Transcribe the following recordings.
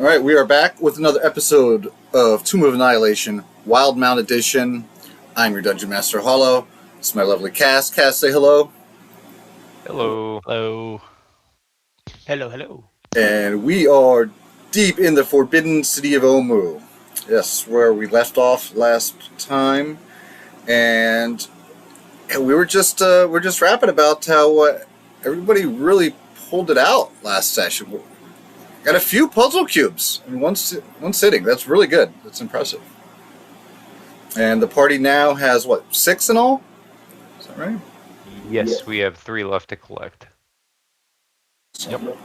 All right, we are back with another episode of Tomb of Annihilation, Wildemount Edition. I'm your Dungeon Master Hollow. This is my lovely Cass. Cass, say hello. Hello. Hello. Hello. And we are deep in the Forbidden City of Omu. Yes, where we left off last time, and we're just rapping about how everybody really pulled it out last session. Got a few puzzle cubes in one sitting. That's really good. That's impressive. And the party now has, what, 6 in all? Is that right? Yes, we have 3 left to collect. Yep.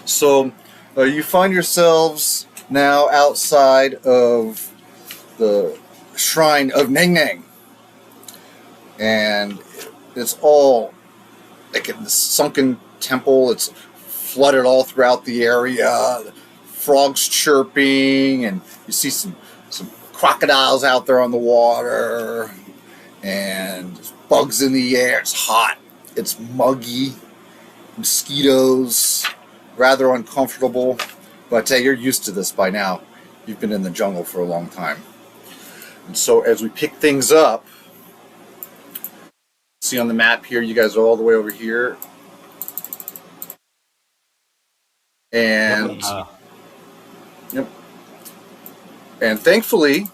So you find yourselves now outside of the shrine of Neng Neng. And it's all like in this sunken temple. It's flooded all throughout the area. The frogs chirping, and you see some crocodiles out there on the water, and bugs in the air. It's hot. It's muggy. Mosquitoes. Rather uncomfortable. But you're used to this by now. You've been in the jungle for a long time. And so as we pick things up, see on the map here, you guys are all the way over here. And yep. And thankfully,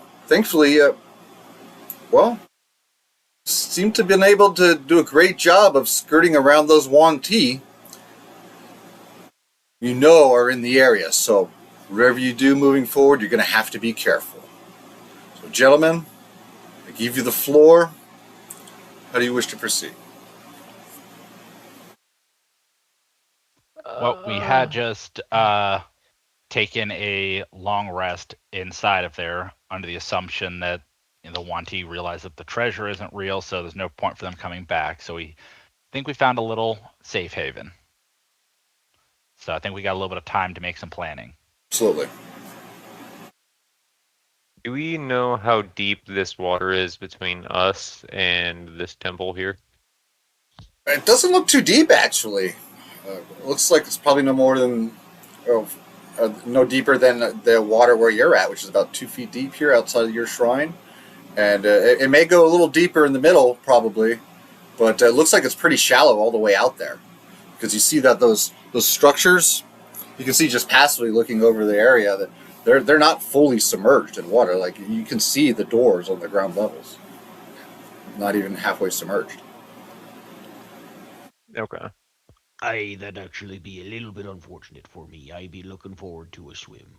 well, seem to have been able to do a great job of skirting around those Yuan-ti. You know are in the area, so whatever you do moving forward, you're going to have to be careful. So, gentlemen, I give you the floor. How do you wish to proceed? Well, we had just taken a long rest inside of there under the assumption that the Yuan-ti realized that the treasure isn't real, so there's no point for them coming back. So we think we found a little safe haven. So I think we got a little bit of time to make some planning. Absolutely. Do we know how deep this water is between us and this temple here? It doesn't look too deep, actually. It looks like it's probably no deeper than the water where you're at, which is about 2 feet deep here outside of your shrine. And it may go a little deeper in the middle, probably, but it looks like it's pretty shallow all the way out there. Because you see that those structures, you can see just passively looking over the area that they're not fully submerged in water. Like, you can see the doors on the ground levels, not even halfway submerged. Okay. That'd actually be a little bit unfortunate for me. I'd be looking forward to a swim.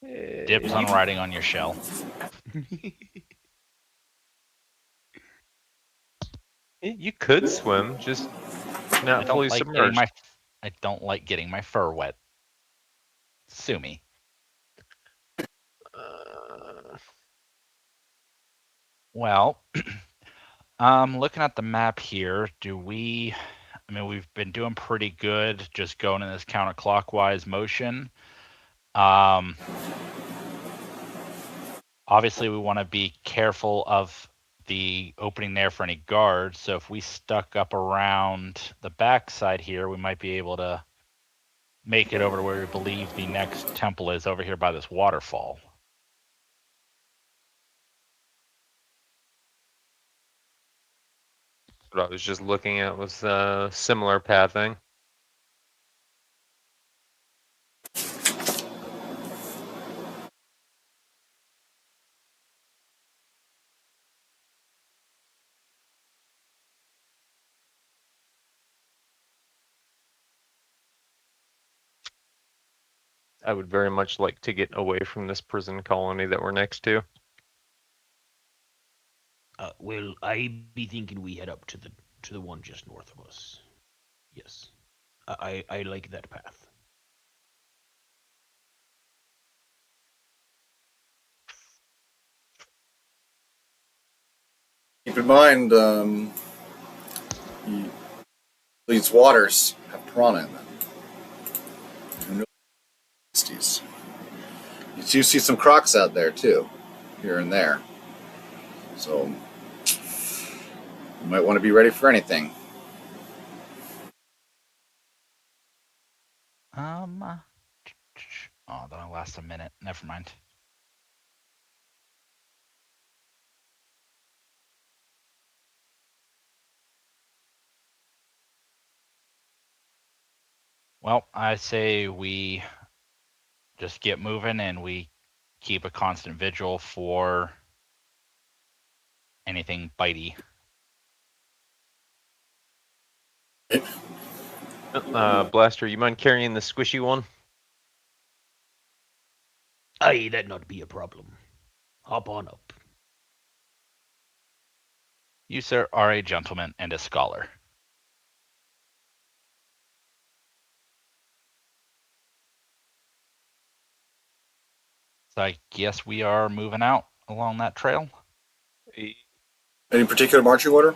Dibs on riding on your shell. You could swim, just not fully submerged. I don't like getting my fur wet. Sue me. Well, looking at the map here, we've been doing pretty good just going in this counterclockwise motion. Obviously, we want to be careful of the opening there for any guards. So if we stuck up around the backside here, we might be able to make it over to where we believe the next temple is, over here by this waterfall. What I was just looking at was similar pathing. I would very much like to get away from this prison colony that we're next to. Well, I'd be thinking we head up to the one just north of us. Yes, I like that path. Keep in mind, these waters have piranha in them. You do see some crocs out there too, here and there. So you might want to be ready for anything. Oh, that'll last a minute. Never mind. Well, I say we just get moving and we keep a constant vigil for anything bitey. Blaster, you mind carrying the squishy one? Aye, that not be a problem. Hop on up. You, sir, are a gentleman and a scholar. So I guess we are moving out along that trail. Any particular marching order?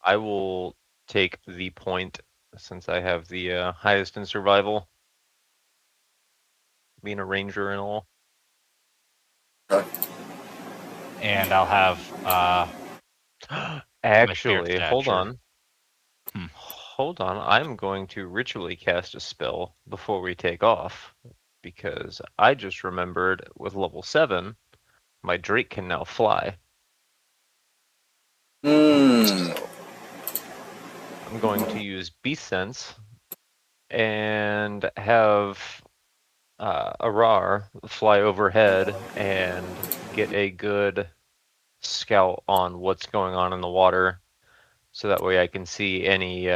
I will take the point since I have the highest in survival, being a ranger and all. Okay. And I'll have Actually, My hold stature. on. Hold on. I'm going to ritually cast a spell before we take off because I just remembered with level 7, my Drake can now fly. So I'm going to use Beast Sense and have Arar fly overhead and get a good scout on what's going on in the water, so that way I can see any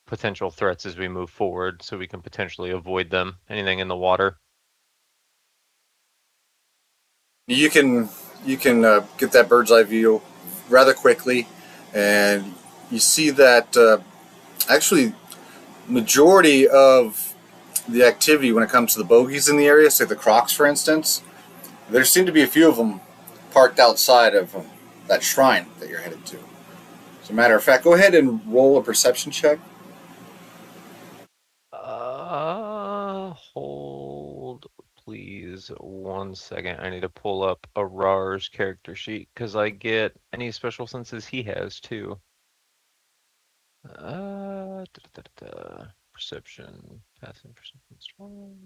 potential threats as we move forward, so we can potentially avoid them. Anything in the water. You can get that bird's eye view rather quickly, and you see that actually majority of the activity when it comes to the bogies in the area, say the Crocs for instance, there seem to be a few of them parked outside of that shrine that you're headed to. As a matter of fact, go ahead and roll a perception check. Hold please 1 second. I need to pull up Arar's character sheet because I get any special senses he has too. Perception, passive perception, strong.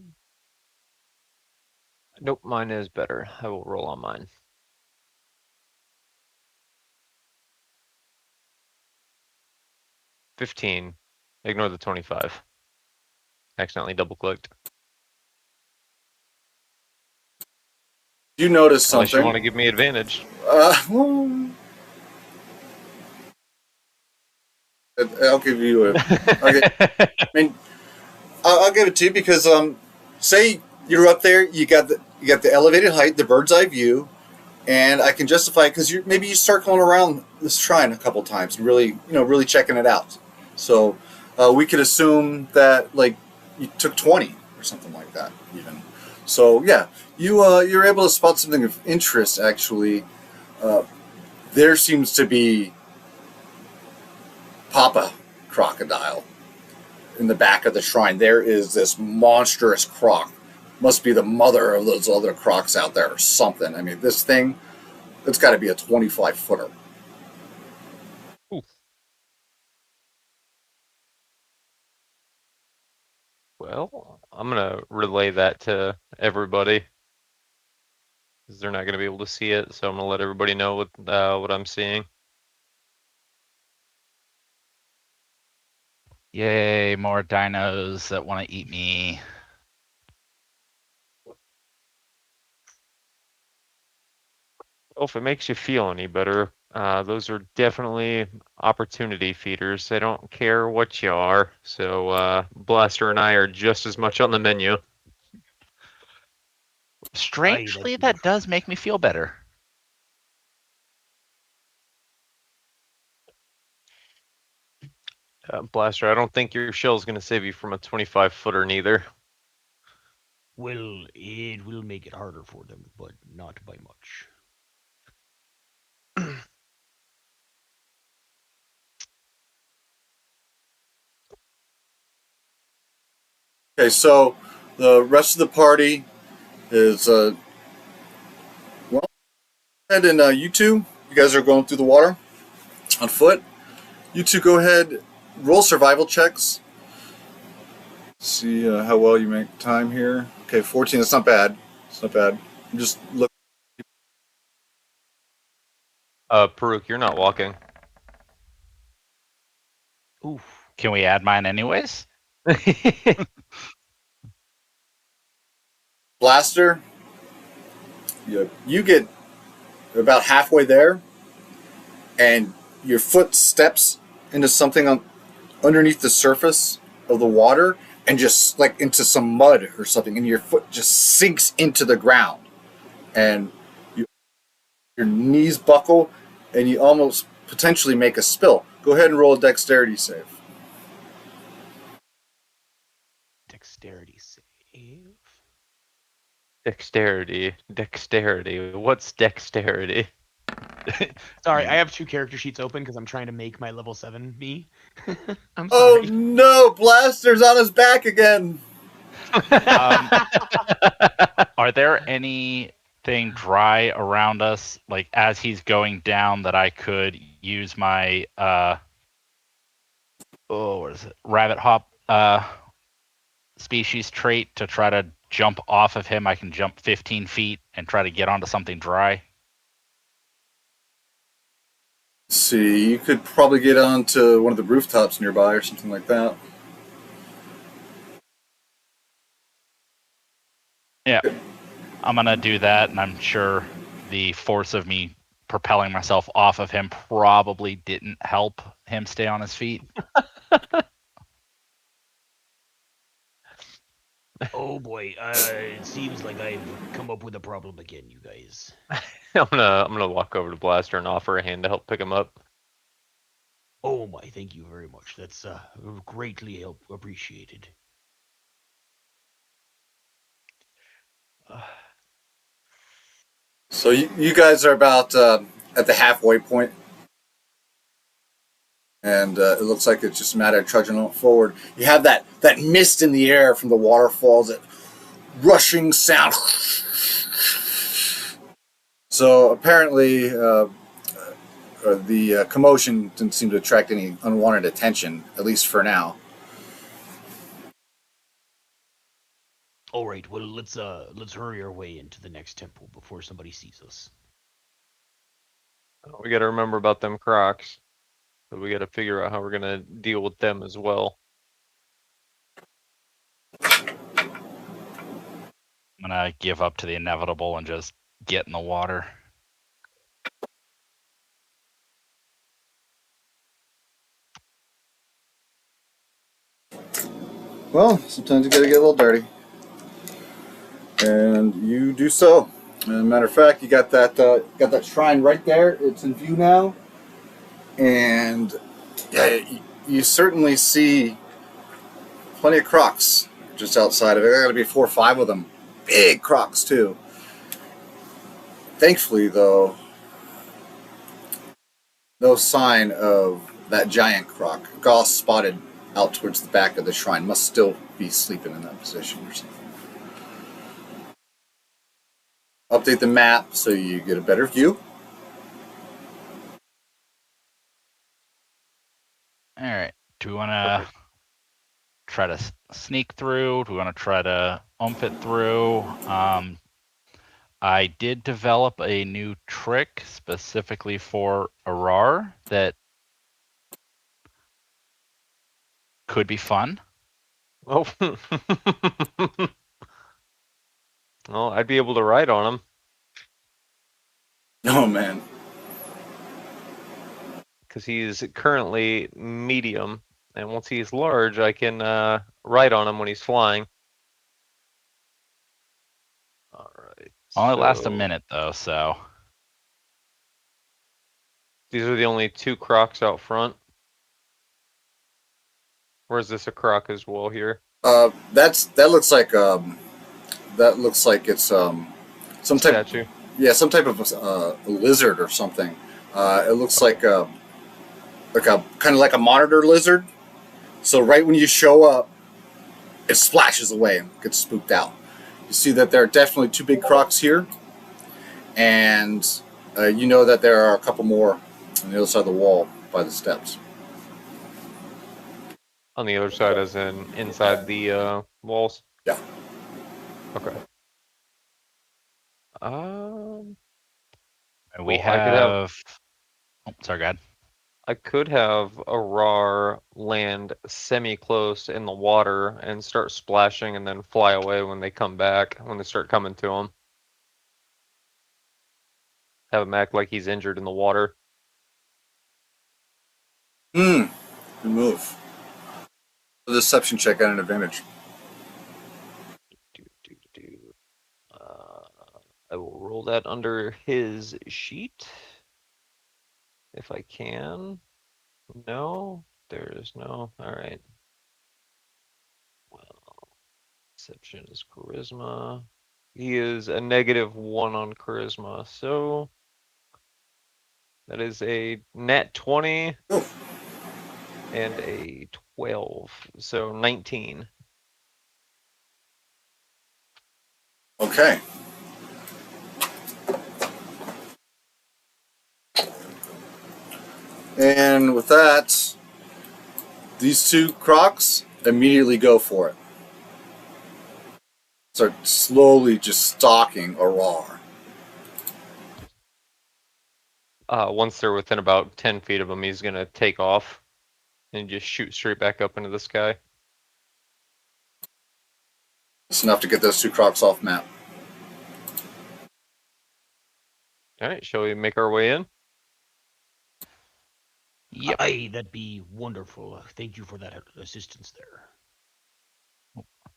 Nope, mine is better. I will roll on mine. 15. Ignore the 25. Accidentally double clicked. You notice Unless you something. want to give me advantage. I'll give you a. I mean, I'll give it to you because say you're up there, you got the elevated height, the bird's eye view, and I can justify it because maybe you circling around this shrine a couple times and really checking it out. So we could assume that like you took 20 or something like that even. So yeah, you're able to spot something of interest actually. There seems to be Papa crocodile in the back of the shrine. There is this monstrous croc. Must be the mother of those other crocs out there or something. I mean, this thing, it's got to be a 25-footer. Oof. Well, I'm gonna relay that to everybody because they're not gonna be able to see it. So I'm gonna let everybody know what I'm seeing. Yay, more dinos that want to eat me. Well, if it makes you feel any better, those are definitely opportunity feeders. They don't care what you are. So Blaster and I are just as much on the menu. Strangely, that does make me feel better. Blaster, I don't think your shell's going to save you from a 25-footer neither. Well, it will make it harder for them, but not by much. Okay, so the rest of the party is well, ahead and you two, you guys are going through the water on foot. You two go ahead, roll survival checks See how well you make time here. Okay, 14. That's not bad. It's not bad. Just look. Paruk, you're not walking. Oof. Can we add mine anyways? Blaster. You get about halfway there, and your foot steps into something underneath the surface of the water, and just like into some mud or something, and your foot just sinks into the ground, and your knees buckle, and you almost potentially make a spill. Go ahead and roll a dexterity save. Dexterity save. Dexterity. What's dexterity? Sorry, I have 2 character sheets open because I'm trying to make my level 7 me. I'm Oh sorry. no! Blaster's on his back again. Are there anything dry around us, like as he's going down, that I could use my what is it? Rabbit hop species trait to try to jump off of him? I can jump 15 feet and try to get onto something dry. Let's see, you could probably get onto one of the rooftops nearby or something like that. Yeah, I'm gonna do that, and I'm sure the force of me propelling myself off of him probably didn't help him stay on his feet. Oh boy, it seems like I've come up with a problem again, you guys. I'm gonna walk over to Blaster and offer a hand to help pick him up. Oh my, thank you very much. That's greatly appreciated. So you guys are about at the halfway point, and it looks like it's just a matter of trudging forward. You have that mist in the air from the waterfalls, that rushing sound. So apparently, the commotion didn't seem to attract any unwanted attention, at least for now. All right, well let's hurry our way into the next temple before somebody sees us. We got to remember about them Crocs. But we got to figure out how we're gonna deal with them as well. I'm gonna give up to the inevitable and just get in the water. Well, sometimes you gotta get a little dirty. And you do so. As a matter of fact, you got that shrine right there. It's in view now. And yeah, you certainly see plenty of crocs just outside of it. There gotta be 4 or 5 of them. Big crocs too. Thankfully though, no sign of that giant croc. Goss spotted out towards the back of the shrine. Must still be sleeping in that position or something. Update the map so you get a better view. All right. Do we want to try to sneak through? Do we want to try to oomph it through? I did develop a new trick specifically for Arar that could be fun. Oh. Well, I'd be able to ride on him. Oh man. Because he's currently medium, and once he's large, I can ride on him when he's flying. All right. Only lasts a minute though, so These are the only 2 crocs out front. Or is this a croc as well here? That looks like it's some type. Statue. Yeah, some type of lizard or something. It looks like a kind of like a monitor lizard. So right when you show up, it splashes away and gets spooked out. You see that there are definitely 2 big crocs here, and you know that there are a couple more on the other side of the wall by the steps. On the other side, as in inside the walls? Yeah. Okay. And Well, I could have Oh, sorry, go ahead. I could have a RAR land semi-close in the water and start splashing and then fly away when they come back, when they start coming to him. Have him act like he's injured in the water. Good move. The deception check got an advantage. I will roll that under his sheet. If I can. No, there is no. All right. Well, deception is charisma. He is a -1 on charisma, so that is a nat 20 Ooh. and a 12, so 19. Okay. And with that, these two crocs immediately go for it. Start slowly just stalking Arar. Once they're within about 10 feet of him, he's gonna take off and just shoot straight back up into the sky. It's enough to get those two crocs off map. All right, shall we make our way in? Yep. Aye, that'd be wonderful. Thank you for that assistance there.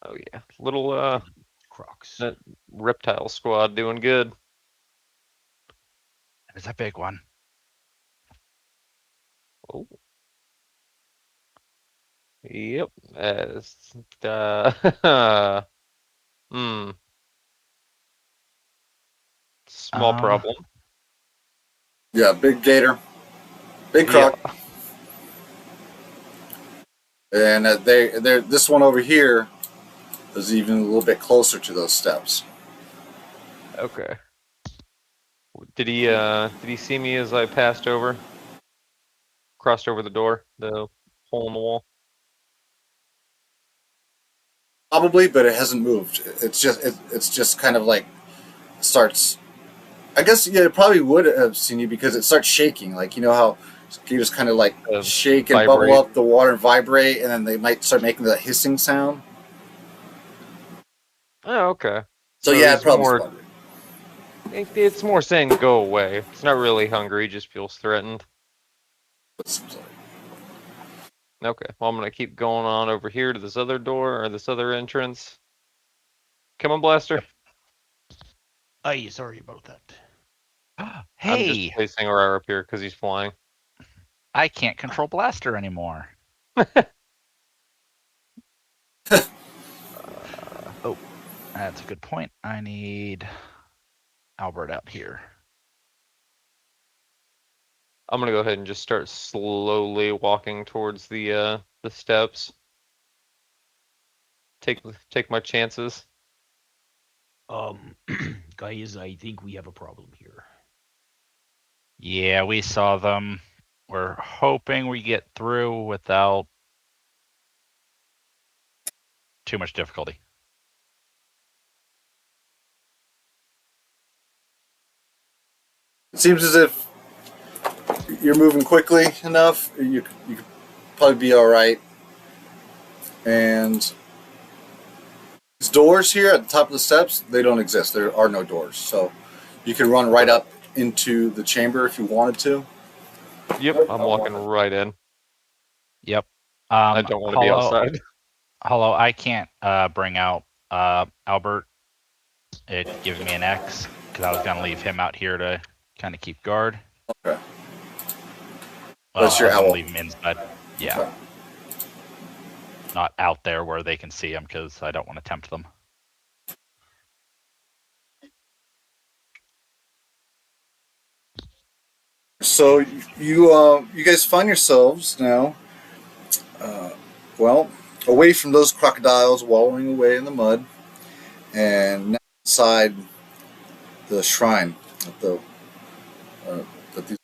Oh yeah, little Crocs. that reptile squad doing good. There's a big one. Oh. Yep. As small problem. Yeah, big gator. Big croc. Yeah. And they're this one over here is even a little bit closer to those steps. Okay. Did he see me as I passed over? Crossed over the door, the hole in the wall? Probably, but it hasn't moved. It's just kind of like starts. I guess yeah, it probably would have seen you because it starts shaking. Like you know how you just kind of like shake and Vibrate. bubble up the water and vibrate, and then they might start making that hissing sound. Oh, okay. So yeah, it it's probably more, spotted it's more saying go away. It's not really hungry, just feels threatened. it. Okay, well I'm gonna keep going on over here to this other door or this other entrance. Come on, Blaster. Aye, sorry about that. I'm just Hey, placing Arar up here because he's flying. I can't control Blaster anymore. Oh, that's a good point. I need Albert out here. I'm gonna go ahead and just start slowly walking towards the steps. Take my chances. Guys, I think we have a problem here. Yeah, we saw them. We're hoping we get through without too much difficulty. It seems as if you're moving quickly enough. You could probably be all right. And these doors here at the top of the steps, they don't exist. There are no doors, so you can run right up into the chamber if you wanted to. Yep, I'm walking right in. Yep. I don't want to be outside. Hello, I can't bring out Albert. It gives me an X because I was gonna leave him out here to kind of keep guard. Okay. Well, That's your I was gonna owl. leave him inside. Yeah. Okay. Not out there where they can see him because I don't want to tempt them. So you guys find yourselves now, well, away from those crocodiles wallowing away in the mud, and now inside the shrine that these,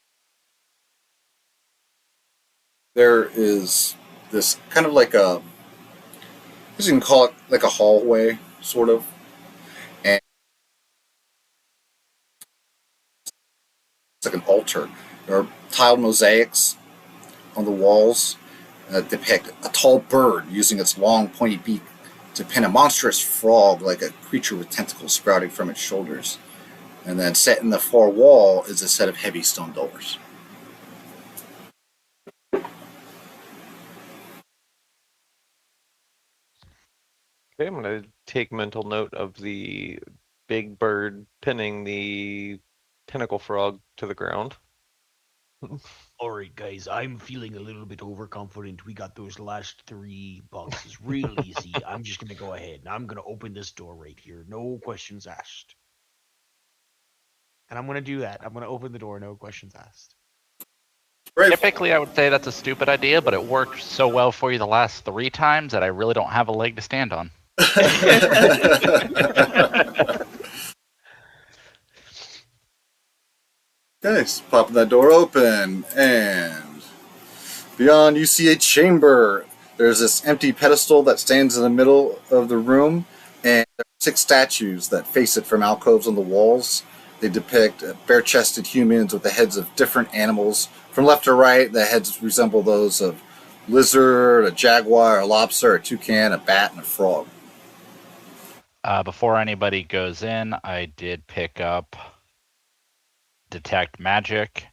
there is this kind of like a, I guess you can call it like a hallway, sort of. And it's like an altar. There are tiled mosaics on the walls that depict a tall bird using its long, pointy beak to pin a monstrous frog like a creature with tentacles sprouting from its shoulders. And then set in the far wall is a set of heavy stone doors. Okay, I'm going to take mental note of the big bird pinning the tentacle frog to the ground. All right, guys, I'm feeling a little bit overconfident. We got those last 3 boxes real easy. I'm just going to go ahead and I'm going to open this door right here. No questions asked. And I'm going to do that. I'm going to open the door, no questions asked. Brave. Typically, I would say that's a stupid idea, but it worked so well for you the last 3 times that I really don't have a leg to stand on. Okay, so popping that door open, and beyond you see a chamber. There's this empty pedestal that stands in the middle of the room, and there are 6 statues that face it from alcoves on the walls. They depict bare-chested humans with the heads of different animals. From left to right, the heads resemble those of lizard, a jaguar, a lobster, a toucan, a bat, and a frog. Before anybody goes in, I did pick up Detect Magic.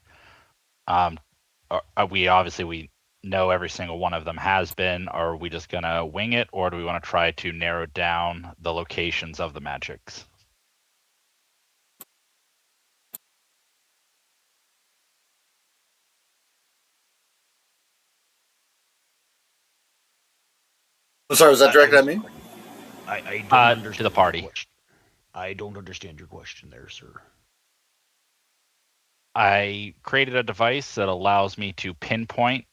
We know every single one of them has been. Are we just going to wing it, or do we want to try to narrow down the locations of the magics? I'm sorry, was that directed at me? I don't understand to the party. your question. I don't understand your question there, sir. I created a device that allows me to pinpoint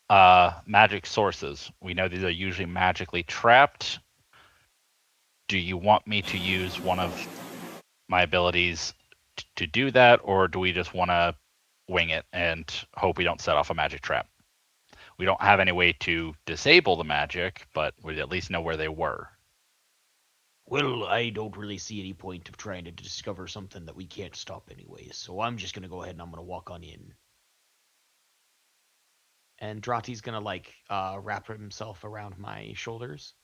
magic sources. We know these are usually magically trapped. Do you want me to use one of my abilities to do that, or do we just want to wing it and hope we don't set off a magic trap? We don't have any way to disable the magic, but we at least know where they were. Well, I don't really see any point of trying to discover something that we can't stop anyways, so I'm just gonna go ahead and I'm gonna walk on in. And Drati's going to wrap himself around my shoulders.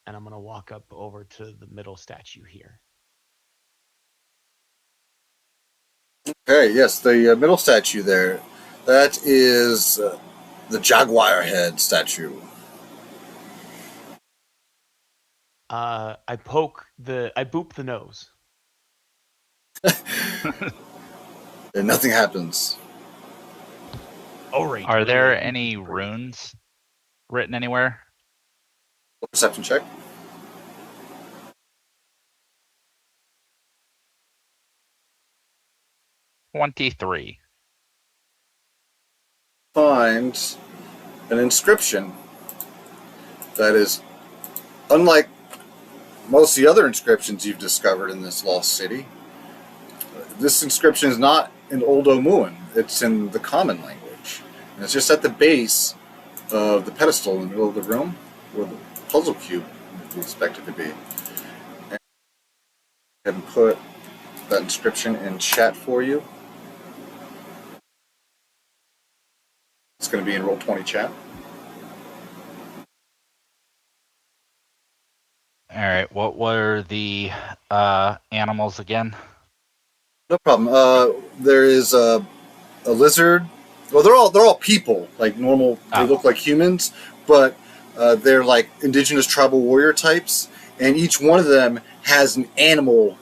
And I'm going to walk up over to the middle statue here. Okay, yes, the middle statue there. That is the jaguar head statue. I boop the nose. And nothing happens. All right. Are there any runes written anywhere? Perception check. $23. Find an inscription that is unlike most of the other inscriptions you've discovered in this lost city. This inscription is not in Old Omuan. It's in the common language. And it's just at the base of the pedestal in the middle of the room where the puzzle cube is expected to be. And put that inscription in chat for you. It's going to be in Roll20 chat. All right. What were the animals again? No problem. There is a lizard. Well, they're all people, like normal. They look like humans, but they're like indigenous tribal warrior types, and each one of them has an animal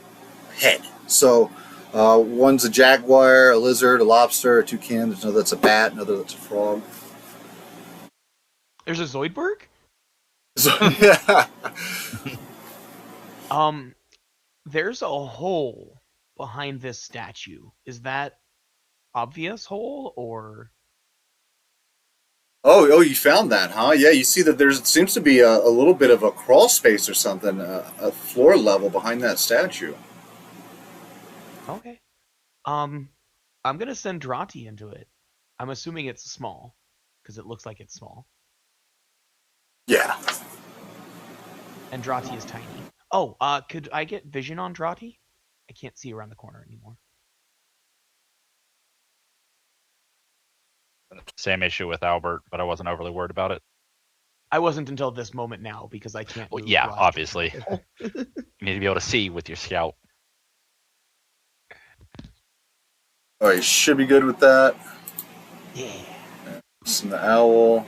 head. So one's a jaguar, a lizard, a lobster, a toucan. There's another that's a bat, another that's a frog. There's a Zoidberg? So, yeah. There's a hole behind this statue. Is that obvious hole or? Oh, you found that, huh? Yeah, you see that there's seems to be a little bit of a crawl space or something, a floor level behind that statue. Okay. I'm gonna send Drati into it. I'm assuming it's small, because it looks like it's small. Yeah. And Drati is tiny. Oh, could I get vision on Drati? I can't see around the corner anymore. Same issue with Albert, but I wasn't overly worried about it. I wasn't until this moment now because I can't Well, move. yeah, blaster obviously. control. You need to be able to see with your scout. All right, should be good with that. Yeah. Listen the owl.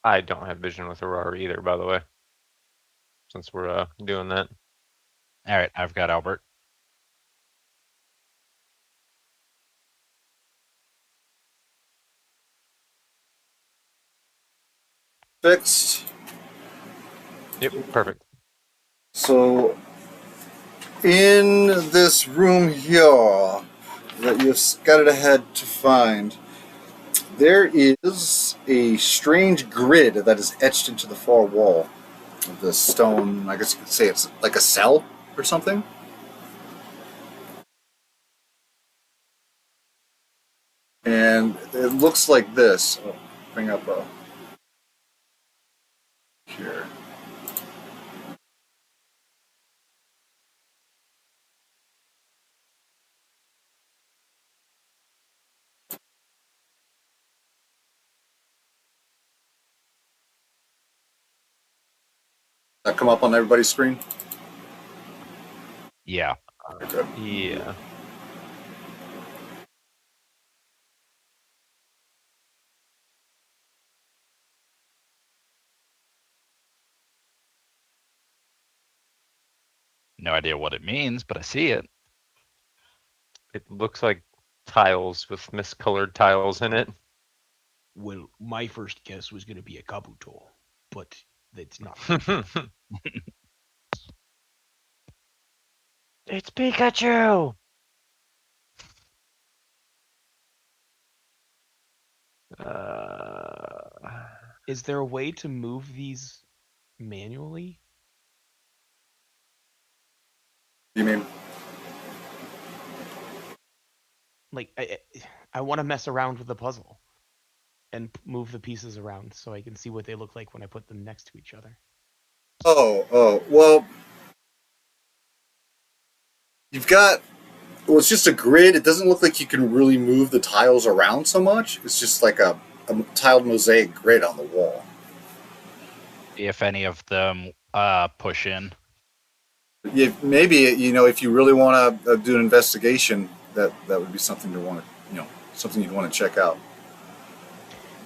I don't have vision with Aurora either, by the way. Since we're doing that. All right, I've got Albert. Fixed. Yep, perfect. So, in this room here that you've scouted ahead to find, there is a strange grid that is etched into the far wall of the stone. I guess you could say it's like a cell or something. And it looks like this. I'll bring up a here. That come up on everybody's screen? Yeah. Okay. Yeah. No idea what it means, but I see it. It looks like tiles with miscolored tiles in it. Well, my first guess was going to be a Kabuto, but that's not. It's Pikachu! Is there a way to move these manually? You mean? Like, I want to mess around with the puzzle and move the pieces around so I can see what they look like when I put them next to each other. Well, you've got. Well, it's just a grid. It doesn't look like you can really move the tiles around so much. It's just like a tiled mosaic grid on the wall. If any of them push in. Yeah, maybe if you really want to do an investigation, that would be something to want to something you'd want to check out.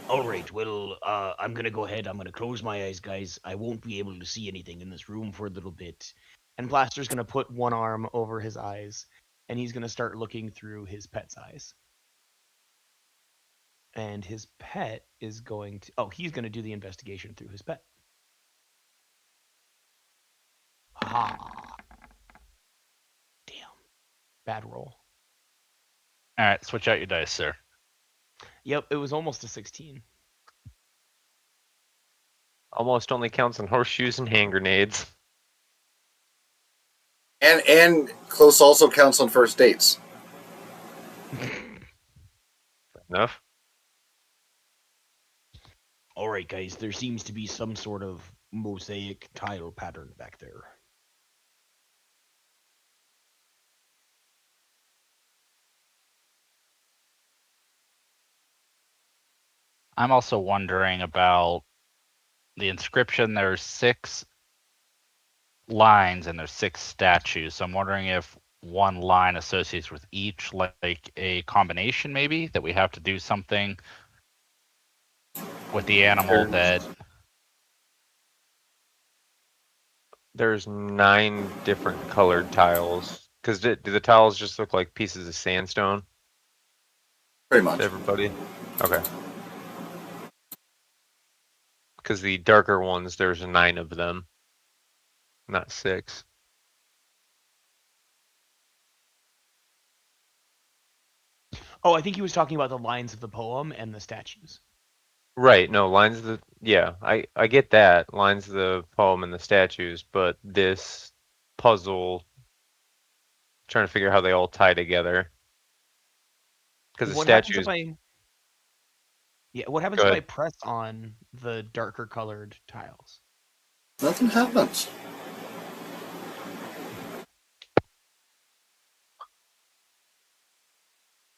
All right, well, I'm going to go ahead. I'm going to close my eyes, guys. I won't be able to see anything in this room for a little bit. And Blaster's going to put one arm over his eyes, and he's going to start looking through his pet's eyes. And his pet is going to... Oh, he's going to do the investigation through his pet. Ah. Damn. Bad roll. All right, switch out your dice, sir. Yep, it was almost a 16. Almost only counts on horseshoes and hand grenades. And close also counts on first dates. Enough? All right, guys, there seems to be some sort of mosaic tile pattern back there. I'm also wondering about the inscription. There's 6 lines and there's 6 statues. So I'm wondering if one line associates with each, like a combination maybe, that we have to do something with the animal There's 9 different colored tiles. Because do the tiles just look like pieces of sandstone Pretty much. to everybody? Okay. Because the darker ones, there's 9 of them, not 6. Oh, I think he was talking about the lines of the poem and the statues. Right, no, lines of the... Yeah, I get that. Lines of the poem and the statues, but this puzzle... Trying to figure out how they all tie together. Because the What happens if statues... Yeah, what happens Go if I ahead. press on the darker colored tiles? Nothing happens.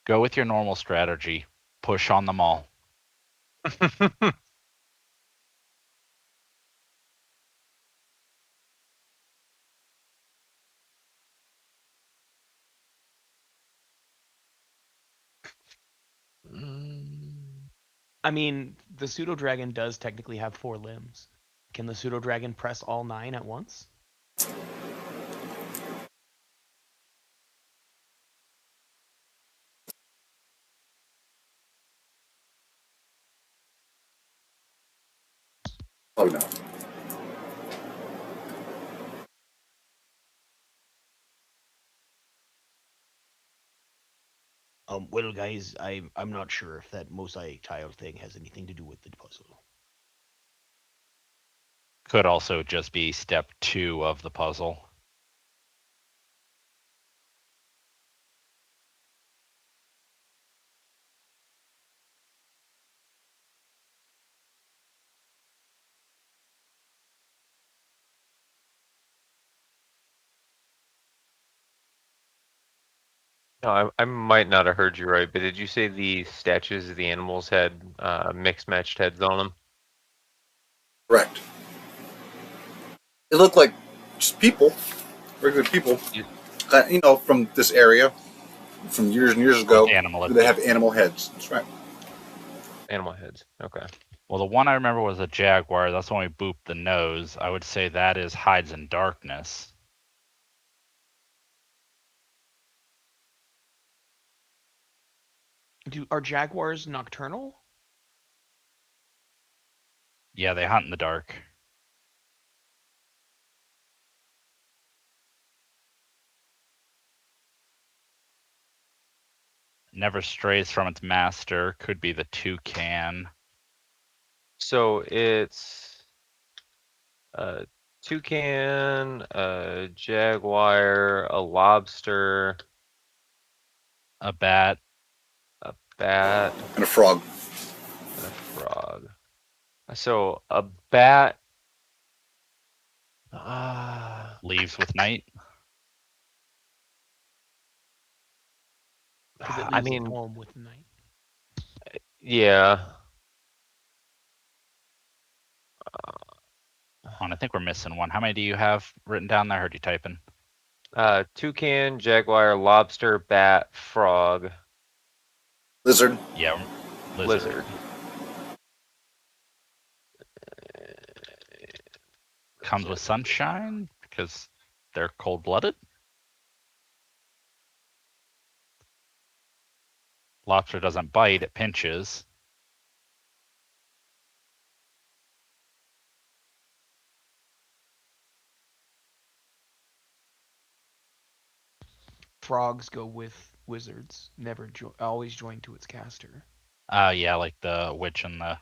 Go with your normal strategy. Push on them all. I mean, the pseudo dragon does technically have 4 limbs. Can the pseudo dragon press all 9 at once? Oh no. Well, guys, I'm not sure if that mosaic tile thing has anything to do with the puzzle. Could also just be step 2 of the puzzle. No, I might not have heard you right, but did you say the statues of the animals had mixed matched heads on them? Correct. It looked like just people, regular people, from this area, from years and years ago. Animal They have animal heads. That's right. Animal heads. Okay. Well, the one I remember was a jaguar. That's when we booped the nose. I would say that is hides in darkness. Are jaguars nocturnal? Yeah, they hunt in the dark. Never strays from its master. Could be the toucan. So it's a toucan, a jaguar, a lobster, A bat. a bat, And a frog. and a frog. So a bat. Leaves with night. Because it I leaves mean, its home with the night. yeah. I think we're missing one. How many do you have written down there? I heard you typing. Toucan, jaguar, lobster, bat, frog, Lizard. Yeah, lizard. Comes with sunshine because they're cold-blooded. Lobster doesn't bite, it pinches. Frogs go with wizards, always join to its caster. Yeah, like the witch and the...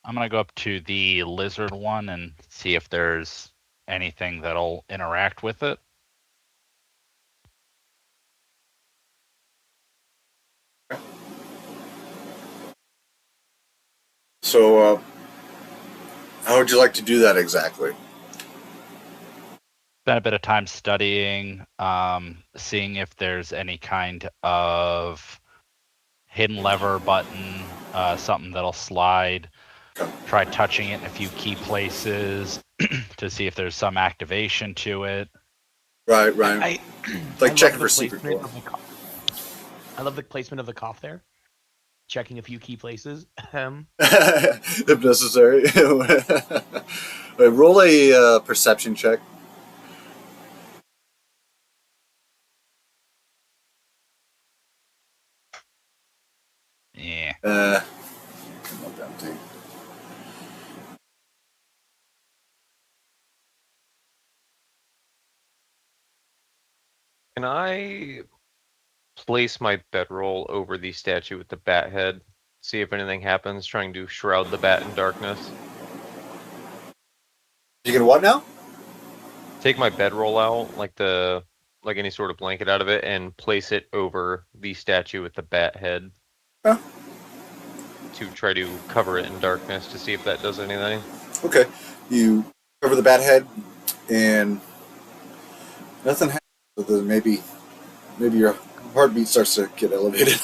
I'm going to go up to the lizard one and see if there's anything that'll interact with it. So, how would you like to do that exactly? Spent a bit of time studying, seeing if there's any kind of hidden lever button, something that'll slide. Try touching it in a few key places to see if there's some activation to it. Right. I Like I checking love for the secret placement door. of the cough. I love the placement of the cough there. Checking a few key places. If necessary. Wait, roll a perception check. Yeah. Come on down, dude. Can I place my bedroll over the statue with the bat head? See if anything happens, trying to shroud the bat in darkness. You can what now? Take my bedroll out, like the like any sort of blanket out of it, and place it over the statue with the bat head Huh. to try to cover it in darkness to see if that does anything. Okay. You cover the bat head, and nothing happens. But then maybe your heartbeat starts to get elevated.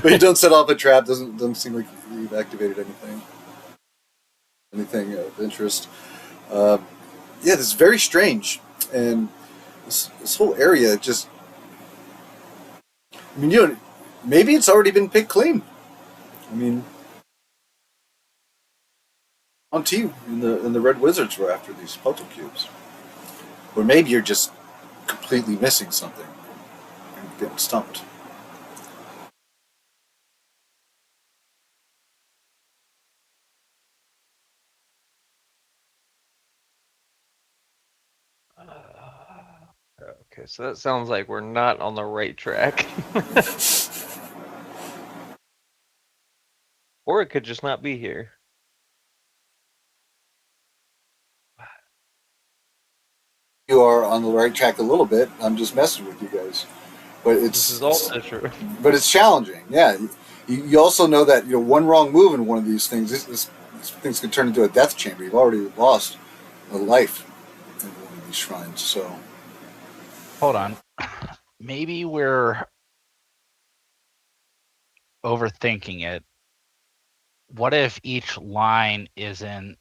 But you don't set off a trap. Doesn't seem like you've activated anything of interest. Uh, yeah, this is very strange, and this whole area just. I mean, maybe it's already been picked clean. I mean, on to you and the Red Wizards were after these puzzle cubes, or maybe you're just completely missing something and getting stumped. Okay, so that sounds like we're not on the right track. Or it could just not be here. You are on the right track a little bit. I'm just messing with you guys, but This is also true. But it's challenging. Yeah, you also know that one wrong move in one of these things, this things could turn into a death chamber. You've already lost a life in one of these shrines. So Hold on. Maybe we're overthinking it. What if each line isn't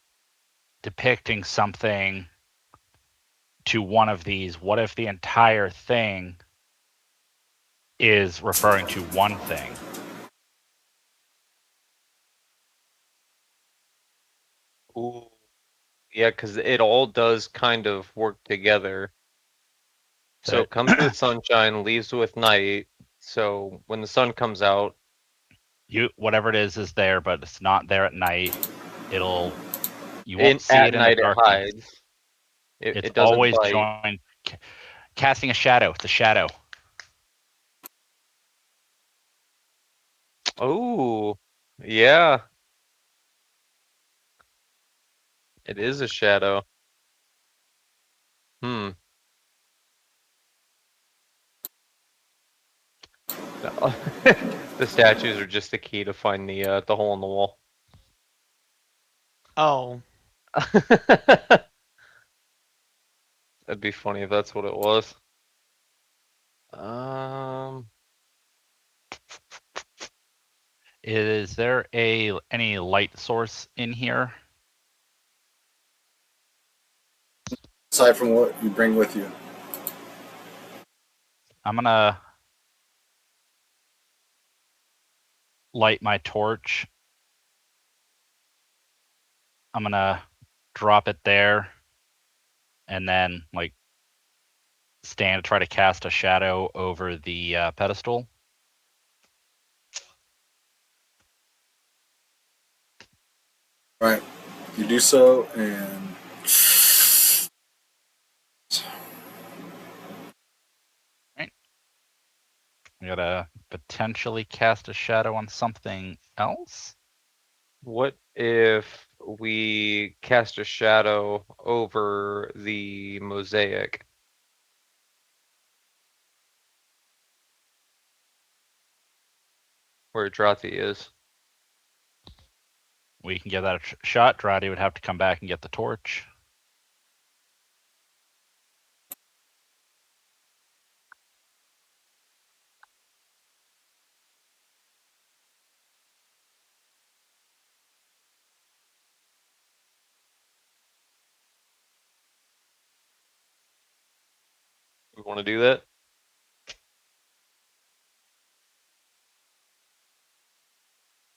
depicting something to one of these? What if the entire thing is referring to one thing? Ooh. Yeah, because it all does kind of work together. So it comes with sunshine, leaves with night. So when the sun comes out, Whatever it is there, but it's not there at night. You won't see at it in night the it darkness. hides. It's it doesn't always bite. joined. Casting a shadow. It's a shadow. Oh, yeah. It is a shadow. Hmm. No. The statues are just the key to find the hole in the wall. Oh, That'd be funny if that's what it was. Um, Is there any light source in here? aside from what you bring with you, I'm gonna light my torch. I'm gonna drop it there, and then stand to try to cast a shadow over the pedestal. right? You do so, and I gotta potentially cast a shadow on something else. what if we cast a shadow over the mosaic? Where Drothi is. We can give that a shot. Drati would have to come back and get the torch. We want to do that?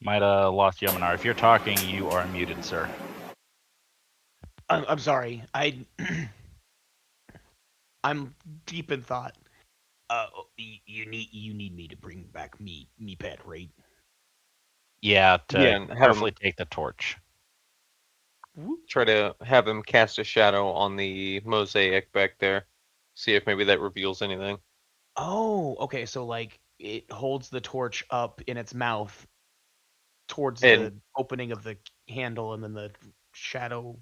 Might have lost Yominar. If you're talking, you are muted, sir. I'm sorry. I'm deep in thought. You need me to bring back me pet, right? Yeah, to Yeah, and have carefully him take the torch. try to have him cast a shadow on the mosaic back there. See if maybe that reveals anything. Oh, okay. So like it holds the torch up in its mouth towards And the opening of the handle, and then the shadow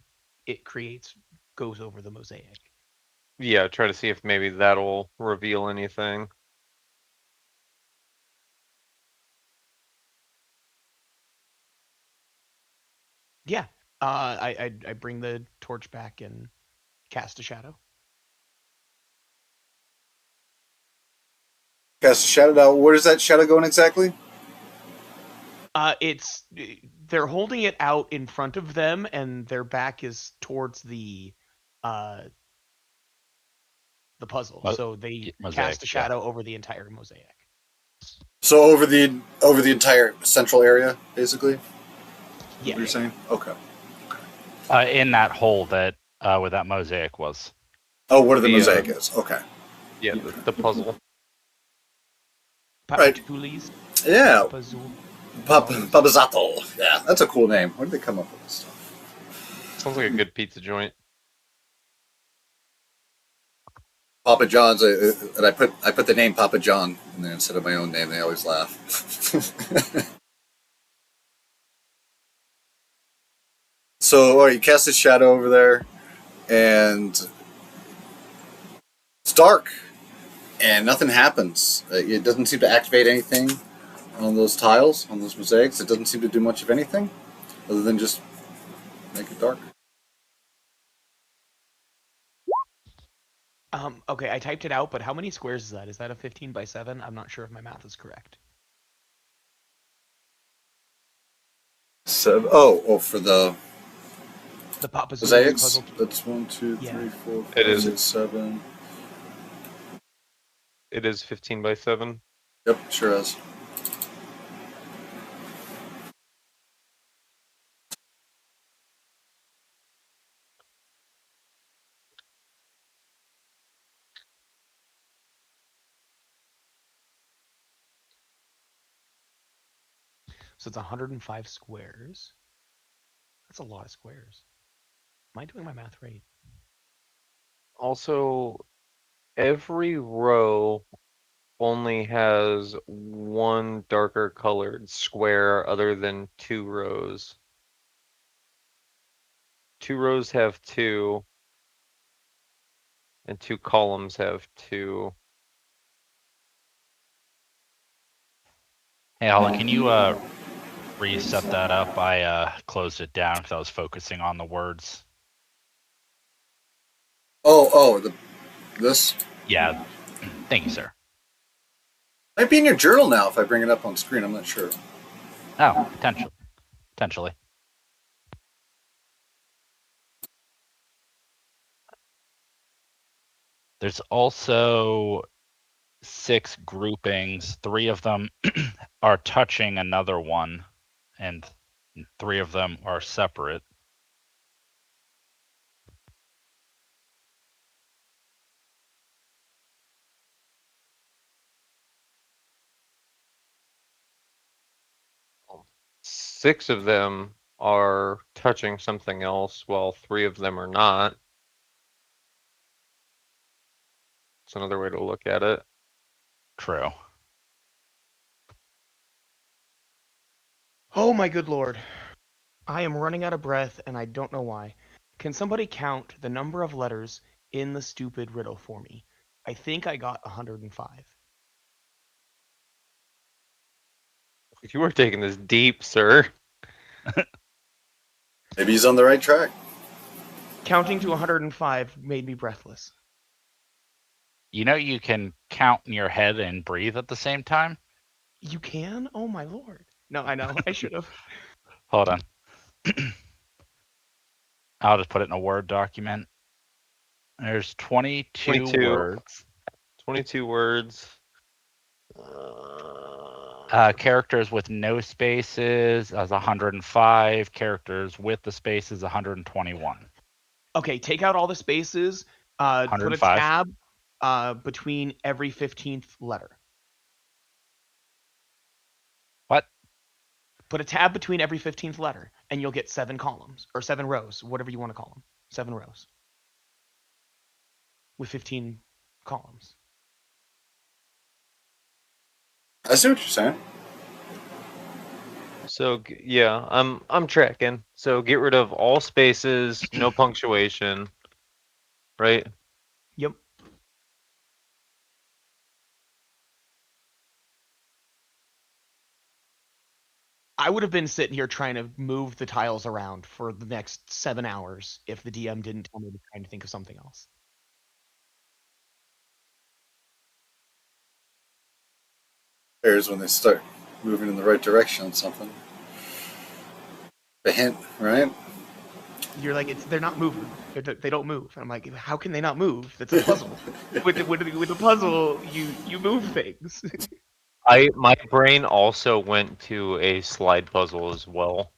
it creates goes over the mosaic. Yeah, try to see if maybe that'll reveal anything. Yeah. I bring the torch back and cast a shadow. Cast a shadow. Now, where is that shadow going exactly? It's they're holding it out in front of them, and their back is towards the puzzle. So they Mosaic, cast a shadow over the entire mosaic. So over the entire central area, basically. Yeah. What you're saying? Okay. In that hole that where that mosaic was. Oh, where the The, mosaic is. Okay. Yeah, the puzzle. Right. Papatulis. Yeah. Papazul. Papazato. Yeah, that's a cool name. Where did they come up with this stuff? Sounds like a good pizza joint. Papa John's, and I put the name Papa John in there instead of my own name. They always laugh. So, all right, you cast this shadow over there, and it's dark, and nothing happens. It doesn't seem to activate anything on those tiles, on those mosaics. It doesn't seem to do much of anything, other than just make it dark. Okay, I typed it out, but how many squares is that? Is that a 15 by 7? I'm not sure if my math is correct. So, for the Papazul mosaics. puzzle. That's 1, 2, 3, Yeah. 4, 5, It is. 6, 7. It is 15 by 7. Yep, sure is. So it's 105 squares. That's a lot of squares. Am I doing my math right? Also, every row only has one darker colored square other than 2 rows. 2 rows have 2, and 2 columns have 2. Hey, Alan, can you reset that up? I closed it down because I was focusing on the words. This Yeah, thank you, sir. might be in your journal now if I bring it up on screen. I'm not sure. Oh, potentially. There's also 6 groupings. 3 of them are touching another one, and 3 of them are separate. Six of them are touching something else, while 3 of them are not. It's another way to look at it. True. Oh my good lord. I am running out of breath and I don't know why. Can somebody count the number of letters in the stupid riddle for me? I think I got 105. You are taking this deep, sir. Maybe he's on the right track. Counting to 105 made me breathless. You know you can count in your head and breathe at the same time? You can? Oh my lord. No, I know. I should have. Hold on. I'll just put it in a Word document. There's 22 words. 22 words. Characters with no spaces as 105. Characters with the spaces 121. Okay, take out all the spaces. Put a 105. tab between every 15th letter. What? Put a tab between every 15th letter, and you'll get 7 columns, or 7 rows, whatever you want to call them. 7 rows. With 15 columns. I see what you're saying. So yeah, I'm tracking. So get rid of all spaces, no punctuation, right? Yep. I would have been sitting here trying to move the tiles around for the next 7 hours if the DM didn't tell me to try to think of something else. There's when they start moving in the right direction on something. A hint, right? You're like, they're not moving. They don't move. And I'm like, how can they not move? That's a puzzle. with the puzzle, you move things. My brain also went to a slide puzzle as well.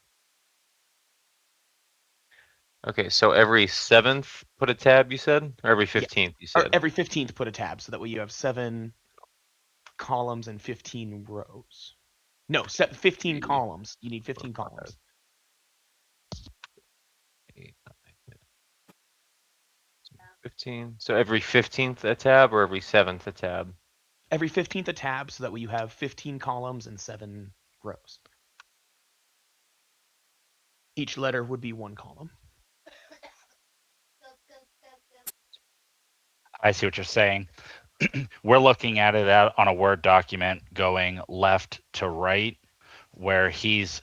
Okay, so every 7th put a tab, you said? Or every 15th, you Or said? every 15th put a tab, so that way you have 7 columns and 15 rows. No, 15 columns. You need 15 columns. 8, 9, 15. So every 15th a tab or every 7th a tab? Every 15th a tab, so that way you have 15 columns and 7 rows. Each letter would be 1 column. I see what you're saying. We're looking at it on a Word document going left to right, where he's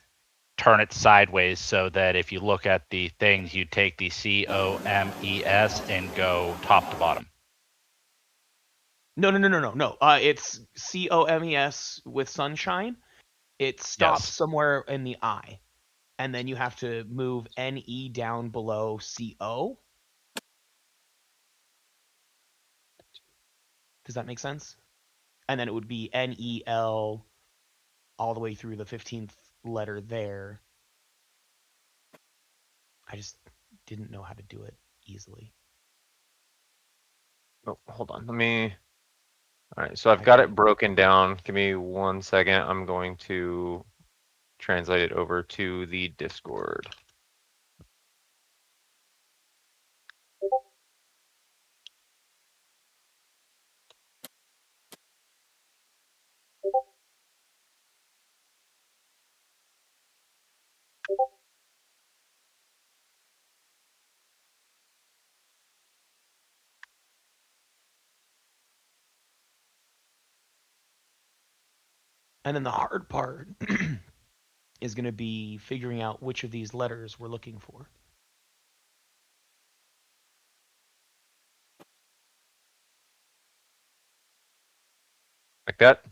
turn it sideways so that if you look at the things, you take the COMES and go top to bottom. No. It's COMES with sunshine. It stops somewhere in the I. And then you have to move NE down below CO. Does that make sense? And then it would be NEL all the way through the 15th letter there. I just didn't know how to do it easily. Oh, hold on. Let me... All right, so I've got it broken down. Give me 1 second. I'm going to translate it over to the Discord. And then the hard part is going to be figuring out which of these letters we're looking for. Like that?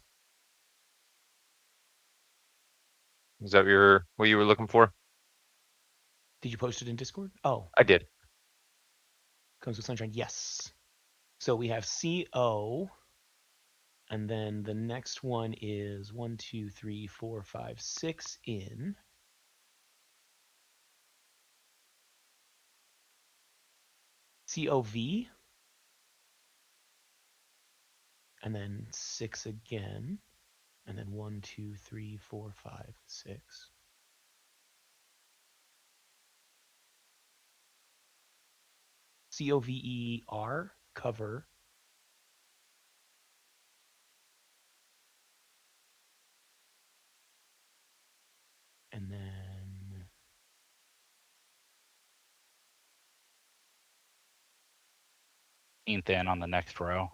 Is that what you were looking for? Did you post it in Discord? Oh. I did. Comes with sunshine. Yes. So we have CO. And then the next one is 1, 2, 3, 4, 5, 6 in. COV. And then 6 again. And then 1, 2, 3, 4, 5, 6. COVER, cover. And then 15th in on the next row.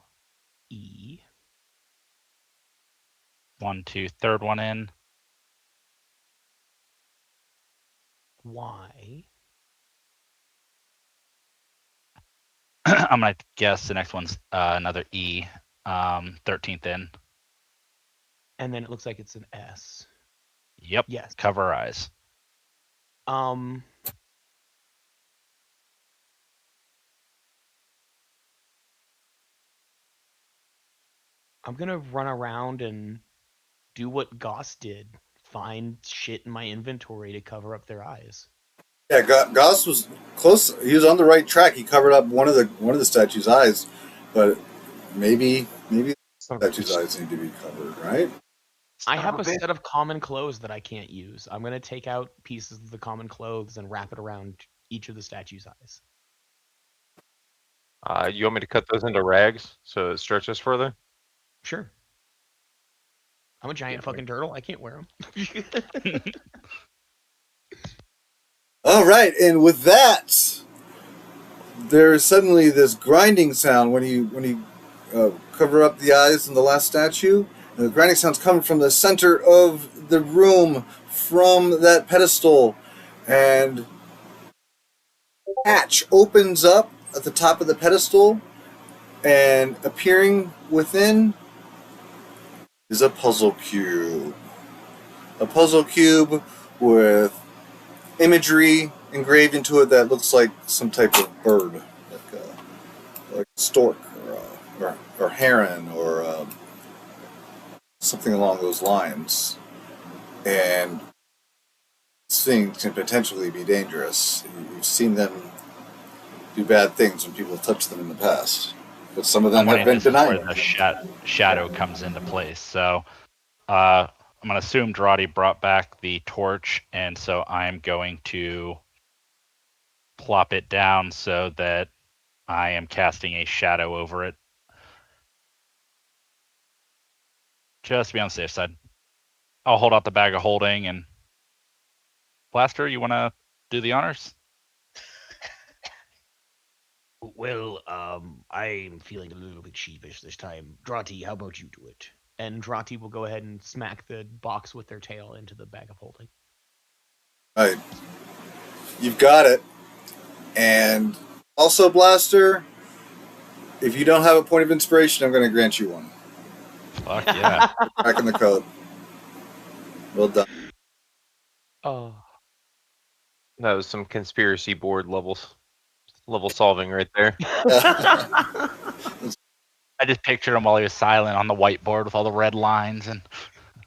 E. 1, 2, third one in. Y. I'm going to guess the next one's another E, 13th in. And then it looks like it's an S. Yep. Yes. Cover eyes. I'm gonna run around and do what Goss did. Find shit in my inventory to cover up their eyes. Yeah, Goss was close. He was on the right track. He covered up one of the statue's eyes, but maybe the statue's eyes need to be covered, right? I have a set of common clothes that I can't use. I'm gonna take out pieces of the common clothes and wrap it around each of the statue's eyes. You want me to cut those into rags so it stretches further? Sure. I'm a giant fucking turtle. I can't wear them. All right, and with that, there's suddenly this grinding sound when you cover up the eyes in the last statue. And the grinding sound's coming from the center of the room, from that pedestal, and hatch opens up at the top of the pedestal, and appearing within is a puzzle cube. A puzzle cube with imagery engraved into it that looks like some type of bird, like a stork or heron or something along those lines. And these things can potentially be dangerous. You've seen them do bad things when people have touched them in the past, but some of them have been benign. Where the shadow comes into place. So I'm going to assume Drati brought back the torch, and so I'm going to plop it down so that I am casting a shadow over it. Just to be on the safe side. I'll hold out the bag of holding, and Blaster, you want to do the honors? Well, I'm feeling a little bit sheepish this time. Drati, how about you do it? And Drati will go ahead and smack the box with their tail into the bag of holding. All right. You've got it. And also, Blaster, if you don't have a point of inspiration, I'm going to grant you one. Fuck yeah. Back in the code. Well done. Oh, that was some conspiracy board level solving right there. I just pictured him while he was silent on the whiteboard with all the red lines and.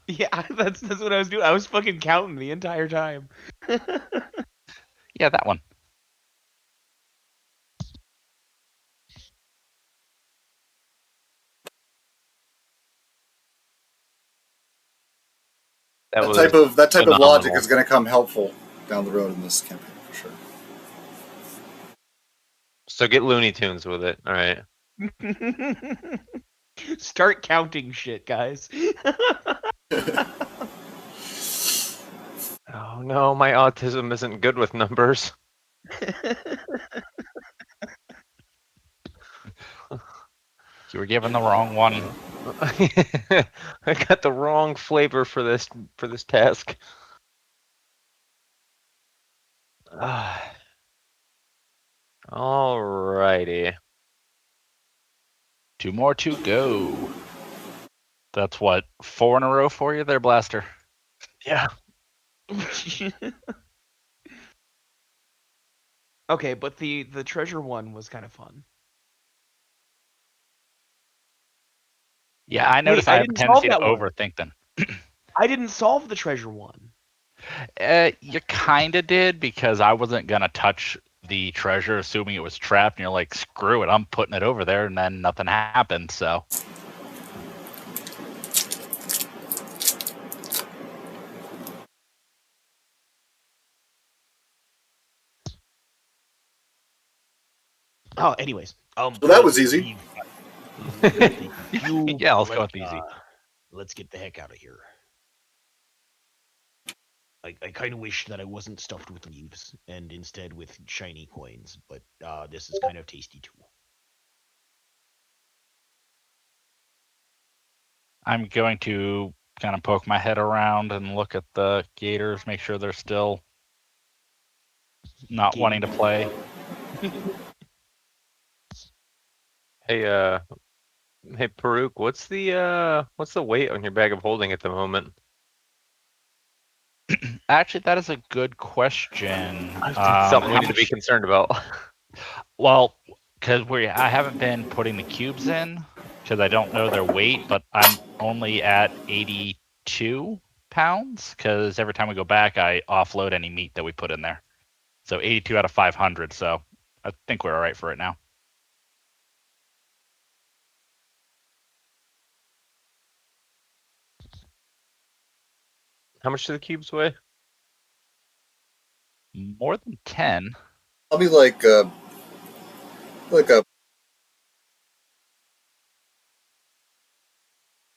Yeah, that's what I was doing. I was fucking counting the entire time. Yeah, that one. That type of logic phenomenal. is going to come helpful down the road in this campaign for sure. So get Looney Tunes with it. All right. Start counting shit, guys. Oh no, my autism isn't good with numbers. You were given the wrong one. I got the wrong flavor for this task. Alrighty. 2 more to go. That's what, 4 in a row for you there, Blaster? Yeah. Okay, but the treasure one was kind of fun. Yeah, I noticed I have a didn't tendency to solve that one. overthink them. I didn't solve the treasure one. You kind of did, because I wasn't going to touch the treasure assuming it was trapped, and you're like, screw it, I'm putting it over there, and then nothing happened, so. Oh, anyways. So that was easy. Yeah, let's go with easy. Let's get the heck out of here. I kind of wish that I wasn't stuffed with leaves and instead with shiny coins, but this is kind of tasty too. I'm going to kind of poke my head around and look at the gators, make sure they're still not wanting to play. Hey, Paruk, what's the weight on your bag of holding at the moment? Actually, that is a good question. Something we need to be concerned about. Well, because I haven't been putting the cubes in because I don't know their weight, but I'm only at 82 pounds because every time we go back, I offload any meat that we put in there. So 82 out of 500. So I think we're all right for it now. How much do the cubes weigh? More than 10. I'll be like a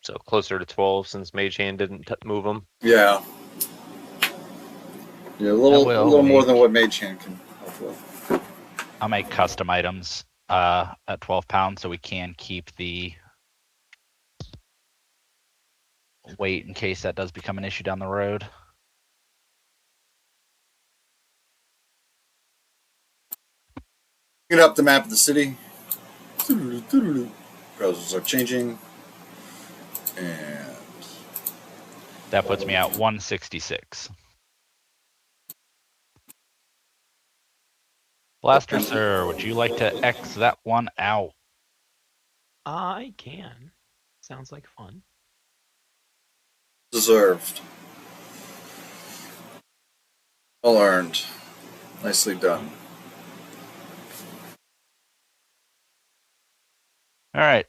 So closer to 12 since Mage Hand didn't move them. yeah, a little more than what Mage Hand can help with. I'll make custom items at 12 pounds so we can keep the weight in case that does become an issue down the road. Get up the map of the city. Browsers are changing. And That puts me at 166. Blaster Sir, would you like to X that one out? I can. Sounds like fun. deserved. Well earned. Nicely done. All right.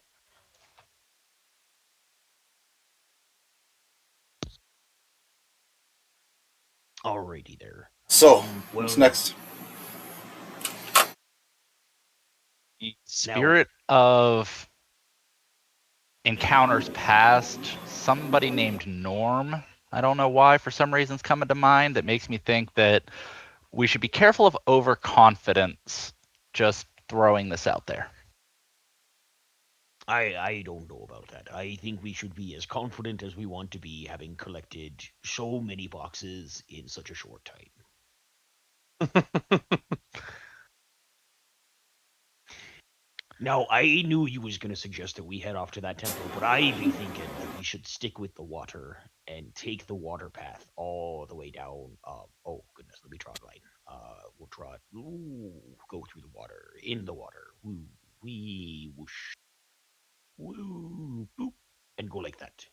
Alrighty there. So, Well, what's next? Spirit of encounters past, somebody named Norm. I don't know why, for some reason, it's coming to mind. That makes me think that we should be careful of overconfidence. Just throwing this out there. I don't know about that. I think we should be as confident as we want to be, having collected so many boxes in such a short time. Now, I knew you was going to suggest that we head off to that temple, but I'd be thinking that we should stick with the water and take the water path all the way down. Oh, goodness, let me draw a line. We'll draw it. Ooh, go through the water, in the water. Woo, wee, whoosh. Woo, boop, and go like that.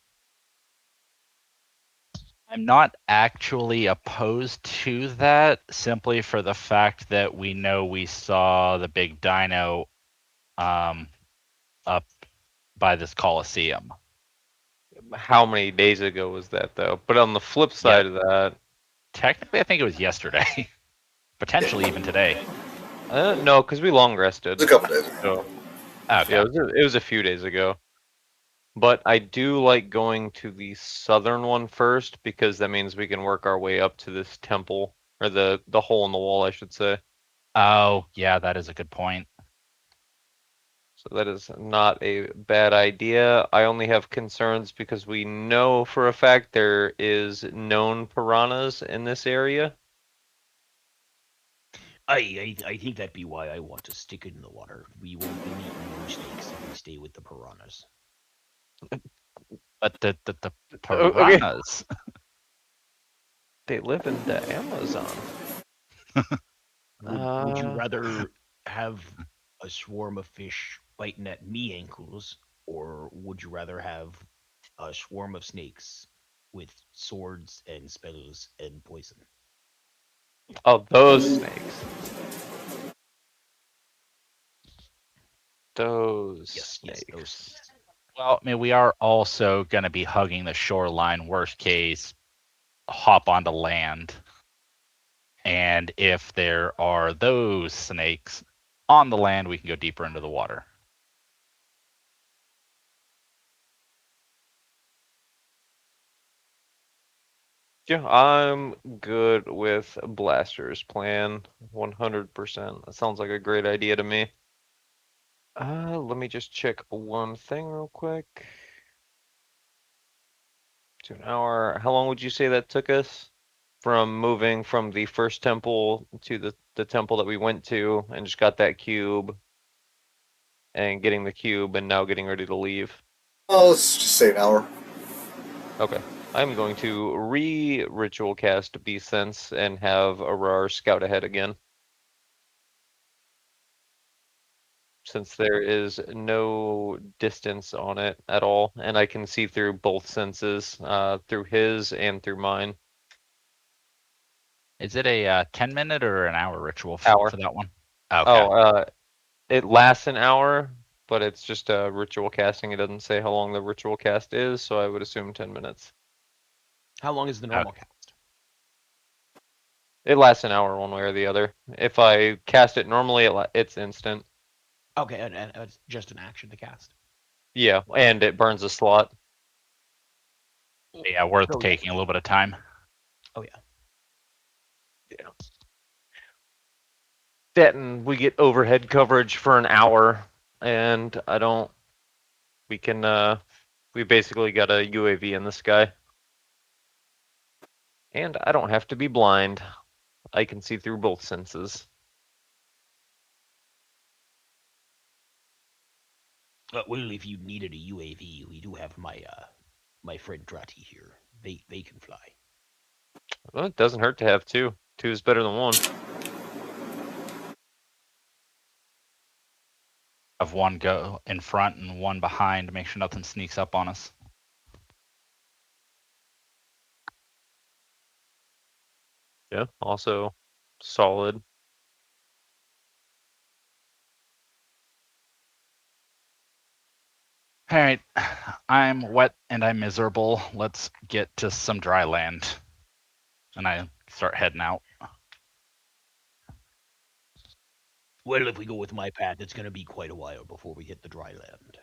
I'm not actually opposed to that, simply for the fact that we know we saw the big dino up by this Coliseum. How many days ago was that, though? But on the flip side of that, technically, I think it was yesterday, potentially even today. No, because we long rested. It's a couple days. So, Okay. yeah, it was a few days ago. But I do like going to the southern one first, because that means we can work our way up to this temple, or the hole in the wall, I should say. Oh, yeah, that is a good point. So that is not a bad idea. I only have concerns because we know for a fact there is known piranhas in this area. I think that'd be why I want to stick it in the water. We won't be meeting more snakes if we stay with the piranhas. But the Okay. piranhas. They live in the Amazon. Would you rather have a swarm of fish biting at me ankles, or would you rather have a swarm of snakes with swords and spells and poison? Oh, those snakes. Those snakes. Yes, those snakes. Well, I mean, we are also going to be hugging the shoreline. Worst case, hop onto land. And if there are those snakes on the land, we can go deeper into the water. Yeah, I'm good with Blaster's plan, 100%. That sounds like a great idea to me. Let me just check one thing real quick. To an hour. How long would you say that took us? From moving from the first temple to the temple that we went to and just got that cube and getting the cube and now getting ready to leave. Oh, let's just say an hour. Okay. I'm going to ritual cast Beast Sense and have Arar scout ahead again. Since there is no distance on it at all, and I can see through both senses, through his and through mine. Is it a 10-minute or an hour ritual Hour. for that one? Okay. Oh, it lasts an hour, but it's just a ritual casting. It doesn't say how long the ritual cast is, so I would assume 10 minutes. How long is the normal cast? It lasts an hour one way or the other. If I cast it normally, it's instant. Okay, and it's just an action to cast. Yeah, and it burns a slot. Yeah, worth taking a little bit of time. Oh yeah. Yeah. That and we get overhead coverage for an hour, and we basically got a UAV in the sky. And I don't have to be blind. I can see through both senses. Well, if you needed a UAV, we do have my friend Drati here. They can fly. Well, it doesn't hurt to have two. Two is better than one. Have one go in front and one behind to make sure nothing sneaks up on us. Yeah, also solid. All right, I'm wet and I'm miserable. Let's get to some dry land. And I start heading out. Well, if we go with my path, it's going to be quite a while before we hit the dry land.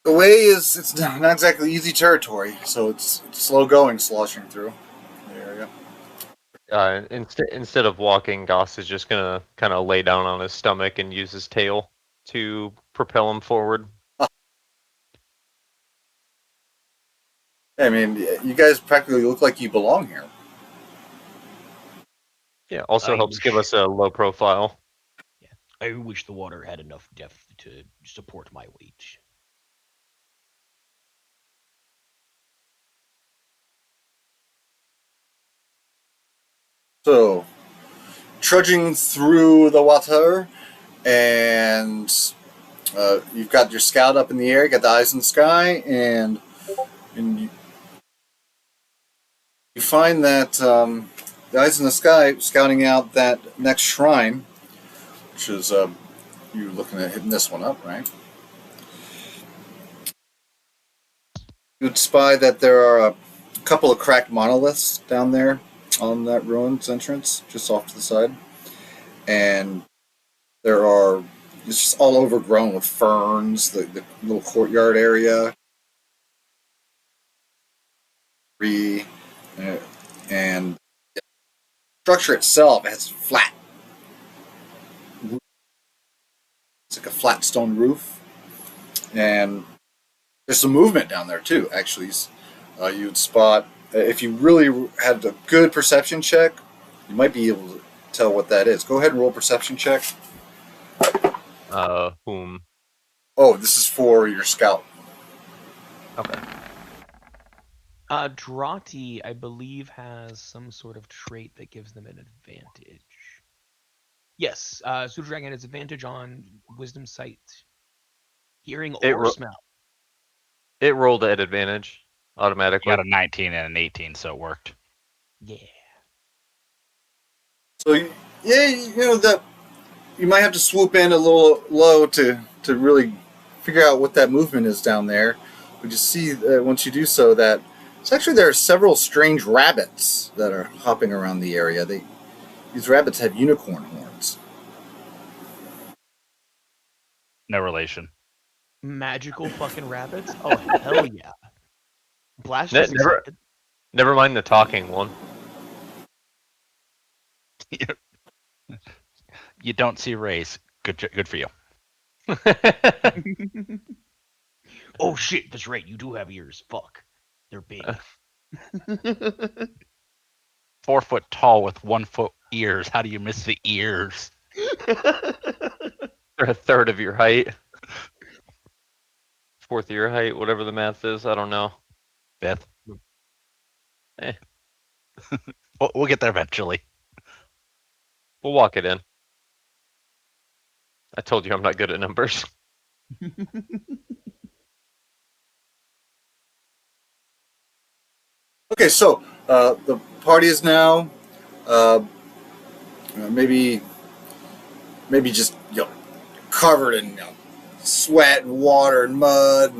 The way is it's not exactly easy territory, so it's slow going, sloshing through the area. Instead of walking, Goss is just gonna kind of lay down on his stomach and use his tail to propel him forward. I mean, you guys practically look like you belong here. Yeah, also I helps wish- give us a low profile. I wish the water had enough depth to support my weight. So, trudging through the water, and you've got your scout up in the air, you got the eyes in the sky, and you find that the eyes in the sky scouting out that next shrine, which is you looking at hitting this one up, right? You would spy that there are a couple of cracked monoliths down there on that ruins entrance, just off to the side, and it's just all overgrown with ferns. The little courtyard area, and the structure itself has flat. It's like a flat stone roof, and there's some movement down there too. Actually, you'd spot if you really had a good perception check, you might be able to tell what that is. Go ahead and roll a perception check. Whom? Oh, this is for your scout. Okay. Drati, I believe, has some sort of trait that gives them an advantage. Yes, Pseudo Dragon has advantage on Wisdom Sight, Hearing, or Smell. It rolled at advantage I automatically. got a 19 and an 18, so it worked. Yeah. So yeah, you know that you might have to swoop in a little low to really figure out what that movement is down there. But you see once you do so that it's actually there are several strange rabbits that are hopping around the area. These rabbits have unicorn horns. No relation. Magical fucking rabbits? Oh, hell yeah. Blast Ne- is never- excited. Never mind the talking one. You don't see rays. Good for you. Oh shit, that's right. You do have ears. Fuck. They're big. 4 foot tall with 1 foot ears. How do you miss the ears? They're a third of your height. Fourth of your height, whatever the math is. I don't know. Fifth. Eh. We'll get there eventually. We'll walk it in. I told you I'm not good at numbers. Okay, so the party is now maybe just covered in sweat and water and mud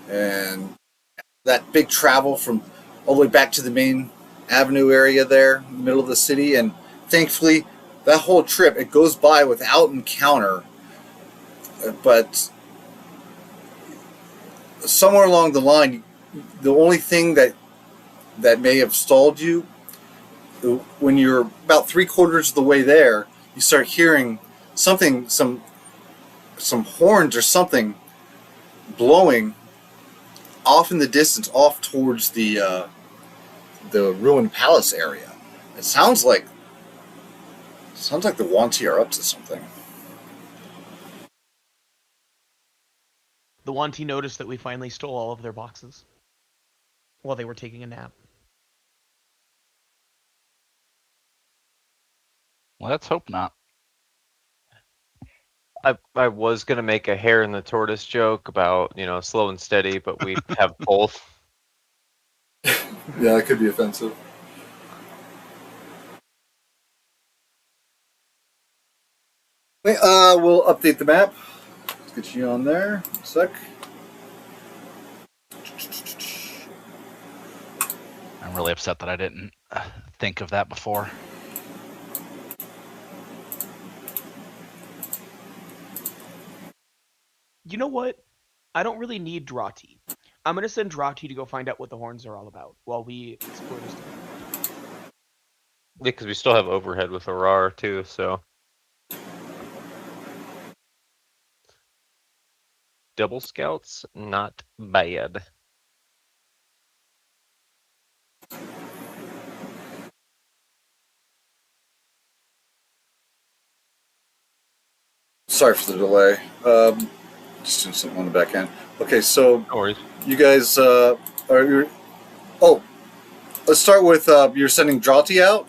and that big travel from all the way back to the main avenue area there in the middle of the city, and thankfully that whole trip it goes by without encounter, but somewhere along the line the only thing that may have stalled you, when you're about 3/4 of the way there, you start hearing something, some horns or something blowing off in the distance, off towards the the ruined palace area. It sounds like the Wanti are up to something. The Wanti noticed that we finally stole all of their boxes while they were taking a nap. Let's hope not. I was gonna make a hare and the tortoise joke about, slow and steady, but we have both. Yeah, it could be offensive. Wait, we'll update the map. Let's get you on there. A sec. I'm really upset that I didn't think of that before. You know what? I don't really need Drati. I'm gonna send Drati to go find out what the horns are all about while we explore this together. Yeah, because we still have overhead with Arar too, so. Double scouts, not bad. Sorry for the delay. Just doing something on the back end. Okay, so No worries. you guys are you? Oh, let's start with you're sending Drati out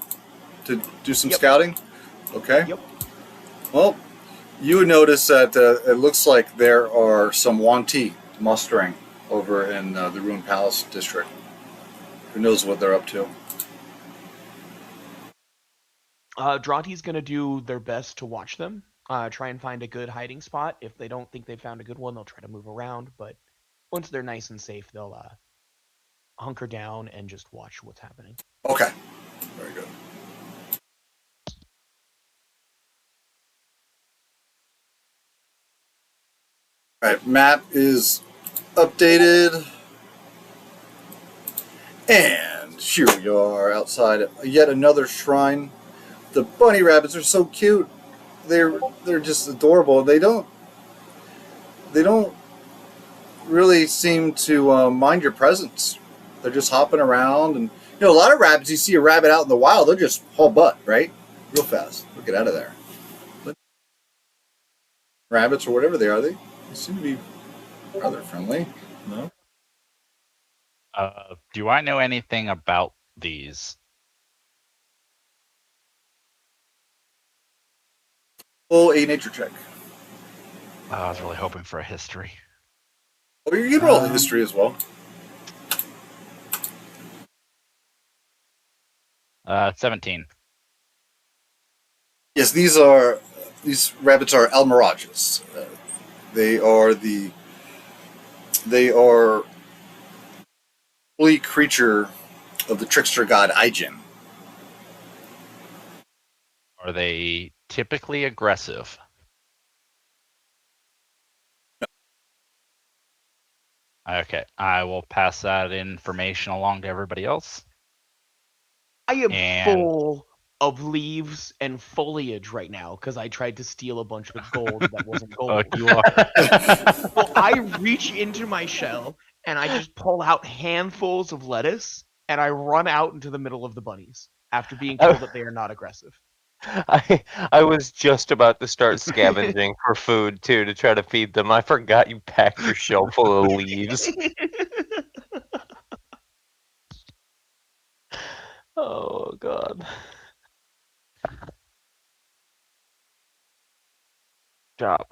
to do some scouting. Okay. Yep. Well, you would notice that it looks like there are some Wanti mustering over in the Ruined Palace district. Who knows what they're up to? Drati's gonna do their best to watch them. Try and find a good hiding spot. If they don't think they found a good one, they'll try to move around. But once they're nice and safe, they'll hunker down and just watch what's happening. Okay. Very good. All right, map is updated. And here we are outside yet another shrine. The bunny rabbits are so cute. They're just adorable. They don't really seem to mind your presence. They're just hopping around, and a lot of rabbits. You see a rabbit out in the wild, they'll just haul butt, right, real fast. They'll get out of there. But rabbits or whatever they are, they seem to be rather friendly. No. Do I know anything about these? Roll a nature check. I was really hoping for a history. Oh, you can roll a history as well. 17. Yes, these rabbits are almirages. They are holy creature of the trickster god Aijin. Are they typically aggressive? Okay, I will pass that information along to everybody else. I am full of leaves and foliage right now because I tried to steal a bunch of gold that wasn't gold. You are. So I reach into my shell and I just pull out handfuls of lettuce and I run out into the middle of the bunnies after being told that they are not aggressive. I was just about to start scavenging for food too to try to feed them. I forgot you packed your shell full of leaves. Oh god. Job.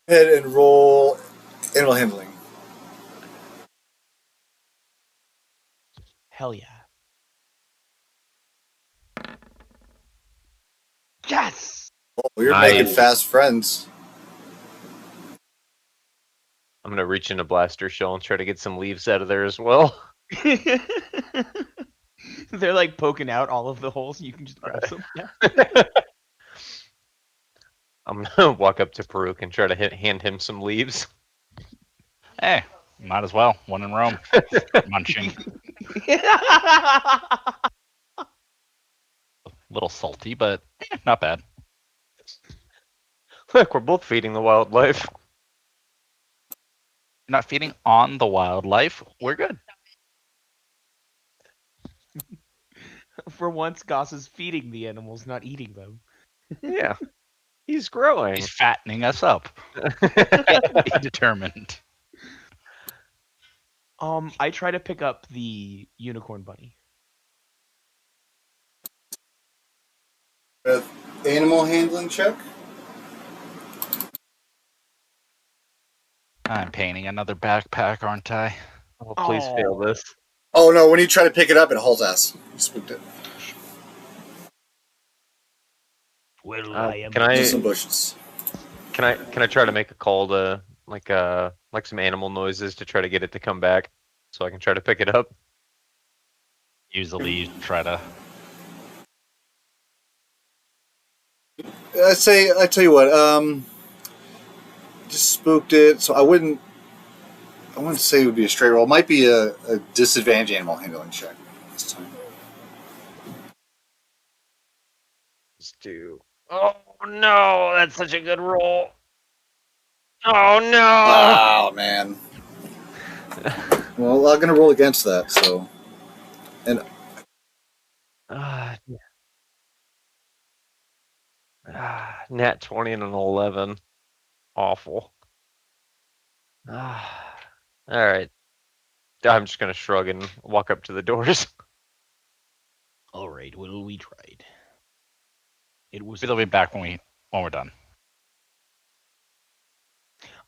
Head and roll animal handling. Hell yeah. Yes! Oh, you're making fast friends. I'm gonna reach into blaster shell and try to get some leaves out of there as well. They're like poking out all of the holes. You can just grab some. Yeah. I'm gonna walk up to Peruk and try to hand him some leaves. Hey, might as well. One in Rome. Munching. A little salty, but not bad. Look, we're both feeding the wildlife. You're not feeding on the wildlife. We're good. For once, Goss is feeding the animals, not eating them. Yeah, he's growing. He's fattening us up. Be determined. I try to pick up the unicorn bunny. Animal handling check. I'm painting another backpack, aren't I? Oh, please fail this. Oh no! When you try to pick it up, it hauls ass. You spooked it. Well, Uh, I am. can I- There's some bushes. Can I try to make a call to like some animal noises to try to get it to come back so I can try to pick it up? Usually you try to. I tell you what. Just spooked it. So I wouldn't say it would be a straight roll. It might be a disadvantage animal handling check this time. Let's do. Oh no, that's such a good roll. Oh no! Oh man. Well, I'm gonna roll against that. So, Nat 20 and an 11. Awful. All right. I'm just gonna shrug and walk up to the doors. All right. Well, we tried. It was. We'll be back when we're done.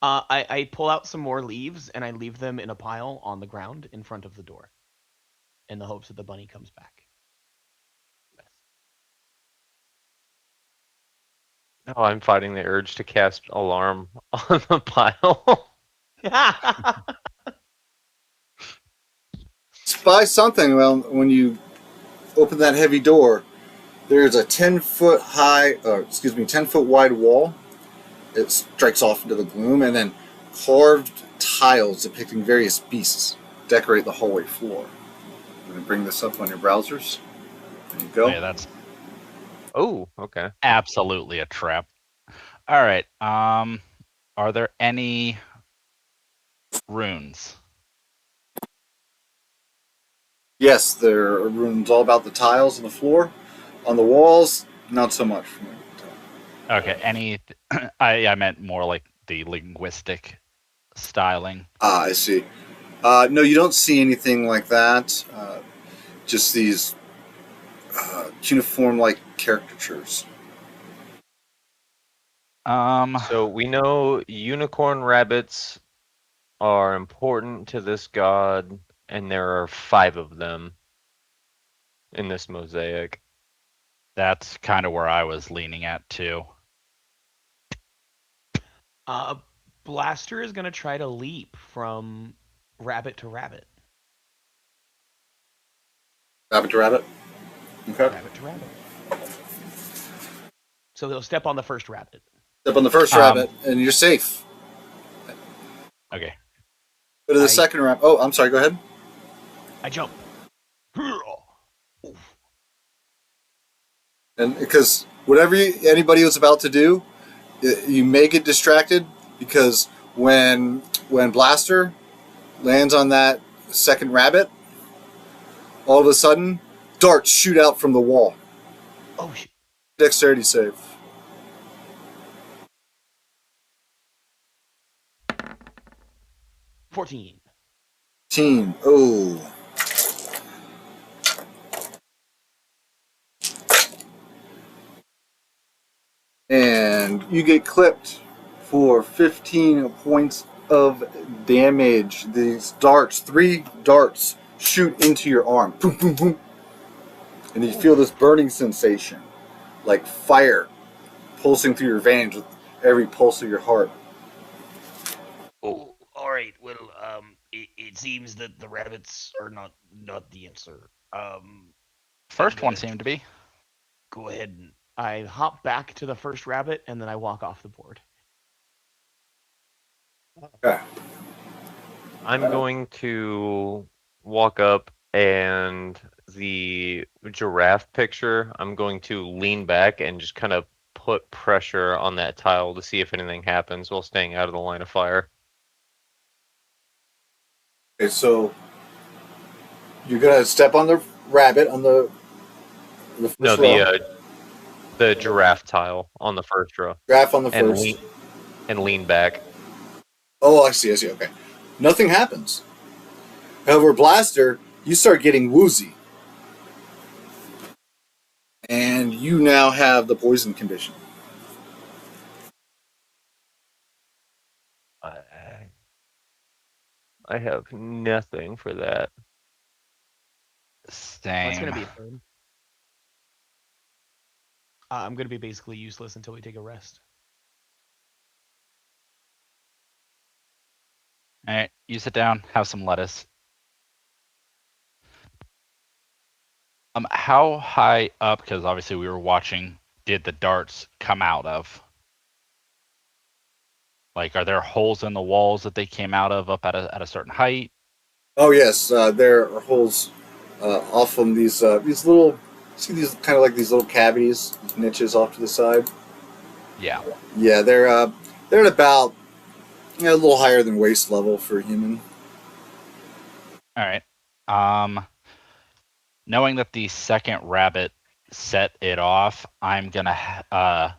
I pull out some more leaves and I leave them in a pile on the ground in front of the door, in the hopes that the bunny comes back. Oh, I'm fighting the urge to cast alarm on the pile. spy something. Well, when you open that heavy door, there's a 10-foot high, 10-foot wide wall. It strikes off into the gloom, and then carved tiles depicting various beasts decorate the hallway floor. I'm going to bring this up on your browsers. There you go. Yeah, that's Oh, okay. absolutely a trap. All right. Are there any runes? Yes, there are runes all about the tiles on the floor. On the walls, not so much. Okay. Any? I meant more like the linguistic styling. Ah, I see. No, you don't see anything like that. Just these cuneiform-like caricatures. So we know unicorn rabbits are important to this god, and there are 5 of them in this mosaic. That's kind of where I was leaning at too. Blaster is gonna try to leap from rabbit to rabbit. Rabbit to rabbit. Okay. Rabbit to rabbit. So they'll step on the first rabbit. Step on the first rabbit, and you're safe. Okay. Go to the second rabbit. Oh, I'm sorry. Go ahead. I jump. And because whatever anybody was about to do, you may get distracted because when Blaster lands on that second rabbit, all of a sudden darts shoot out from the wall. Oh shit. Dexterity save. 14. Oh. And you get clipped for 15 points of damage. These darts, 3 darts, shoot into your arm. Boom, boom, boom. And you feel this burning sensation, like fire pulsing through your veins with every pulse of your heart. Oh, all right. Well, it seems that the rabbits are not the answer. First one seemed to be. Go ahead and I hop back to the first rabbit and then I walk off the board. Okay. I'm going to walk up, and the giraffe picture, I'm going to lean back and just kind of put pressure on that tile to see if anything happens while staying out of the line of fire. Okay, so you're gonna step on the rabbit on the The first No, row. the giraffe tile on the first row, Graph on the and first. lean back. Oh, I see. Okay. Nothing happens. However, Blaster, you start getting woozy. And you now have the poison condition. I have nothing for that. Same. That's gonna be a turn. I'm gonna be basically useless until we take a rest. All right, you sit down, have some lettuce. How high up? Because obviously we were watching. Did the darts come out of? Like, are there holes in the walls that they came out of up at a certain height? Oh yes, there are holes off from these little. See these kind of like these little cavities, these niches off to the side. Yeah. Yeah, they're at about a little higher than waist level for a human. All right. Knowing that the second rabbit set it off, I'm gonna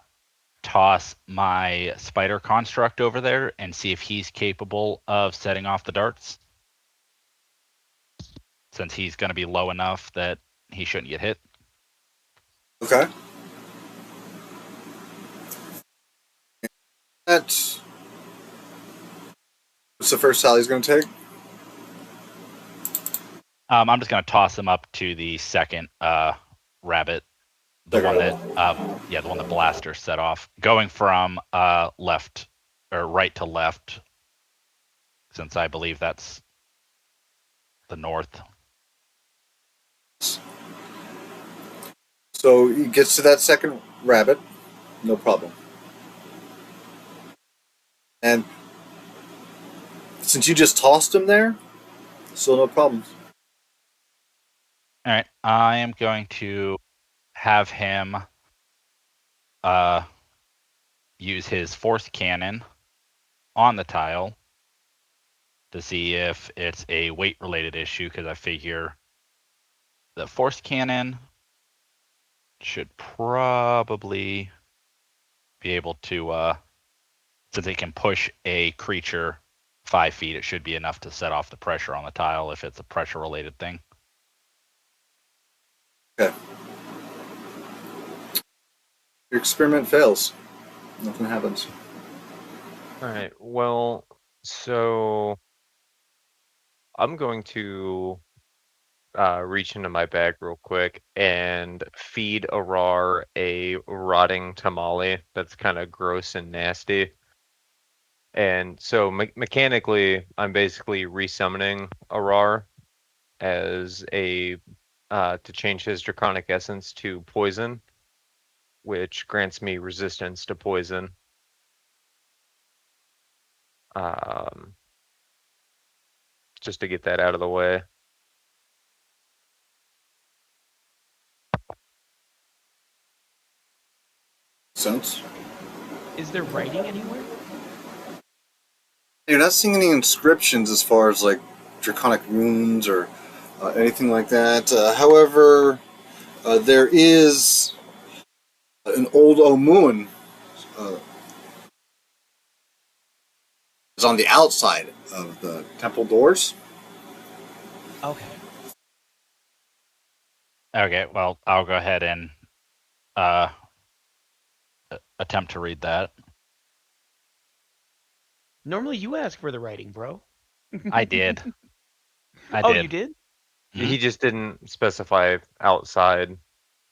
toss my spider construct over there and see if he's capable of setting off the darts. Since he's gonna be low enough that he shouldn't get hit. Okay. That's what's the first tile he's going to take? I'm just gonna toss him up to the second rabbit. The one that Blaster set off. Going from left or right to left, since I believe that's the north. So he gets to that second rabbit, no problem. And since you just tossed him there, so no problems. All right, I am going to have him use his force cannon on the tile to see if it's a weight related issue, because I figure the force cannon should probably be able to since it can push a creature 5 feet, it should be enough to set off the pressure on the tile if it's a pressure related thing. Okay. Your experiment fails. Nothing happens. All right. Well, so I'm going to reach into my bag real quick and feed Arar a rotting tamale that's kind of gross and nasty. And so mechanically, I'm basically resummoning Arar as a to change his draconic essence to poison, which grants me resistance to poison. Just to get that out of the way. Sense. Is there writing anywhere? You're not seeing any inscriptions as far as like draconic runes or anything like that. However, there is an old Omuan. Is on the outside of the temple doors. Okay. Okay, well, I'll go ahead and attempt to read that. Normally you ask for the writing, bro. I did. You did? He just didn't specify outside.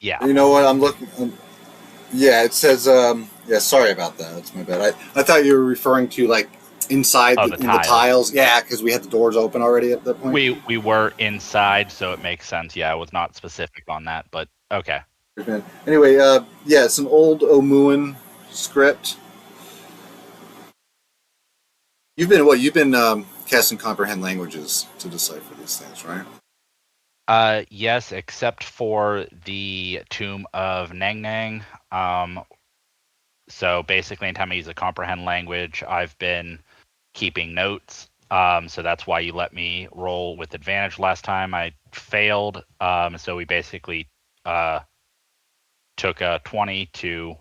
Yeah. You know what? I'm looking. Yeah, it says. Yeah, sorry about that. That's my bad. I thought you were referring to like inside Oh, the the tiles. tiles. Yeah, because we had the doors open already at that point. We were inside, so it makes sense. Yeah, I was not specific on that, but okay. Anyway, yeah, it's an old Omuan script. You've been casting comprehend languages to decipher these things, right? Yes, except for the Tomb of Nang Nang. So basically, anytime I use a comprehend language, I've been keeping notes. So that's why you let me roll with advantage last time. I failed. So we basically took a 20 to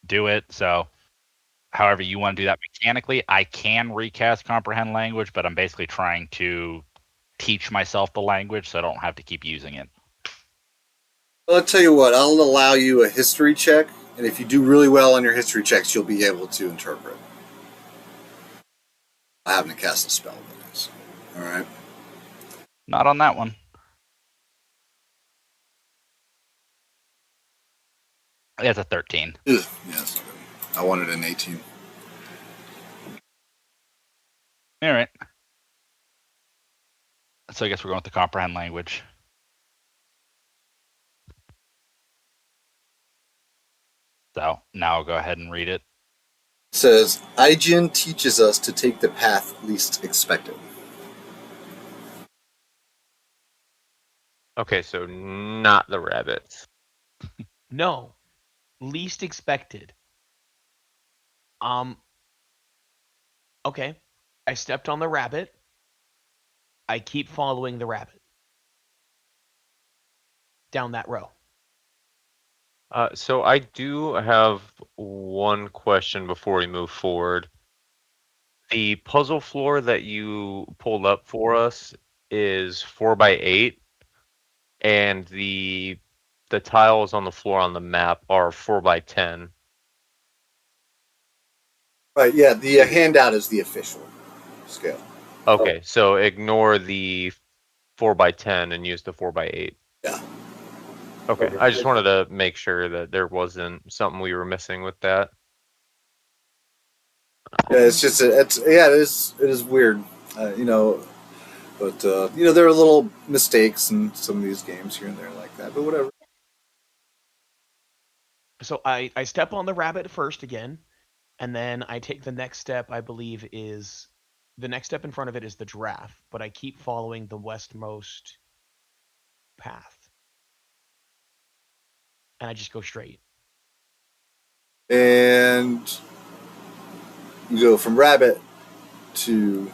do it. So however you want to do that mechanically, I can recast comprehend language, but I'm basically trying to teach myself the language so I don't have to keep using it. Well, I'll tell you what, I'll allow you a history check, and if you do really well on your history checks, you'll be able to interpret. I haven't cast a spell, that is. Alright. Not on that one. It's a 13. Ugh, yeah, that's not good. I wanted an 18. All right. So I guess we're going with the comprehend language. So now I'll go ahead and read it. It says, Aegean teaches us to take the path least expected. Okay, so not the rabbits. No. Least expected. Okay. I stepped on the rabbit. I keep following the rabbit. Down that row. So I do have one question before we move forward. The puzzle floor that you pulled up for us is 4x8, and the tiles on the floor on the map are 4x10. Right, yeah, the handout is the official scale. Okay, so ignore the 4x10 and use the 4x8. Yeah. Okay, I just wanted to make sure that there wasn't something we were missing with that. Yeah, it's just it is weird, you know, but you know, there are little mistakes in some of these games here and there like that, but whatever. So I step on the rabbit first again, and then I take the next step. I believe is the next step in front of it is the giraffe, but I keep following the westmost path, and I just go straight. And you go from rabbit to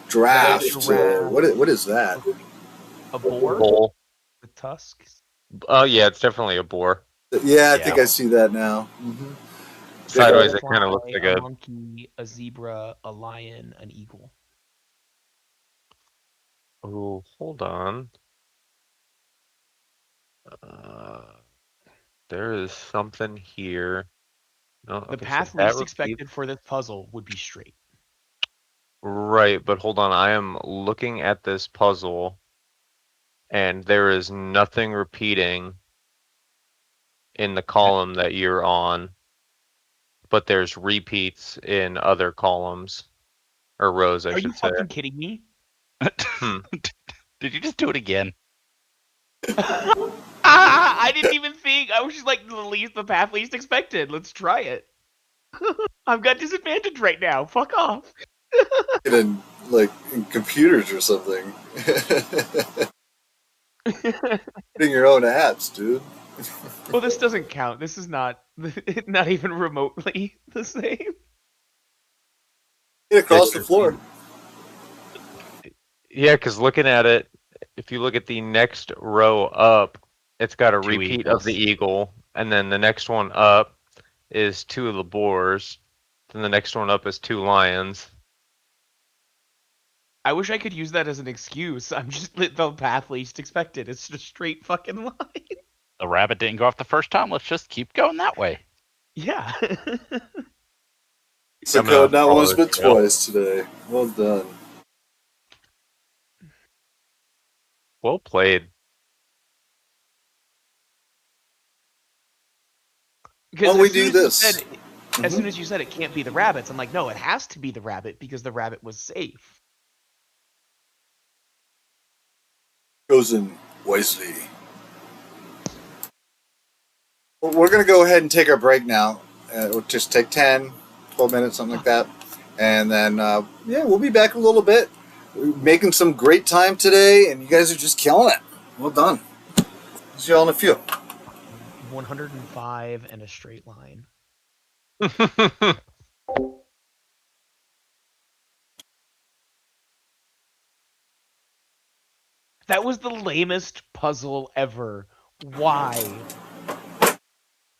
giraffe to what is that? A boar Bull. with tusks. Oh yeah, it's definitely a boar. Yeah, I think I see that now. Mm-hmm. Sideways, A it kind of looks fly, like a a. monkey, a zebra, a lion, an eagle. Oh, hold on. There is something here. No, The okay, path so that least repeats- expected for this puzzle would be straight. Right, but hold on. I am looking at this puzzle, and there is nothing repeating in the column that you're on, but there's repeats in other columns or rows, I Are you should say. fucking kidding me? Did you just do it again? I didn't even think. I was just like, the path least expected. Let's try it. I've got disadvantage right now. Fuck off. in computers or something. Putting your own apps, dude. Well, this doesn't count. This is not even remotely the same. Get across the floor. Yeah, because looking at it, if you look at the next row up, it's got a Two repeat eagles. of the eagle, and then the next one up is 2 of the boars, then the next one up is 2 lions. I wish I could use that as an excuse. I'm just the path least expected. It's just a straight fucking line. The rabbit didn't go off the first time. Let's just keep going that way. Yeah. It's a I'm gonna code not follow once the but trail. twice today. Well done. Well played. Why don't we do this? As soon as you said it can't be the rabbits, I'm like, no, it has to be the rabbit because the rabbit was safe. Chosen wisely. Well, we're going to go ahead and take our break now. We'll just take 10, 12 minutes, something like that. And then, yeah, we'll be back a little bit. We're making some great time today, and you guys are just killing it. Well done. See y'all in a few. 105 and a straight line. That was the lamest puzzle ever. Why?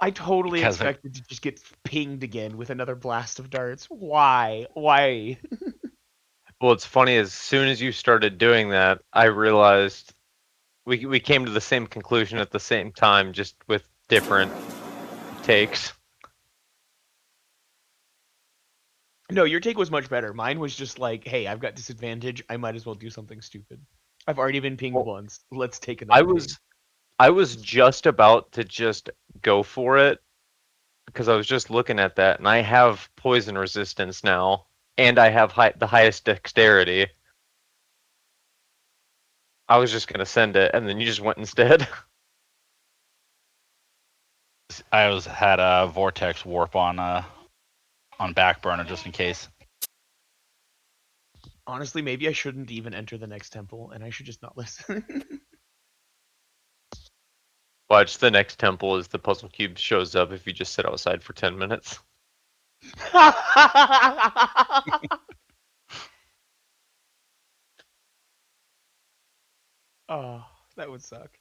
I totally Because expected to just get pinged again with another blast of darts. Why? Why? Well, it's funny. As soon as you started doing that, I realized we came to the same conclusion at the same time, just with different takes. No, your take was much better. Mine was just like, hey, I've got disadvantage. I might as well do something stupid. I've already been pinged Well, once. Let's take I another ping. was just about to just go for it because I was just looking at that, and I have poison resistance now, and I have the highest dexterity. I was just gonna send it, and then you just went instead. I had a vortex warp on back burner just in case. Honestly, maybe I shouldn't even enter the next temple, and I should just not listen. Watch, the next temple is the puzzle cube shows up if you just sit outside for 10 minutes. Oh, that would suck.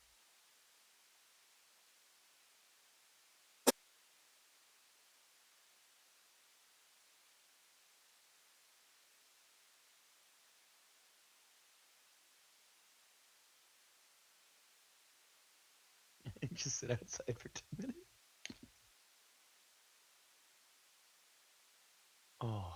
Just sit outside for 10 minutes. Oh.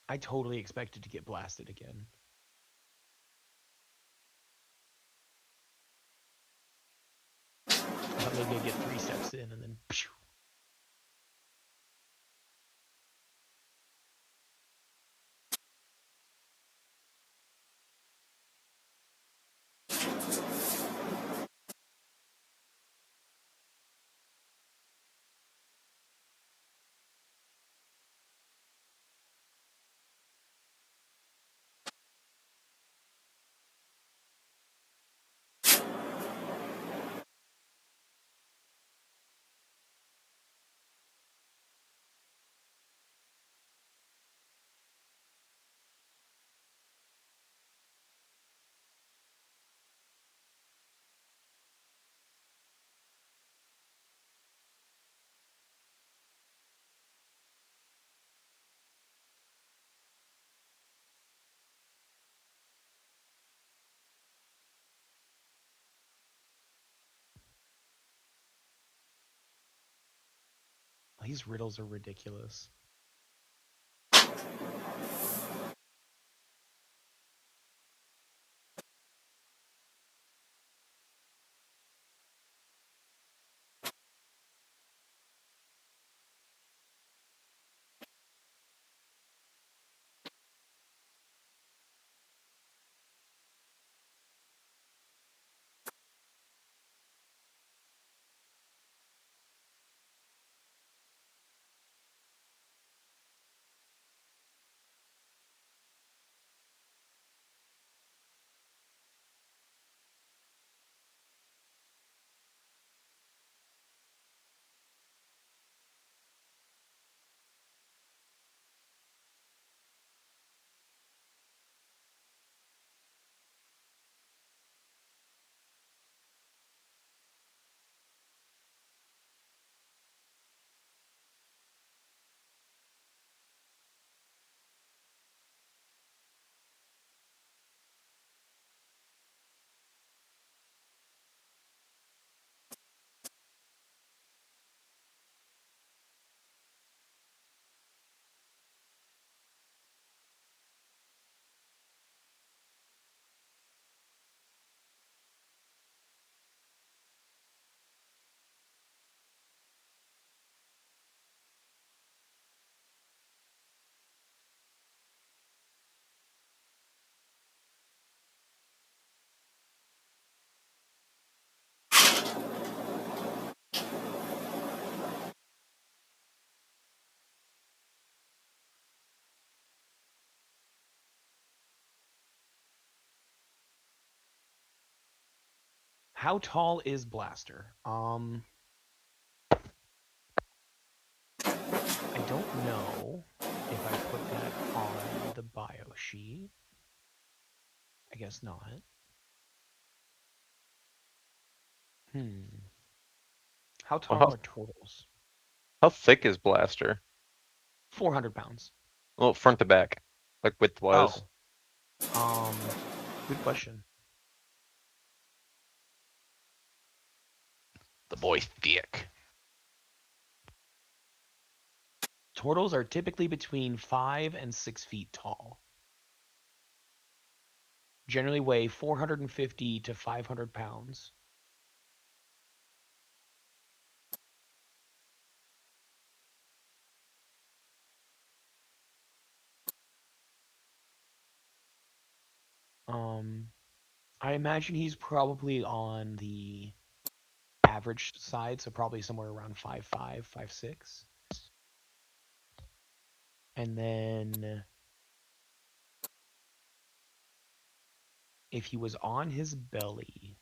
I totally expected to get blasted again. I thought maybe I'd get 3 steps in and then. Phew. These riddles are ridiculous. How tall is Blaster? I don't know if I put that on the bio sheet. I guess not. How tall are turtles? How thick is Blaster? 400 pounds. Well, front to back, like width-wise. Good question. The boy thick. Turtles are typically between 5 and 6 feet tall. Generally weigh 450 to 500 pounds. I imagine he's probably on the average side, so probably somewhere around 5'5", 5'6". And then if he was on his belly,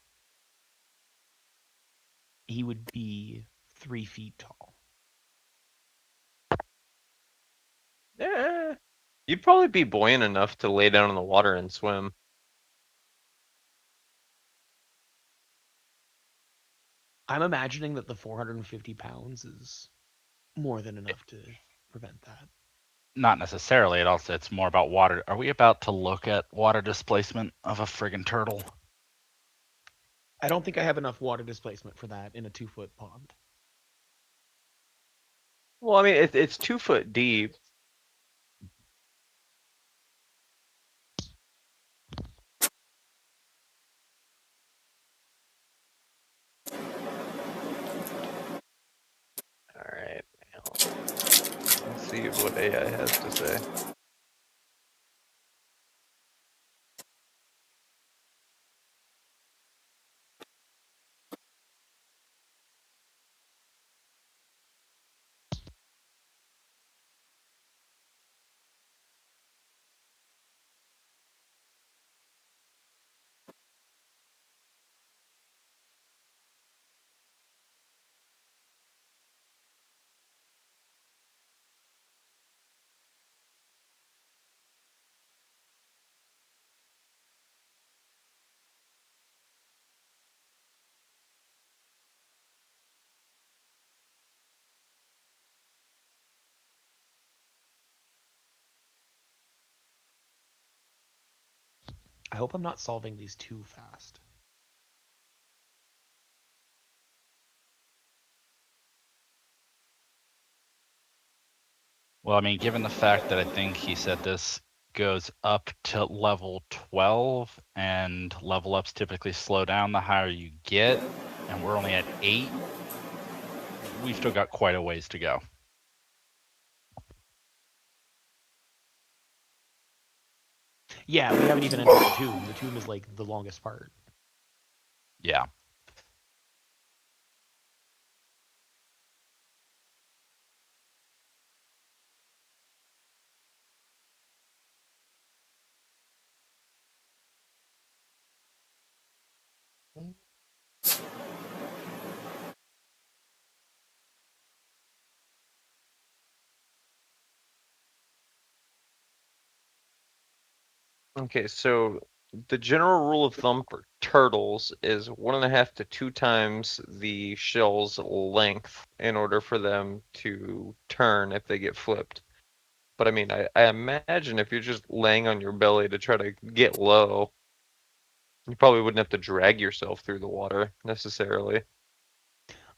he would be 3 feet tall. Yeah, you'd probably be buoyant enough to lay down in the water and swim. I'm imagining that the 450 pounds is more than enough to prevent that. Not necessarily. It's more about water. Are we about to look at water displacement of a friggin' turtle? I don't think I have enough water displacement for that in a 2-foot pond. Well, I mean, it's 2 foot deep. All right, let's see what AI has to say. I hope I'm not solving these too fast. Well, I mean, given the fact that I think he said this goes up to level 12, and level ups typically slow down the higher you get, and we're only at 8, we've still got quite a ways to go. Yeah, we haven't even entered the tomb. The tomb is like the longest part. Yeah. Okay, so the general rule of thumb for turtles is 1.5 to 2 times the shell's length in order for them to turn if they get flipped. But I mean, I imagine if you're just laying on your belly to try to get low, you probably wouldn't have to drag yourself through the water necessarily.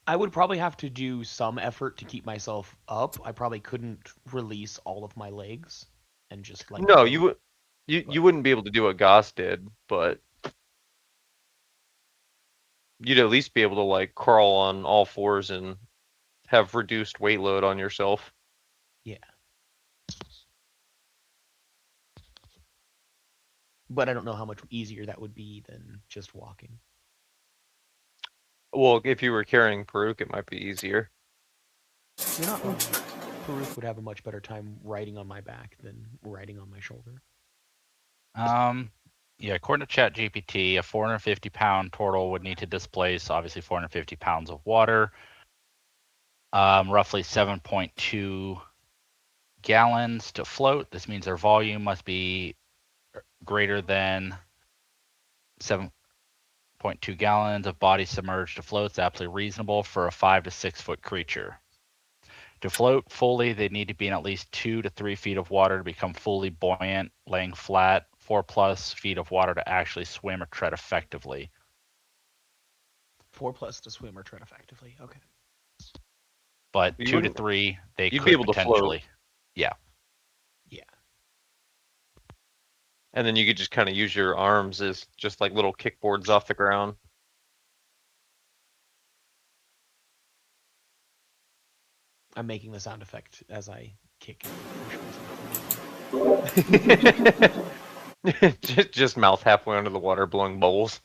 I would probably have to do some effort to keep myself up. I probably couldn't release all of my legs and just like No, float, you would you but- you wouldn't be able to do what Goss did, but you'd at least be able to like crawl on all fours and have reduced weight load on yourself. Yeah. But I don't know how much easier that would be than just walking. Well, if you were carrying Peruk, it might be easier. You're not wrong. Peruk would have a much better time riding on my back than riding on my shoulder. Yeah, according to ChatGPT, a 450-pound turtle would need to displace obviously 450 pounds of water, roughly 7.2 gallons to float. This means their volume must be greater than 7.2 gallons of body submerged to float. It's absolutely reasonable for a 5 to 6 foot creature. To float fully, they need to be in at least 2 to 3 feet of water to become fully buoyant, laying flat, 4+ feet of water to actually swim or tread effectively. 4+ to swim or tread effectively. Okay. But You 2 to wouldn't- 3, they you'd could be able to float. potentially. Yeah. And then you could just kind of use your arms as just like little kickboards off the ground. I'm making the sound effect as I kick and push myself. just mouth halfway under the water, blowing bubbles.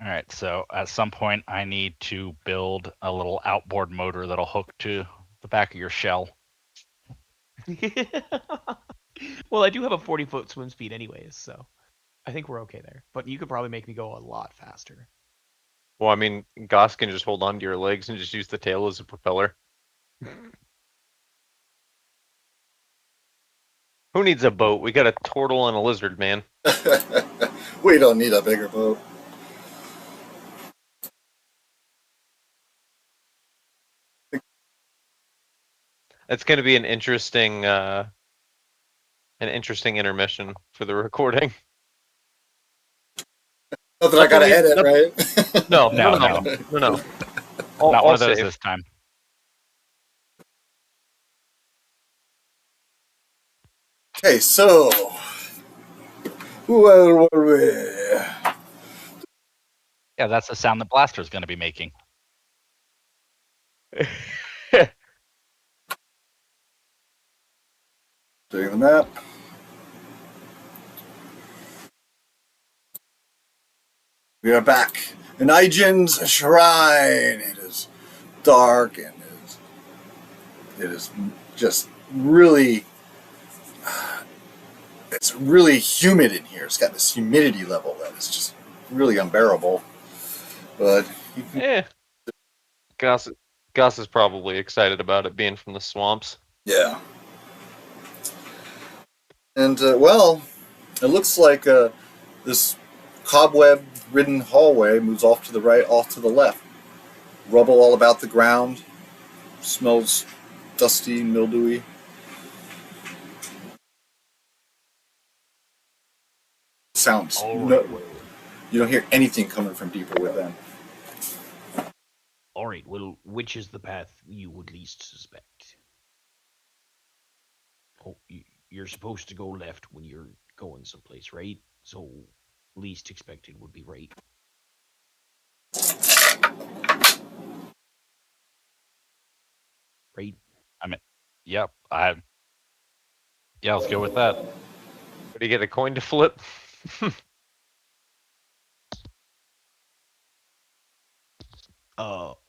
All right, so at some point, I need to build a little outboard motor that'll hook to the back of your shell. Well, I do have a 40-foot swim speed anyways, so I think we're okay there. But you could probably make me go a lot faster. Well, I mean, Goss can just hold on to your legs and just use the tail as a propeller. Who needs a boat? We got a turtle and a lizard, man. We don't need a bigger boat. It's going to be an interesting intermission for the recording. Not that I gotta edit, right? No. Not All one of those safe. this time. Okay, so where were we? Yeah, that's the sound the blaster's going to be making. Taking the map. We are back in Aigen's shrine. It is dark and it is just really. It's really humid in here. It's got this humidity level that is just really unbearable. But Goss is probably excited about it being from the swamps. yeah. And well, it looks like this cobweb-ridden hallway moves off to the right, off to the left. Rubble all about the ground. Smells dusty, mildewy. Sounds. Alright, No, you don't hear anything coming from deeper within. Alright, well, which is the path you would least suspect? Oh, you're supposed to go left when you're going someplace, right? So, least expected would be right. Right? Yep. Yeah, let's go with that. What do you get, a coin to flip?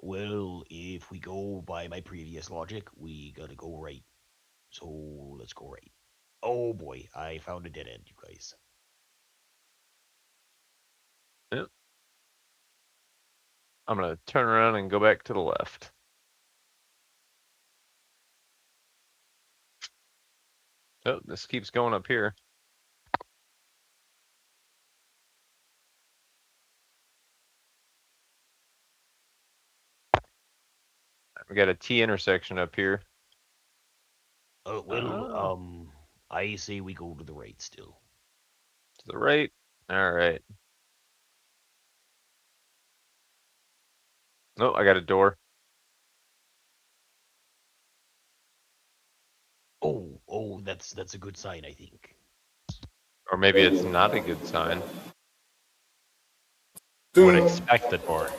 Well, if we go by my previous logic, we gotta go right. So, let's go right. Oh boy, I found a dead end, you guys. Yep. I'm going to turn around and go back to the left. Oh, this keeps going up here. We got a T intersection up here. I say we go to the right still. To the right. All right. Oh, I got a door. Oh, that's a good sign, I think. Or maybe it's not a good sign. Would expect the door.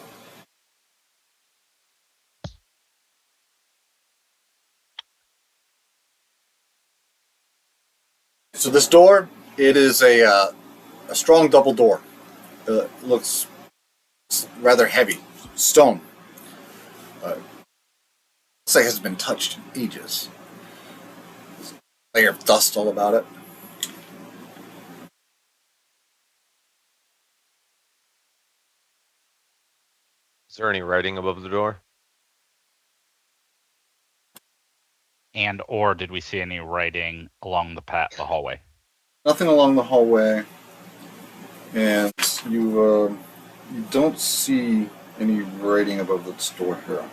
So this door, it is a strong double door. Looks rather heavy, stone. looks like it hasn't been touched in ages. Layer of dust all about it. Is there any writing above the door? And or did we see any writing along the hallway? Nothing along the hallway, and you don't see any writing above the door here.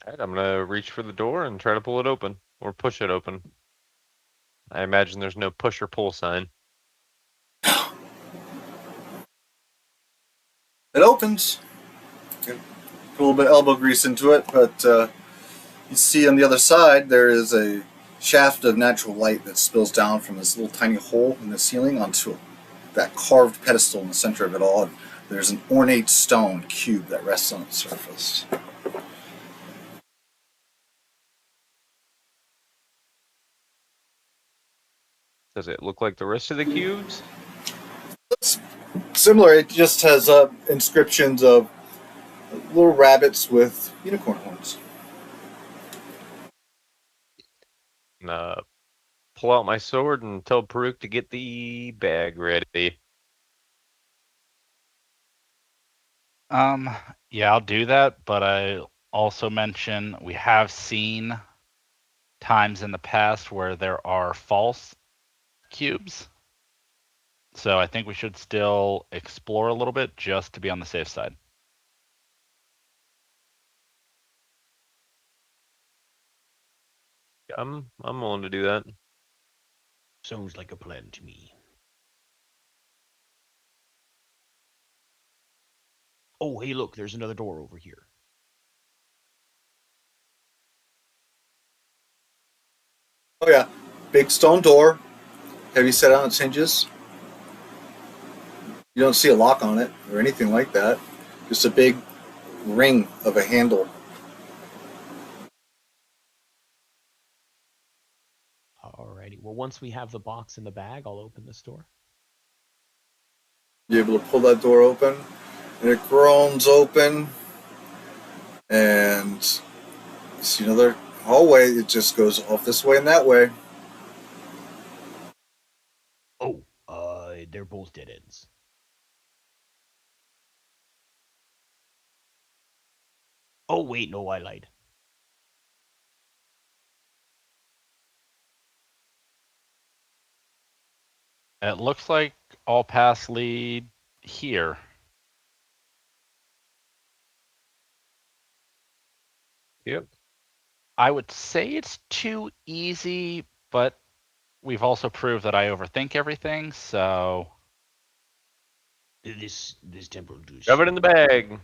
Alright, I'm gonna reach for the door and try to pull it open or push it open. I imagine there's no push or pull sign. It opens. Put a little bit of elbow grease into it, but you see on the other side there is a shaft of natural light that spills down from this little tiny hole in the ceiling onto that carved pedestal in the center of it all. And there's an ornate stone cube that rests on its surface. Does it look like the rest of the cubes? It's similar. It just has inscriptions of little rabbits with unicorn horns. Pull out my sword and tell Paruk to get the bag ready. Yeah, I'll do that, but I also mention we have seen times in the past where there are false cubes. So I think we should still explore a little bit just to be on the safe side. I'm willing to do that. Sounds like a plan to me. Oh, hey, look, there's another door over here. Oh yeah, big stone door, heavy set on its hinges. You don't see a lock on it or anything like that. Just a big ring of a handle. Alrighty. Well, once we have the box in the bag, I'll open this door. You're able to pull that door open, and it groans open, and you see another hallway. It just goes off this way and that way. Oh, they're both dead ends. Oh, wait, no, I lied. It looks like all paths lead here. Yep. I would say it's too easy, but we've also proved that I overthink everything, so This temple does. Shove it in the bag.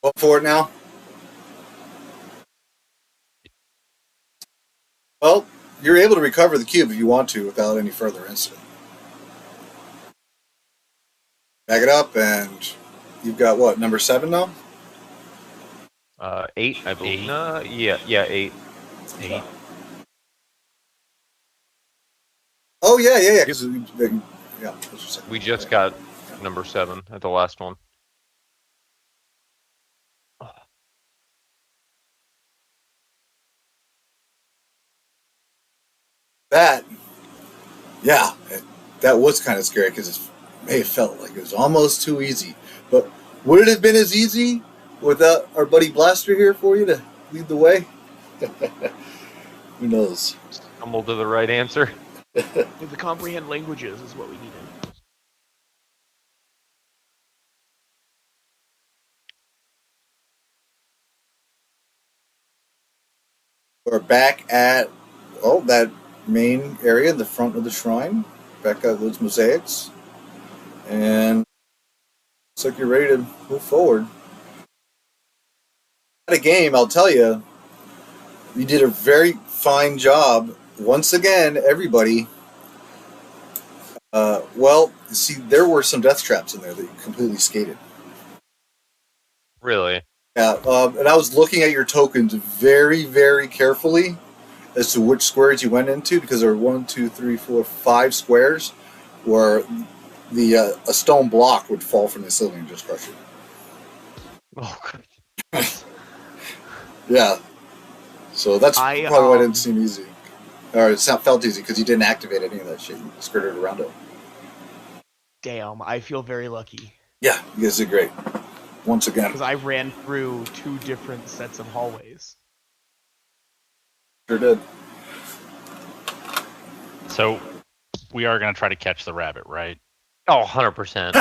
Go for it now. Well, you're able to recover the cube if you want to without any further incident. Bag it up, and you've got what, number 7 now? 8, I believe. 8. No, yeah, 8. 8. Oh yeah. 'Cause yeah, We just got number 7 at the last one. that. Yeah, that was kind of scary because it may have felt like it was almost too easy. But would it have been as easy without our buddy Blaster here for you to lead the way? Who knows? Stumble to the right answer. The comprehend languages is what we needed. We're back at that main area, the front of the shrine. Back at those mosaics, and looks like you're ready to move forward. At a game, I'll tell you, you did a very fine job. Once again, everybody. Well, see, there were some death traps in there that you completely skated. Really? Yeah, and I was looking at your tokens very, very carefully as to which squares you went into, because there were 1, 2, 3, 4, 5 squares where a stone block would fall from the ceiling and just crush you. Oh, God. Yeah. So that's I, probably why it didn't seem easy. Or it felt easy because you didn't activate any of that shit. You skirted around it. Damn, I feel very lucky. Yeah, you guys did great. Once again. Because I ran through 2 different sets of hallways. Sure did. So we are going to try to catch the rabbit, right? Oh, 100%.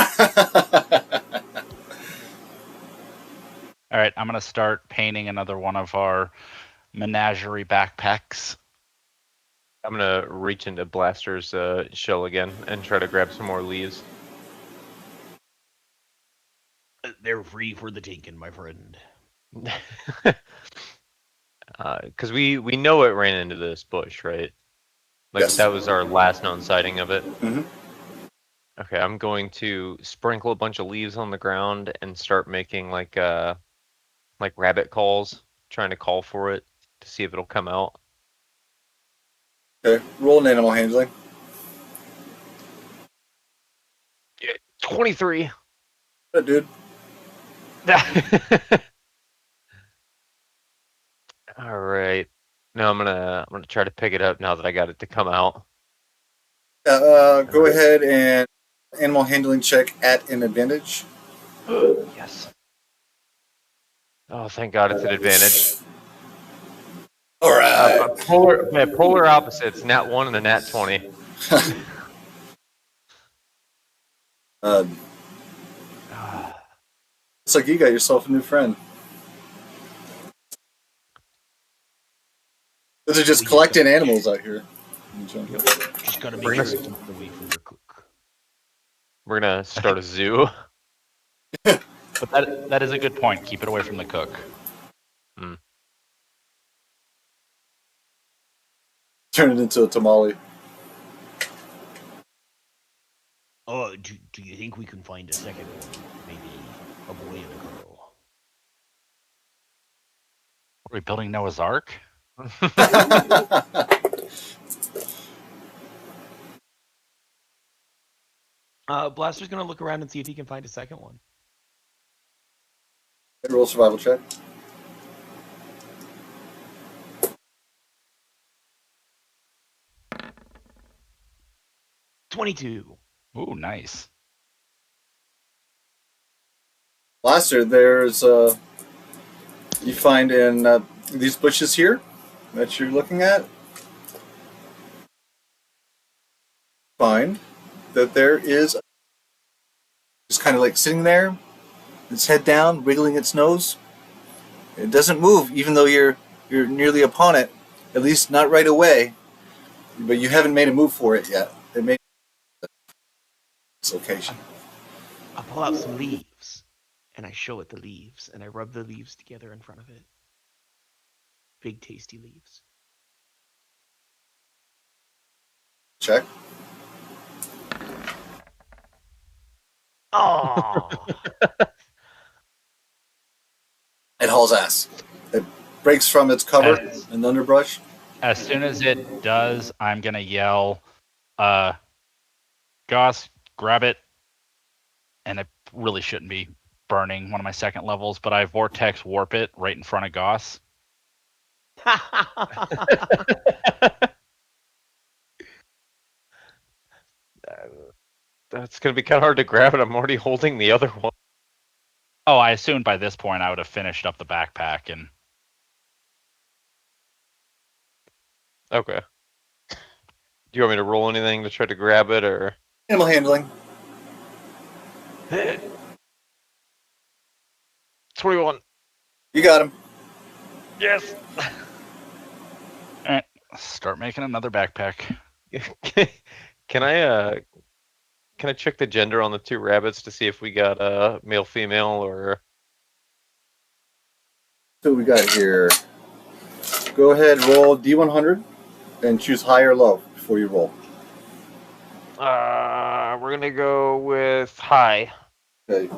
All right, I'm going to start painting another one of our menagerie backpacks. I'm going to reach into Blaster's shell again and try to grab some more leaves. They're free for the taking, my friend. Because we know it ran into this bush, right? Like, yes. that was our last known sighting of it. Mm-hmm. Okay, I'm going to sprinkle a bunch of leaves on the ground and start making like rabbit calls, trying to call for it to see if it'll come out. Okay, roll an animal handling. 23. Good, dude. All right. Now I'm gonna try to pick it up now that I got it to come out. Go ahead and animal handling check at an advantage. Yes. Oh, thank God it's an advantage. All right. Polar opposites, nat 1 and a nat 20. It's like you got yourself a new friend. Those are just collecting animals out here. Just gotta make sure to keep it away from the cook. We're gonna start a zoo. But that is a good point. Keep it away from the cook. Turn it into a tamale. Oh, do you think we can find a second one? Maybe a boy and a girl. Are we building Noah's Ark? Blaster's gonna look around and see if he can find a second one. Roll survival check. $22. Ooh, nice. Blaster, there's you find in these bushes here that you're looking at. Find that there is just kind of like sitting there, its head down, wiggling its nose. It doesn't move, even though you're nearly upon it. At least not right away. But you haven't made a move for it yet. It made its location. I pull out some leaves, and I show it the leaves, and I rub the leaves together in front of it. Big, tasty leaves. Check. Oh. It hauls ass. It breaks from its cover in the underbrush. As soon as it does, I'm going to yell, Goss, grab it. And it really shouldn't be burning one of my second levels, but I vortex warp it right in front of Goss. That's gonna be kind of hard to grab it. I'm already holding the other one. Oh, I assumed by this point I would have finished up the backpack and. Okay. Do you want me to roll anything to try to grab it, or? Animal handling. 21. You got him. Yes. All right, start making another backpack. Can I check the gender on the 2 rabbits to see if we got male, female, or? So we got here. Go ahead, roll D100, and choose high or low before you roll. We're gonna go with high. Okay.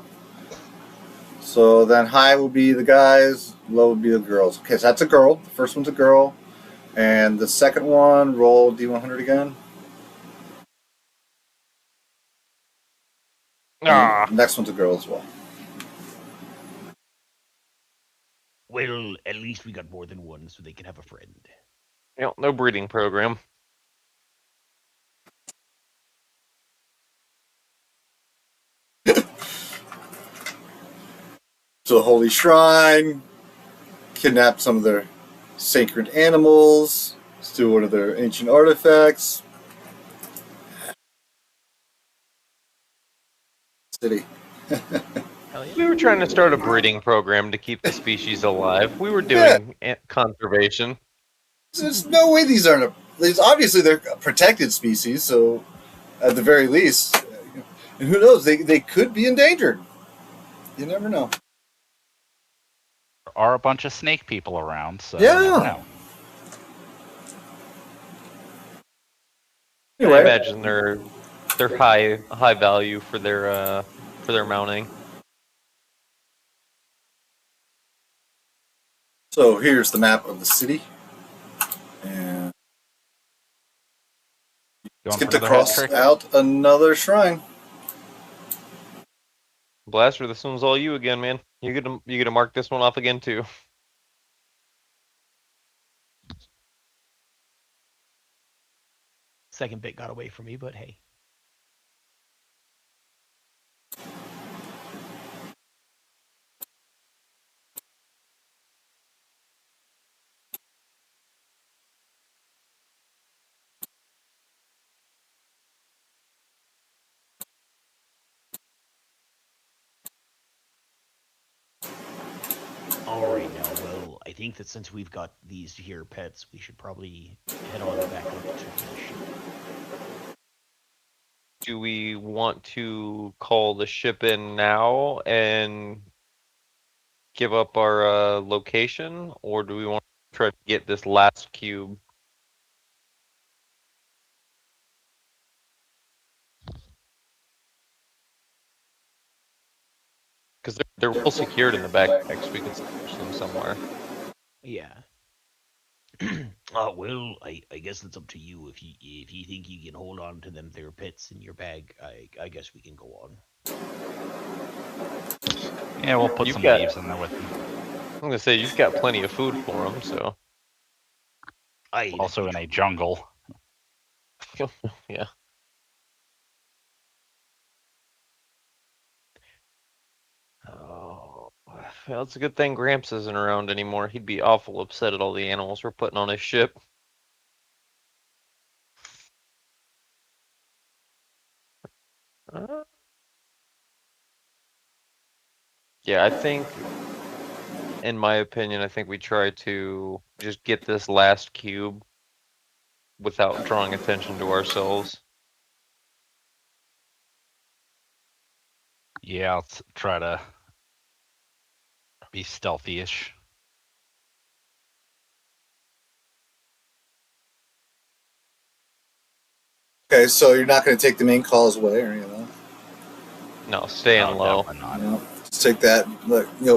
So then high will be the guys, low will be the girls. Okay, so that's a girl. The first one's a girl. And the second one, roll D100 again. Ah, And the next one's a girl as well. Well, at least we got more than one, so they can have a friend. no breeding program. To the holy shrine, kidnap some of their sacred animals, steal one of their ancient artifacts. City. Hell yeah. We were trying to start a breeding program to keep the species alive. We were doing conservation. There's no way these aren't. Obviously, they're a protected species, so at the very least, and who knows, they could be endangered. You never know. There are a bunch of snake people around, so Yeah. you never know. Anyway, I imagine they're high value for their mounting. so here's the map of the city, and let's Going get for to another hat cross trick? out another shrine. Blaster, this one's all you again, man. You get to mark this one off again too. Second bit got away from me, but hey. All right, now, well, I think that since we've got these here pets, we should probably head on back up to the ship. Do we want to call the ship in now and give up our location, or do we want to try to get this last cube? Because they're well secured in the backpacks. We could stash them somewhere. Yeah. Well, I guess it's up to you. If you think you can hold on to them, their pets in your bag, I guess we can go on. Yeah, we'll put You've some got- leaves in there with them. I'm gonna say you've got plenty of food for them, so Also in a jungle. yeah. Oh, well, it's a good thing Gramps isn't around anymore. He'd be awful upset at all the animals we're putting on his ship. Yeah, I think, in my opinion, I think we try to just get this last cube without drawing attention to ourselves. Yeah, let's try to be stealthy-ish. Okay, so you're not going to take the main causeway or anything. No, staying No, low. definitely not. You know, just take that,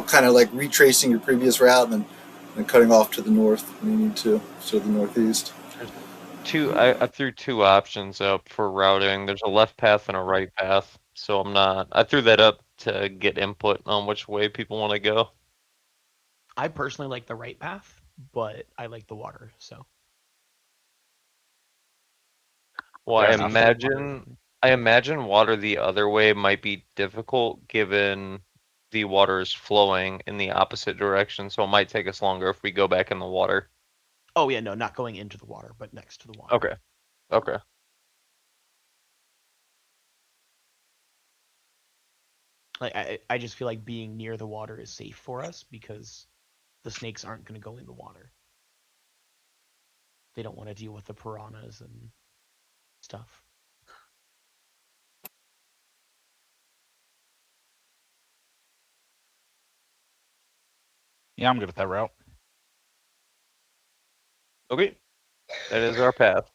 kind of like retracing your previous route and then cutting off to the north when you need to the northeast. I threw two options up for routing. There's a left path and a right path. So I threw that up to get input on which way people want to go. I personally like the right path, but I like the water, so. Well, Fair enough. I imagine water the other way might be difficult given the water is flowing in the opposite direction, so it might take us longer if we go back in the water. Oh yeah, no, not going into the water, but next to the water. Okay. Okay. Like I just feel like being near the water is safe for us because the snakes aren't going to go in the water. They don't want to deal with the piranhas and stuff. Yeah, I'm good with that route. Okay. That is our path.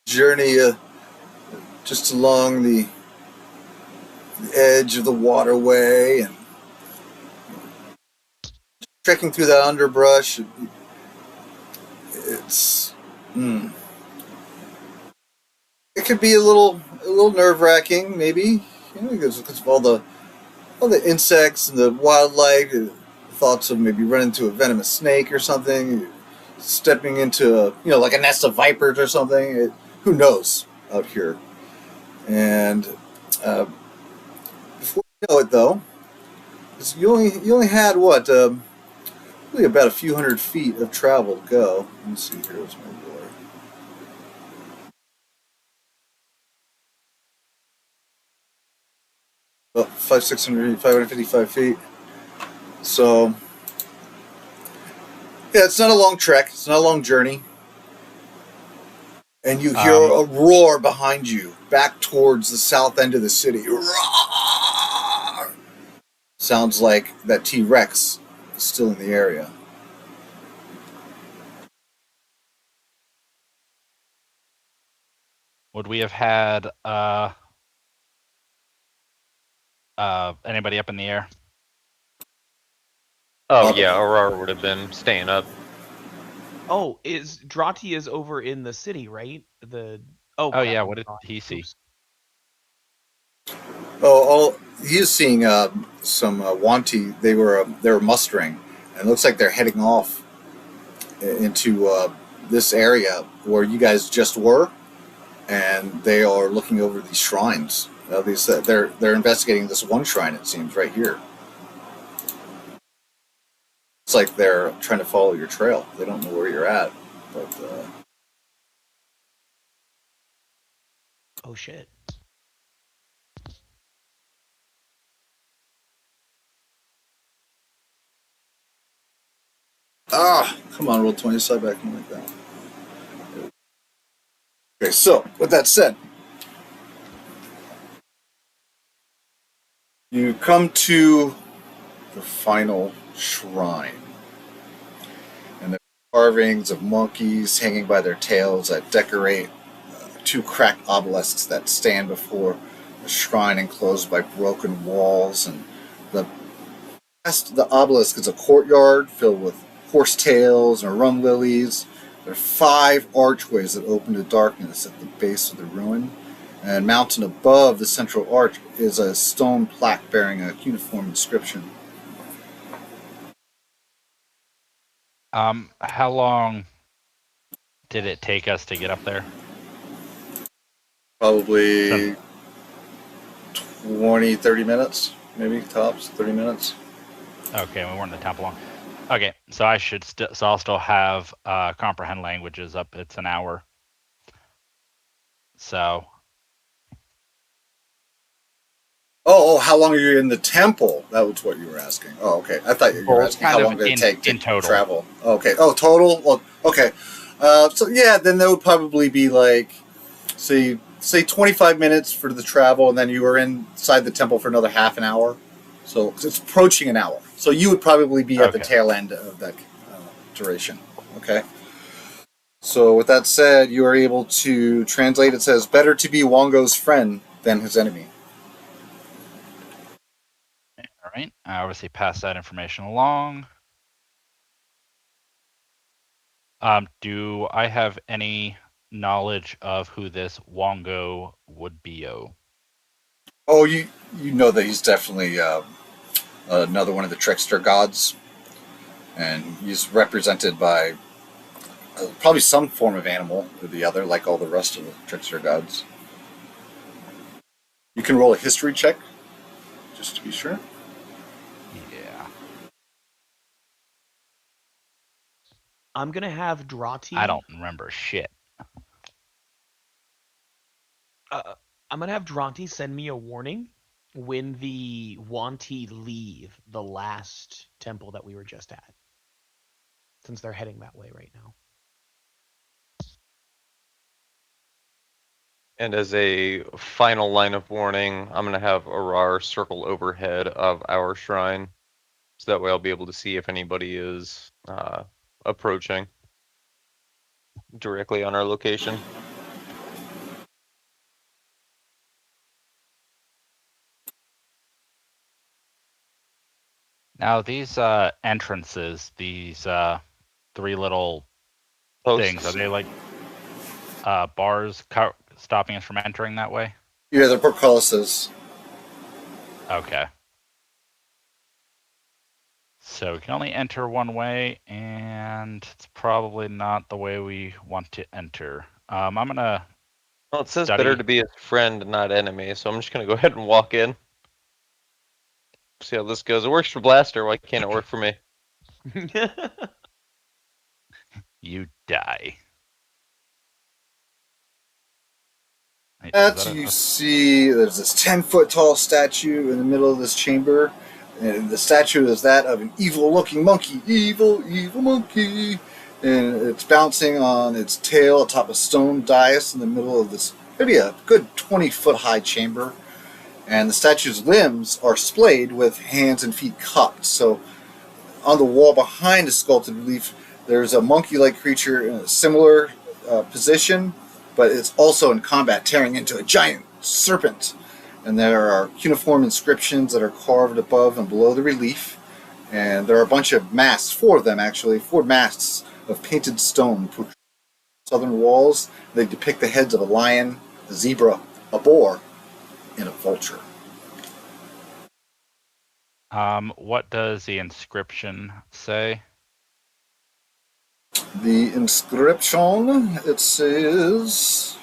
Journey just along the edge of the waterway and trekking through that underbrush. It's Hmm. It could be a little nerve-wracking, maybe, because of all the insects and the wildlife. Thoughts of maybe running into a venomous snake or something, stepping into like a nest of vipers or something. Who knows out here? And before you know it, though, you only had what really about a few hundred feet of travel to go. Let me see here. What's my boy? About 555 feet. So yeah, it's not a long trek. It's not a long journey. And you hear a roar behind you, back towards the south end of the city. Roar! Sounds like that T-Rex is still in the area. Would we have had anybody up in the air? Oh yeah, Aurora would have been staying up. Oh, Drati is over in the city, right? Oh yeah, what did he see? Oops. He is seeing some Wanti. They were mustering, and it looks like they're heading off into this area where you guys just were, and they are looking over these shrines. They're investigating this one shrine. It seems right here. It's like they're trying to follow your trail. They don't know where you're at, but. Oh shit. Come on, roll 20 side back in like that. Okay, so with that said, you come to the final shrine. And there are carvings of monkeys hanging by their tails that decorate two cracked obelisks that stand before the shrine enclosed by broken walls. And past the obelisk is a courtyard filled with horsetails and rum lilies. There are 5 archways that open to darkness at the base of the ruin. And mounted above the central arch is a stone plaque bearing a cuneiform inscription. How long did it take us to get up there? Probably 20, 30 minutes, maybe tops, 30 minutes. Okay, we weren't in the temple long. Okay, so I should I'll still have comprehend languages up. It's an hour. So. Oh, how long are you in the temple? That was what you were asking. Oh, okay. I thought you were asking how long did it take to travel. Okay. Oh, total? Well, okay. So yeah, then that would probably be like, say 25 minutes for the travel, and then you were inside the temple for another half an hour. So it's approaching an hour. So you would probably be at the tail end of that duration. Okay. So with that said, you are able to translate. It says, "Better to be Wongo's friend than his enemy." All right. I obviously pass that information along. Do I have any knowledge of who this Wongo would be? Oh, you know that he's definitely another one of the trickster gods, and he's represented by probably some form of animal or the other, like all the rest of the trickster gods. You can roll a history check, just to be sure. Yeah. I'm gonna have Drati. I don't remember shit. I'm gonna have Drati send me a warning when the Wanti leave the last temple that we were just at, since they're heading that way right now. And as a final line of warning, I'm going to have Arar circle overhead of our shrine, so that way I'll be able to see if anybody is approaching directly on our location. Now these entrances, these 3 little Posts. things, are they like bars stopping us from entering that way? Yeah, the portcullises. Okay. So we can only enter one way, and it's probably not the way we want to enter. I'm gonna. Well, it says Study. better to be his friend, not enemy, so I'm just gonna go ahead and walk in. See how this goes. It works for Blaster. Why can't it work for me? You die. Wait, As you see, there's this 10-foot tall statue in the middle of this chamber. And the statue is that of an evil-looking monkey. Evil monkey. And it's bouncing on its tail atop a stone dais in the middle of this, maybe a good 20-foot-high chamber. And the statue's limbs are splayed with hands and feet cupped. So on the wall behind the sculpted relief, there's a monkey-like creature in a similar position, but it's also in combat, tearing into a giant serpent. And there are cuneiform inscriptions that are carved above and below the relief. And there are a bunch of masks, 4 of them actually, 4 masks of painted stone on southern walls. They depict the heads of a lion, a zebra, a boar, and a vulture. What does the inscription say? The inscription, it says...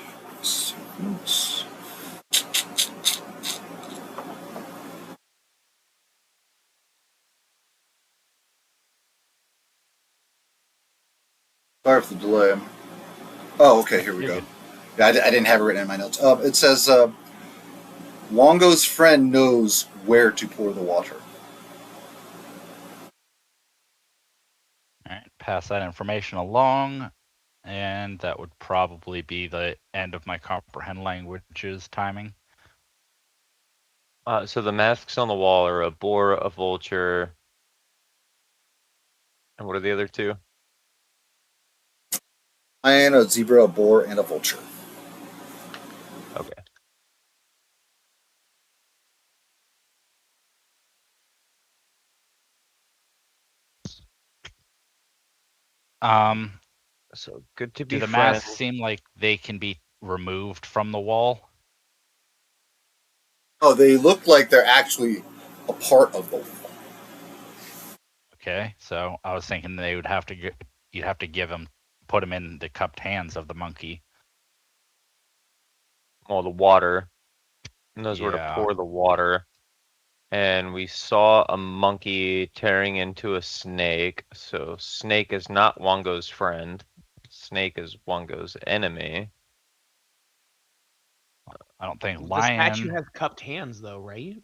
Sorry for the delay. Oh, okay, here we go. Yeah, I didn't have it written in my notes. It says, Wongo's friend knows where to pour the water. All right, pass that information along, and that would probably be the end of my comprehend languages timing. So the masks on the wall are a boar, a vulture, and what are the other 2? Lion, a zebra, a boar, and a vulture. Okay. So good to be Do the friends. masks seem like they can be removed from the wall? Oh, they look like they're actually a part of the wall. Okay, so I was thinking they would have to you'd have to put them in the cupped hands of the monkey. Well, the water. Knows where to pour the water. And we saw a monkey tearing into a snake. So snake is not Wongo's friend. Snake is Wongo's enemy. I don't think The lion. statue has cupped hands, though, right?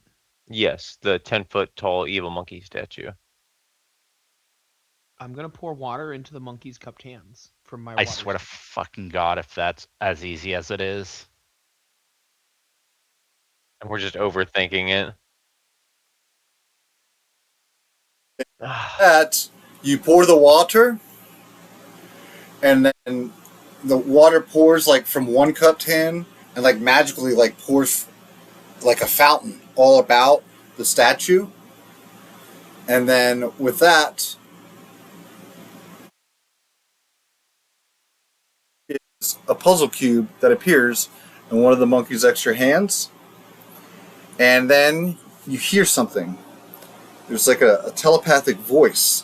Yes, the 10-foot tall evil monkey statue. I'm gonna pour water into the monkey's cupped hands from my. I swear to fucking God, if that's as easy as it is. And we're just overthinking it. That you pour the water, and then the water pours like from one cupped hand, and like magically like pours like a fountain all about the statue. And then with that is a puzzle cube that appears in one of the monkey's extra hands. And then you hear something. There's like a telepathic voice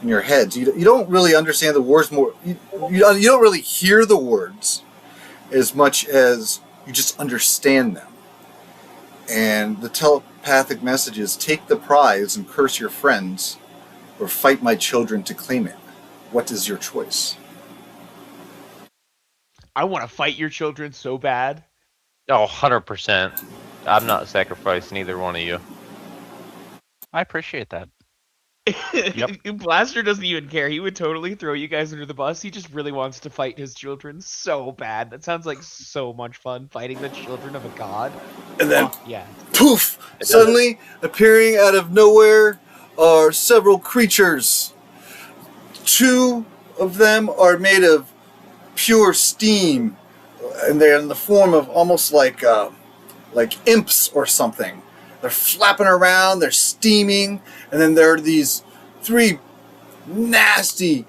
in your head. You don't really understand the words more. You don't really hear the words as much as you just understand them. And the telepathic message is, take the prize and curse your friends, or fight my children to claim it. What is your choice? I want to fight your children so bad. Oh, 100%. I'm not sacrificing either one of you. I appreciate that. Blaster doesn't even care. He would totally throw you guys under the bus. He just really wants to fight his children so bad. That sounds like so much fun, fighting the children of a god. And then, yeah. poof! Suddenly, appearing out of nowhere are several creatures. 2 of them are made of pure steam, and they're in the form of almost like imps or something. They're flapping around, they're steaming, and then there are these 3 nasty,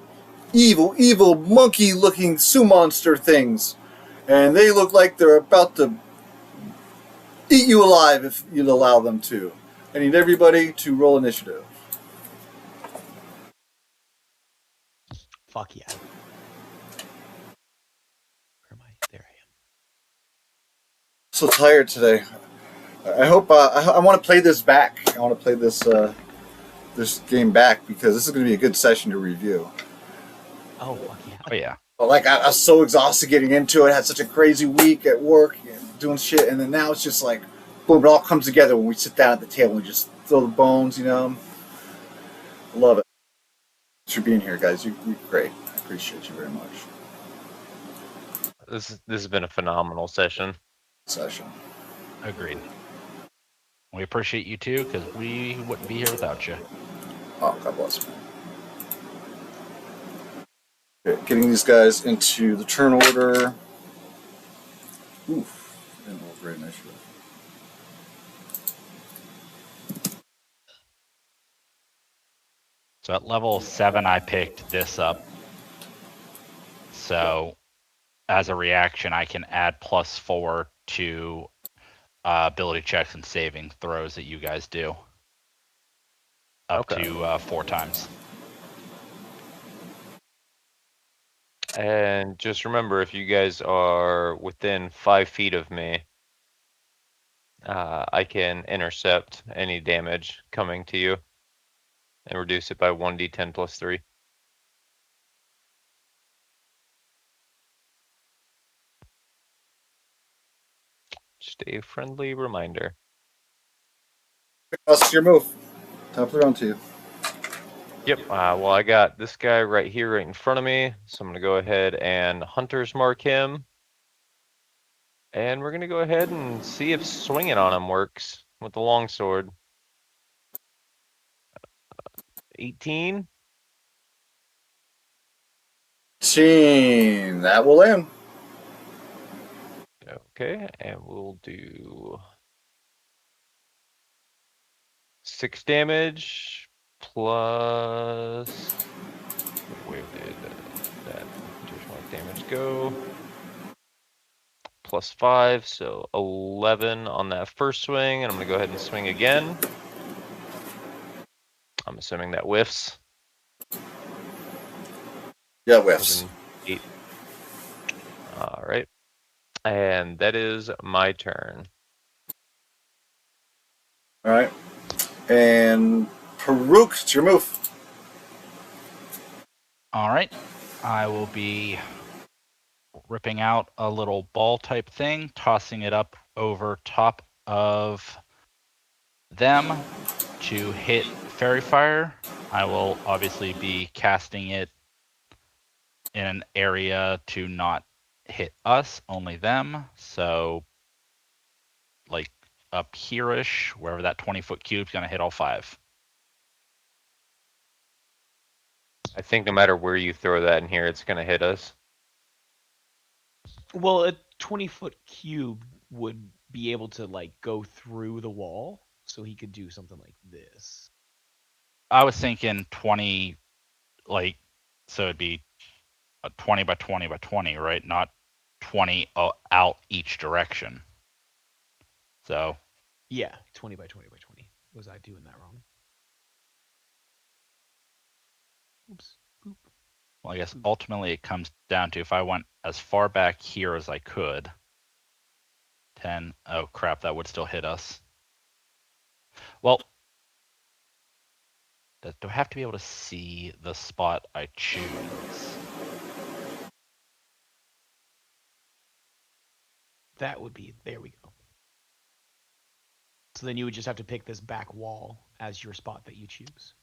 evil monkey-looking monster things And they look like they're about to eat you alive if you'd allow them to. I need everybody to roll initiative. Fuck yeah. Where am I? There I am. So tired today. I hope I want to play this back. I want to play this this game back because this is going to be a good session to review. Oh, fuck yeah. Oh yeah. But like I was so exhausted getting into it. I had such a crazy week at work and doing shit, and then now it's just like boom, it all comes together when we sit down at the table and just throw the bones. You know, I love it. Thanks for being here, guys. You're great. I appreciate you very much. This has been a phenomenal session. Session. Agreed. We appreciate you too, because we wouldn't be here without you. Oh, God bless. Okay, getting these guys into the turn order. Oof. Didn't roll great initiative. So at level 7, I picked this up. So as a reaction, I can add +4 to ability checks and saving throws that you guys do. Up to 4 times. And just remember, if you guys are within 5 feet of me, I can intercept any damage coming to you and reduce it by 1d10 plus 3. Just a friendly reminder. That's your move. Top of the round to you. Yep. Well, I got this guy right here, right in front of me. So I'm going to go ahead and Hunter's Mark him. And we're going to go ahead and see if swinging on him works with the longsword. 18. That will end. Okay, and we'll do 6 damage plus. Where did that Hunter's Mark damage go? Plus 5, so 11 on that first swing, and I'm going to go ahead and swing again. I'm assuming that whiffs. Yeah, whiffs. 8. All right. And that is my turn. All right. And Peruk, it's your move. All right. I will be ripping out a little ball type thing, tossing it up over top of them to hit Fairy Fire. I will obviously be casting it in an area to not hit us, only them. So, like up here-ish, wherever that 20-foot cube is going to hit all 5. I think no matter where you throw that in here, it's going to hit us. Well, a 20-foot cube would be able to like go through the wall, so he could do something like this. I was thinking 20, like, so it'd be a 20 by 20 by 20, right? Not 20 out each direction. So, Yeah, 20 by 20 by 20. Was I doing that wrong? Oops. Boop. well, I guess ultimately it comes down to if I went as far back here as I could. 10. Oh, crap, that would still hit us. Well, do I have to be able to see the spot I choose? That would be, there we go. So then you would just have to pick this back wall as your spot that you choose.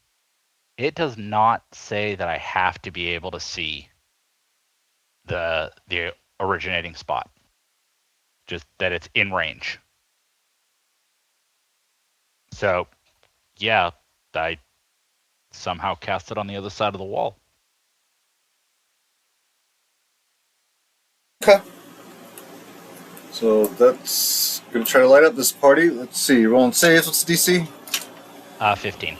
It does not say that I have to be able to see the originating spot. Just that it's in range. So, yeah, I somehow cast it on the other side of the wall. Okay. So that's going to try to light up this party. Let's see. Rolling saves. What's the DC? 15.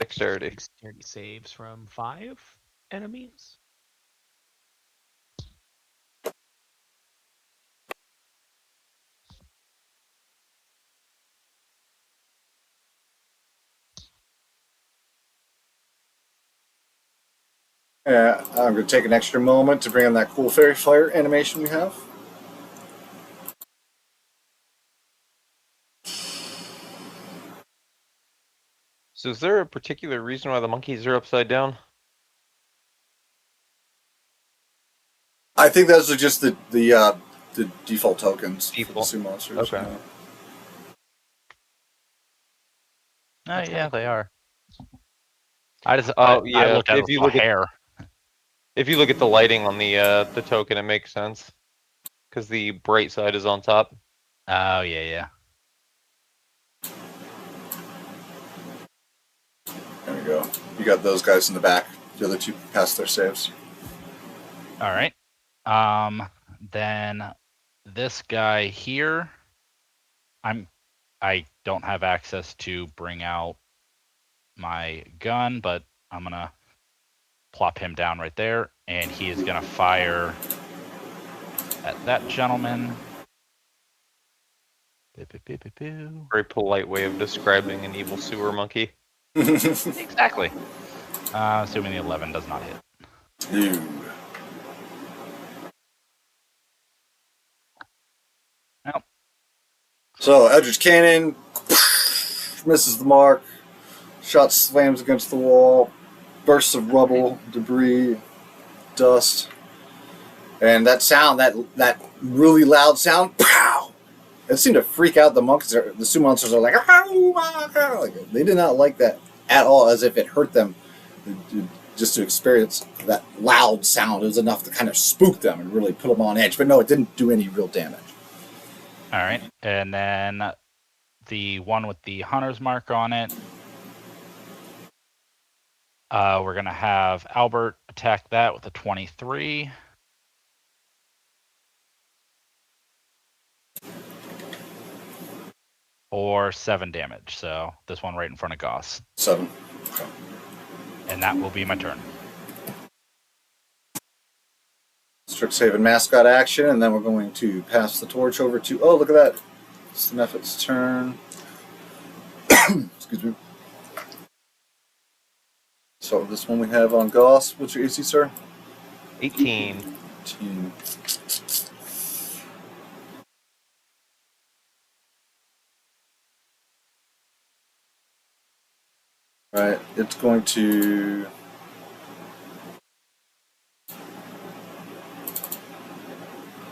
Dexterity. Dexterity saves from 5 enemies. Yeah, I'm going to take an extra moment to bring in that cool fairy fire animation we have. So is there a particular reason why the monkeys are upside down? I think those are just the default tokens Default. for the sumo monsters. Okay. Yeah. Yeah, they are. I yeah. looked at If it you with look my at hair. if you look at the lighting on the token, it makes sense because the bright side is on top. Oh yeah. There we go. You got those guys in the back. The other two passed their saves. All right. Then this guy here, I don't have access to bring out my gun, but I'm gonna plop him down right there, and he is gonna fire at that gentleman. Very polite way of describing an evil sewer monkey. Exactly. Assuming the 11 does not hit. Ew. Nope. So Eldritch Cannon misses the mark. Shot slams against the wall. Bursts of rubble, debris, dust, and that sound, that really loud sound, pow! It seemed to freak out the monkeys. The sumo monsters are like, they did not like that at all, as if it hurt them. Just to experience that loud sound, it was enough to kind of spook them and really put them on edge. But no, it didn't do any real damage. All right, and then the one with the hunter's mark on it, we're gonna have Albert attack that with a 23. Or 7 damage. So this one right in front of Goss. 7. Okay. And that will be my turn. Strixhaven mascot action, and then we're going to pass the torch over to. Oh, look at that! It's the Nephit's turn. Excuse me. So this one we have on Goss. What's your AC, sir? 18. 18. Right, it's going to.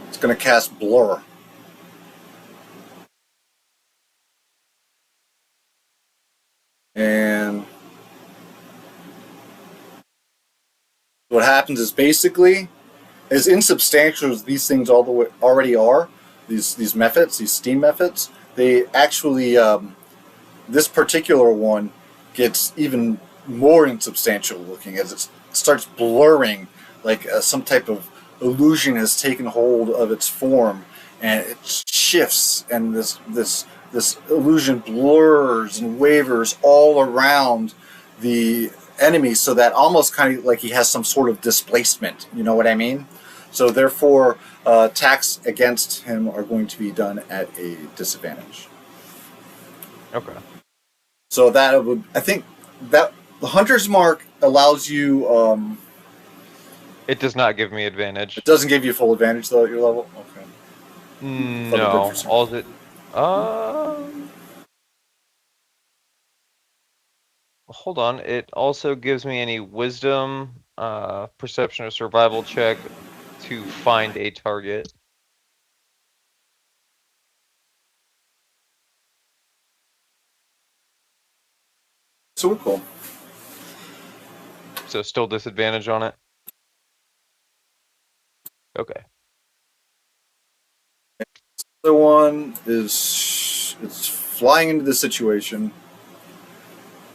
It's going to cast Blur. And what happens is basically, as insubstantial as these things all the way already are, these methods, these steam methods, they actually, this particular one gets even more insubstantial looking as it starts blurring, like some type of illusion has taken hold of its form, and it shifts, and this illusion blurs and wavers all around the enemy, so that almost kind of like he has some sort of displacement. You know what I mean? So therefore, attacks against him are going to be done at a disadvantage. Okay. So that would, I think, that the Hunter's Mark allows you. It does not give me advantage. It doesn't give you full advantage though at your level. Okay. No. All it. Hold on. It also gives me any wisdom, perception, or survival check to find a target. So we're cool. So still disadvantage on it? Okay. The one is, it's flying into the situation.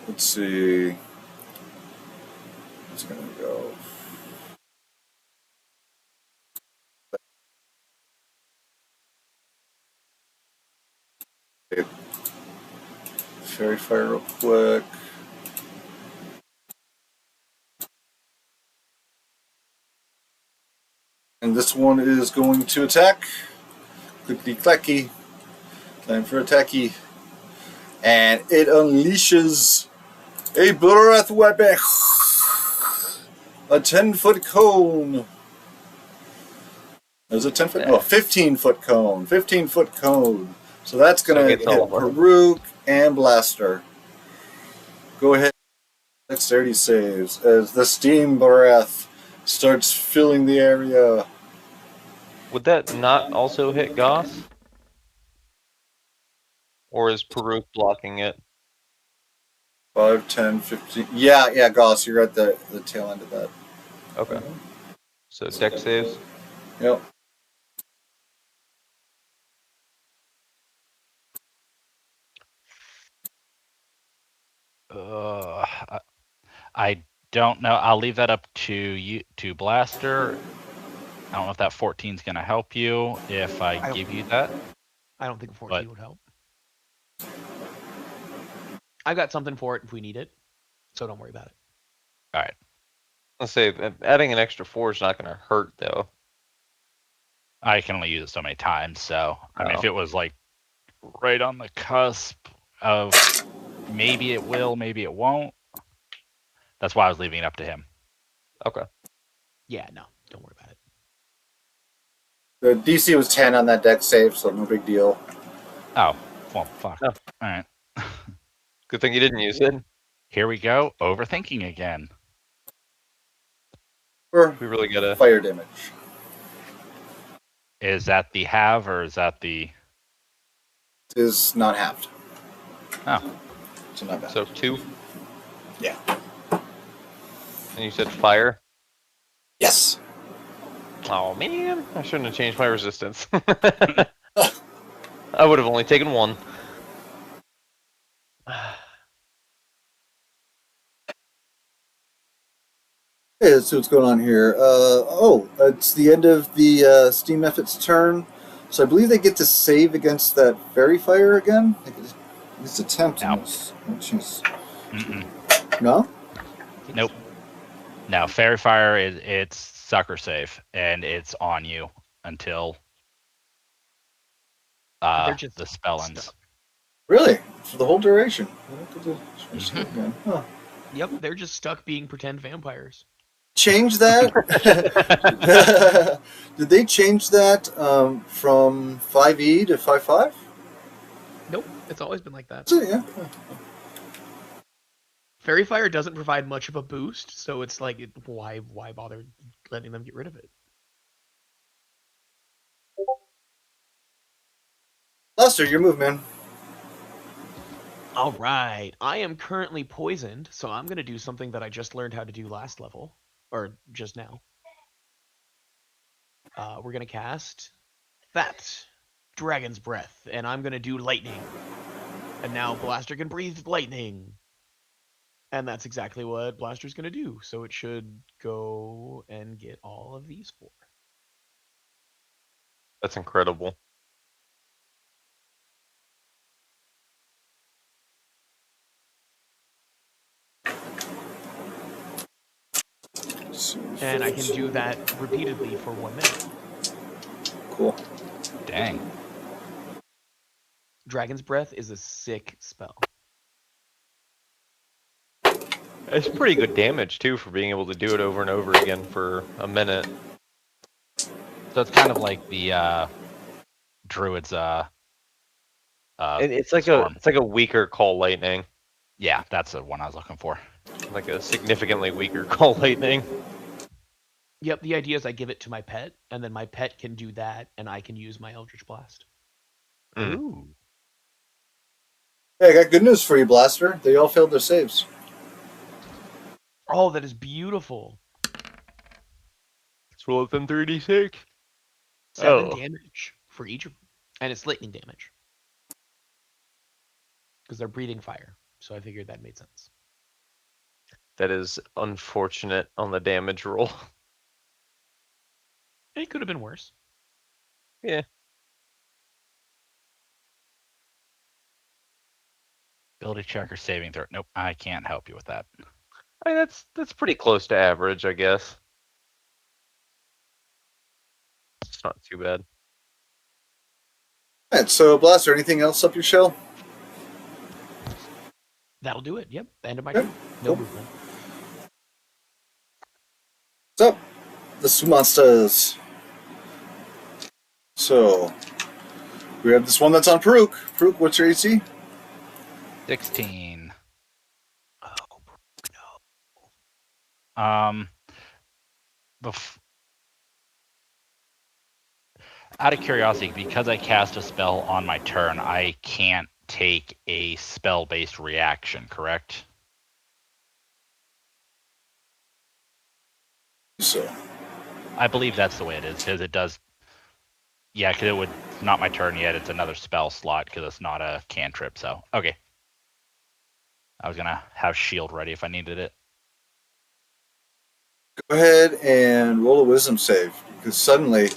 Let's see. It's gonna go. Fairy fire real quick. And this one is going to attack. Clickety clacky. Time for attacky. And it unleashes a breath weapon. a 10-foot cone. There's a 10-foot, no, 15-foot cone. 15-foot cone. So that's going to So it hit gets all of them. Farouk and Blaster. Go ahead. Dexterity saves as the steam breath starts filling the area. Would that not also hit Goss? Or is Peruk blocking it? 5, 10, 15. Yeah, Goss, you're at the tail end of that. Okay. So dex saves? Yep. I don't know. I'll leave that up to you, to Blaster. I don't know if that 14 is going to help you if I give you that. I don't think 14 would help. I've got something for it if we need it, so don't worry about it. All right. Let's say adding an extra 4 is not going to hurt, though. I can only use it so many times, so I mean, if it was like right on the cusp of maybe it will, maybe it won't. That's why I was leaving it up to him. Okay. Yeah, no, don't worry about it. The DC was 10 on that dex save, so no big deal. Oh, well, fuck. Oh. All right. Good thing you didn't use it. Here we go. Overthinking again. Or We really gotta. fire damage. Is that the halve or is that the... Is not halved. Oh. So not bad. So 2? Yeah. And you said fire? Yes. Oh man, I shouldn't have changed my resistance. I would have only taken 1. Hey, let's see what's going on here. It's the end of the Steam Effort's turn. So I believe they get to save against that fairy fire again. They can just attempt No. this. Jeez. Mm-mm. No? Nope. No, Fairy Fire it's sucker safe, and it's on you until They're just the spell ends. stuck. Really? For the whole duration? Mhm. Huh. Yep, they're just stuck being pretend vampires. Change that? Did they change that from 5e to 5.5? Nope, it's always been like that. Yeah. Fairy Fire doesn't provide much of a boost, so it's like, why bother letting them get rid of it? Lester, your move, man. All right, I am currently poisoned, so I'm going to do something that I just learned how to do last level, or just now. We're going to cast that Dragon's Breath, and I'm going to do lightning. And now Blaster can breathe lightning. And that's exactly what Blaster's going to do, so it should go and get all of these 4. That's incredible. And I can do that repeatedly for 1 minute. Cool. Dang. Dragon's Breath is a sick spell. It's pretty good damage too for being able to do it over and over again for a minute. So it's kind of like the Druid's It's like storm. a weaker Call Lightning, Yeah, that's the one I was looking for. like a significantly weaker Call Lightning. Yep, the idea is I give it to my pet, and then my pet can do that, and I can use my Eldritch Blast. Mm. Ooh. Hey, I got good news for you, Blaster. They all failed their saves. Oh, that is beautiful. Let's roll it then 3d6. 7 damage for each of them. And it's lightning damage. Because they're breathing fire. So I figured that made sense. That is unfortunate on the damage roll. It could have been worse. Yeah. Ability check or saving throw. Nope, I can't help you with that. I mean, that's pretty close to average, I guess. It's not too bad. All right, so Blaster, anything else up your shell? That'll do it. Yep. End of my Okay, turn. No cool. movement. What's up, the monsters? So we have this one that's on Peruk. Peruk, what's your AC? 16. Oh Out of curiosity, because I cast a spell on my turn, I can't take a spell-based reaction, correct? So I believe that's the way it is, because it does. Yeah, because it would. It's not my turn yet. It's another spell slot because it's not a cantrip. So okay. I was gonna have shield ready if I needed it. go ahead and roll a wisdom save, because suddenly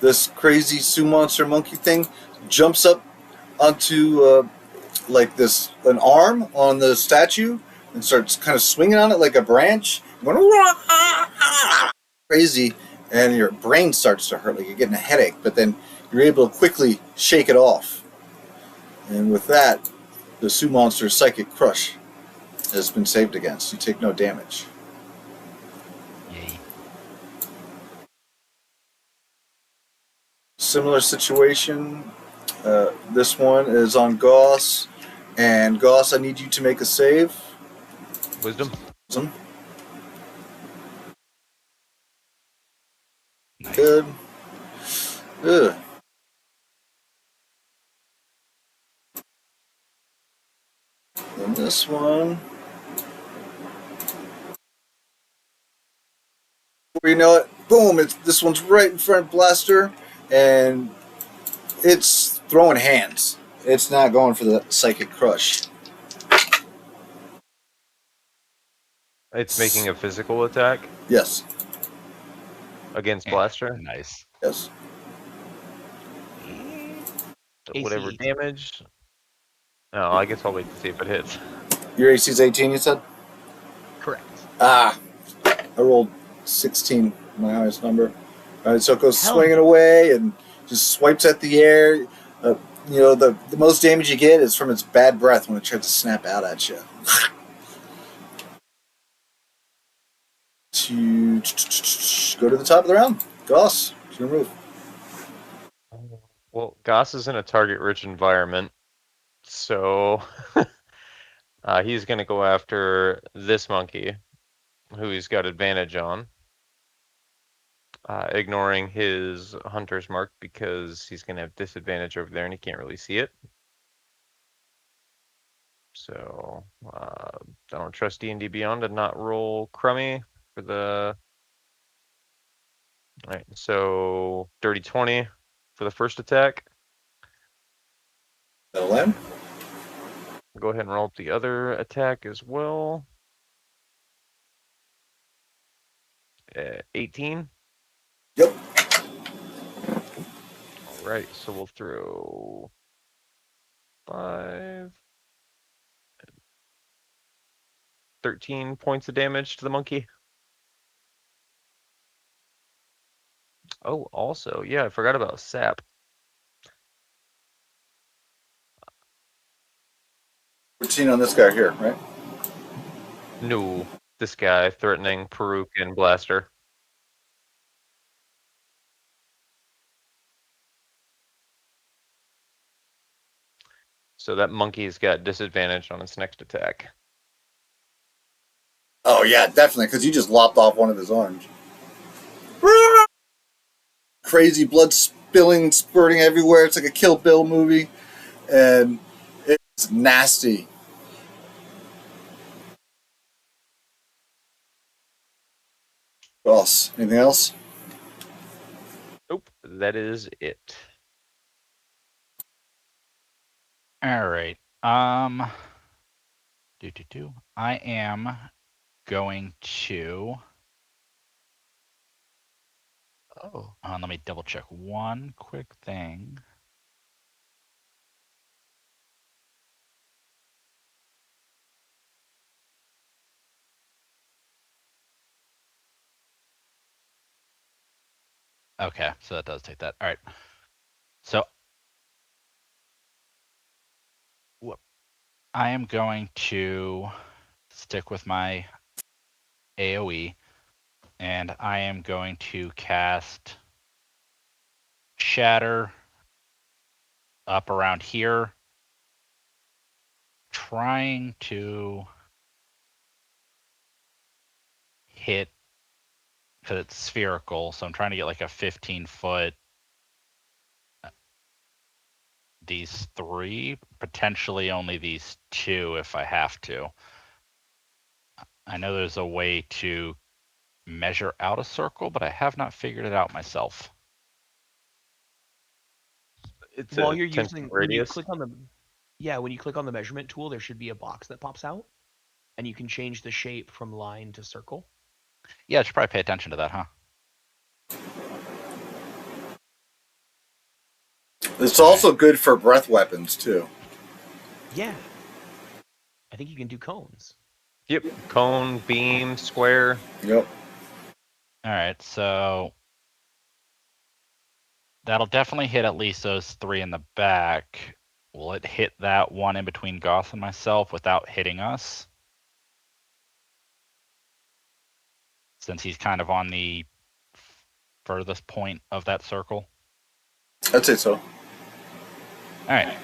this crazy Sue monster monkey thing jumps up onto like this an arm on the statue and starts kind of swinging on it like a branch, going crazy, and your brain starts to hurt, like you're getting a headache. But then you're able to quickly shake it off, and with that, the Sue monster's psychic crush has been saved against. You take no damage. Yay. Similar situation. This one is on Goss, and Goss, I need you to make a save. Wisdom. Nice. Good. Ugh. And this one, before you know it, boom! This one's right in front of Blaster, and it's throwing hands. It's not going for the psychic crush. It's making a physical attack Yes. against Blaster. Nice. Yes. AC Whatever 18. damage. Oh, I guess I'll wait to see if it hits. Your AC's 18, you said? Correct. Ah. I rolled 16, my highest number. All right, so it goes Hell swinging no. away and just swipes at the air. The most damage you get is from its bad breath when it tries to snap out at you. To go to the top of the round. Goss, it's your move. Well, Goss is in a target-rich environment, so he's going to go after this monkey, who he's got advantage on, ignoring his hunter's mark because he's going to have disadvantage over there and he can't really see it. So I don't trust D&D Beyond to not roll crummy for the. All right, so dirty 20 for the first attack. That'll land. Go ahead and roll up the other attack as well. 18. Yep. All right, so we'll throw 5, 13 points of damage to the monkey. Oh, also, yeah, I forgot about sap. 14 on this guy here, right? No, this guy threatening Peruk and Blaster. So that monkey's got disadvantage on its next attack. Oh, yeah, definitely, because you just lopped off one of his arms. Crazy blood spilling, spurting everywhere. It's like a Kill Bill movie, and it's nasty. Ross, anything else? Nope, that is it. All right. I am going to. Oh. Let me double check one quick thing. Okay, so that does take that. All right. So I am going to stick with my AoE, And I am going to cast Shatter up around here, trying to hit, because it's spherical, so I'm trying to get like a 15-foot. These 3, potentially only these 2 if I have to. I know there's a way to measure out a circle, but I have not figured it out myself. It's While a you're 10 using, when you radius. click on when you click on the measurement tool, there should be a box that pops out, and you can change the shape from line to circle. Yeah, I should probably pay attention to that, huh? It's also good for breath weapons too. Yeah. I think you can do cones. Yep. Cone, beam, square. Yep. All right, so that'll definitely hit at least those 3 in the back. Will it hit that one in between Goth and myself without hitting us? Since he's kind of on the furthest point of that circle. I'd say so. All right.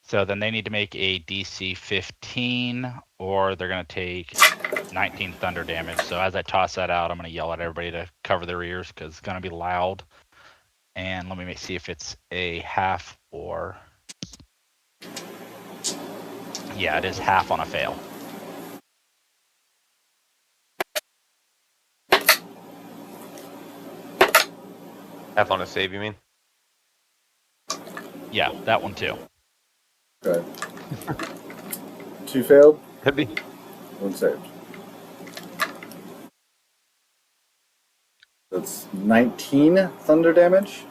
So then they need to make a DC 15, or they're going to take 19 thunder damage. So as I toss that out, I'm going to yell at everybody to cover their ears because it's going to be loud. And let me see if it's a half or... Yeah, it is half on a fail. Half on a save, you mean? Yeah, that one too. Okay. 2 failed, Could be. 1 saved. That's 19 thunder damage.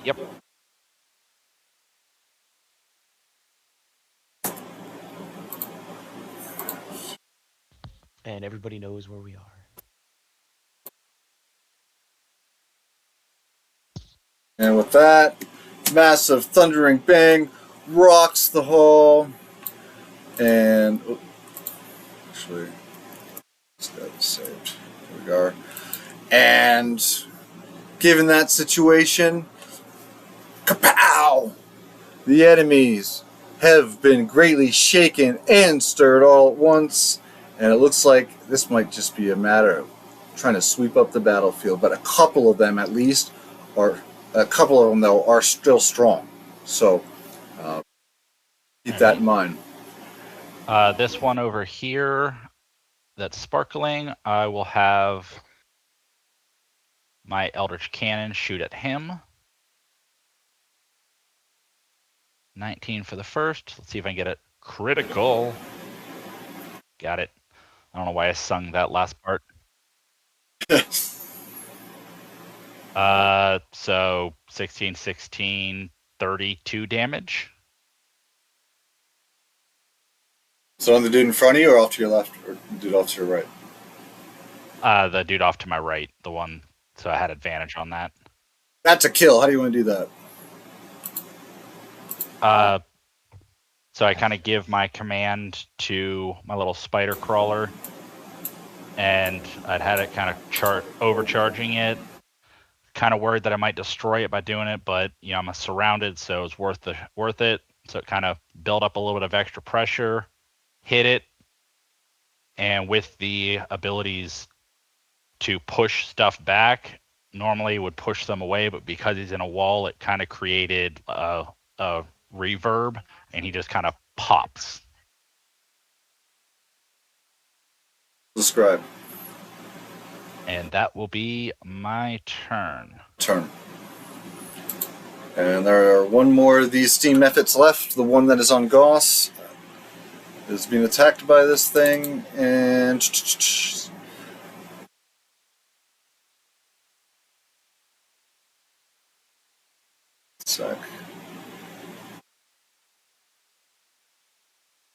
Yep. And everybody knows where we are. And with that, massive thundering bang rocks the hall. And actually, this got saved. Here we are. And given that situation, kapow! The enemies have been greatly shaken and stirred all at once. And it looks like this might just be a matter of trying to sweep up the battlefield. But a couple of them, at least, are still strong. So keep that in mind. This one over here that's sparkling, I will have my Eldritch Cannon shoot at him. 19 for the first. Let's see if I can get it critical. Got it. I don't know why I sung that last part. So 16, 16, 32 damage. So on the dude in front of you, or off to your left, or the dude off to your right? The dude off to my right, the one. So I had advantage on that. That's a kill. How do you want to do that? So I kind of give my command to my little spider crawler, and I'd had it kind of overcharging it. Kind of worried that I might destroy it by doing it, but you know I'm surrounded, so it's worth it. So it kind of built up a little bit of extra pressure, hit it, and with the abilities to push stuff back, normally would push them away, but because he's in a wall, it kind of created a reverb, and he just kind of pops. Describe. And that will be my turn. And there are one more of these steam efforts left. The one that is on Goss is being attacked by this thing, and sec.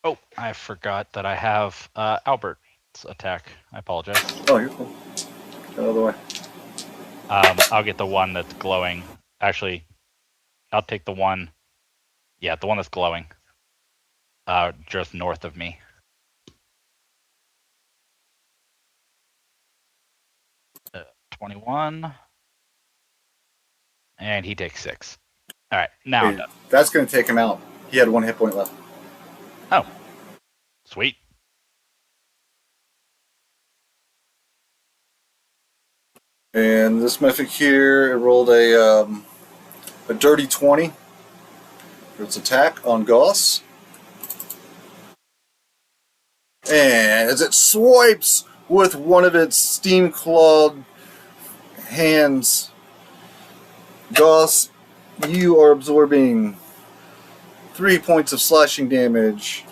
Oh, I forgot that I have Albert's attack. I apologize. Oh, you're cool. Get out of the way. I'll get the one that's glowing. Actually, I'll take the one. Yeah, the one that's glowing. Just north of me. 21. And he takes 6. All right, now I'm Okay, done. that's going to take him out. He had 1 hit point left. Oh, sweet. And this mythic here, it rolled a dirty 20 for its attack on Goss. And as it swipes with one of its steam-clawed hands, Goss, you are absorbing 3 points of slashing damage,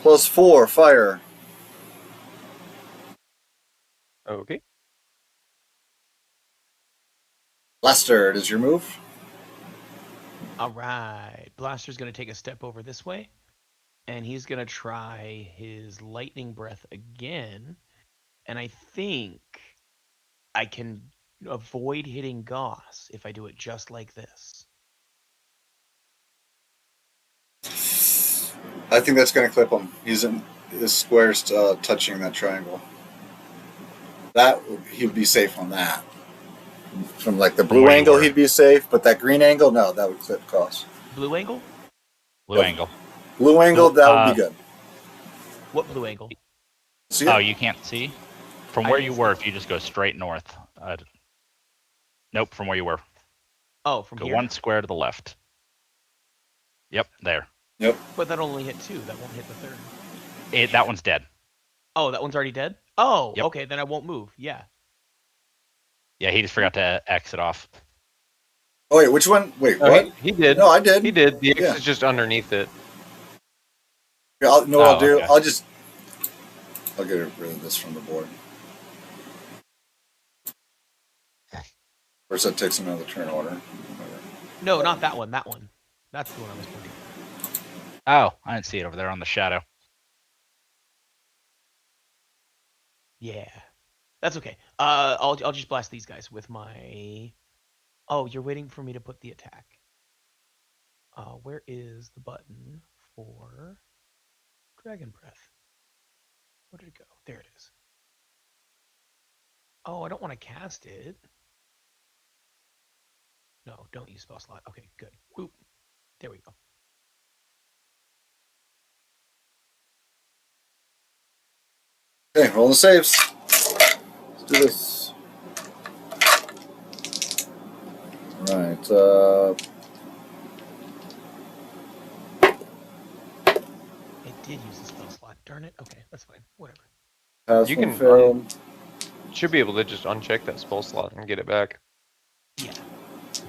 plus 4 fire. Okay. Lester, it is your move. All right. Blaster's going to take a step over this way, and he's going to try his lightning breath again. And I think I can avoid hitting Goss if I do it just like this. I think that's going to clip him. His square's touching that triangle. That he'd be safe on that. From like the blue angle, he'd be safe, but that green angle, no, that would clip Goss. Blue angle? Blue angle. Blue angle, that would be good. What blue angle? See Oh, it? you can't see? From where you were, if you just go straight north. Nope, from where you were. Oh, from Go here? 1 square to the left. Yep, there. Yep. But that only hit 2. That won't hit the third. That one's dead. Oh, that one's already dead? Oh, Yep. okay, then I won't move. Yeah. Yeah, he just forgot to exit off. Oh, wait, which one? Wait, Oh, what? he did. No, I did. He did. The X Yeah. is just underneath it. Yeah, I'll do? Okay. I'll get rid of this from the board. First, that takes another turn order. No, not that one. That one. That's the one I was pointing at. Oh, I didn't see it over there on the shadow. Yeah. That's okay. I'll just blast these guys with my... Oh, you're waiting for me to put the attack. Where is the button for Dragon Breath? Where did it go? There it is. Oh, I don't want to cast it. No, don't use spell slot. Okay, good. Whoop. There we go. Okay, roll the saves. Let's do this. Right. It did use the spell slot. Darn it. Okay, that's fine. Whatever. Pass You one can fail. Should be able to just uncheck that spell slot and get it back. Yeah.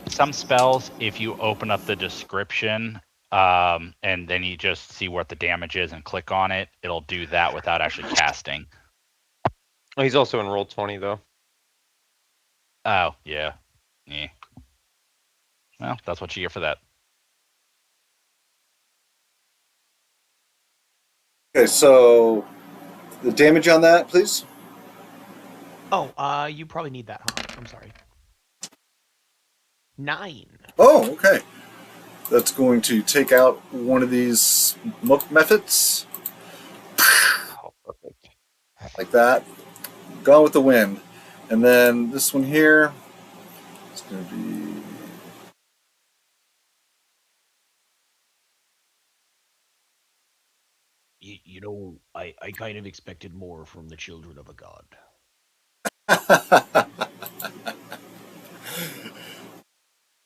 Some spells, if you open up the description, and then you just see what the damage is and click on it, it'll do that without actually casting. Oh, he's also in roll 20 though. Oh, yeah. Yeah. Well, that's what you get for that. Okay, so the damage on that, please. Oh, you probably need that, huh? I'm sorry. 9. Oh, okay. That's going to take out one of these methods. Oh, perfect. Like that. Gone with the wind. And then this one here is going to be... You know, I kind of expected more from the children of a god.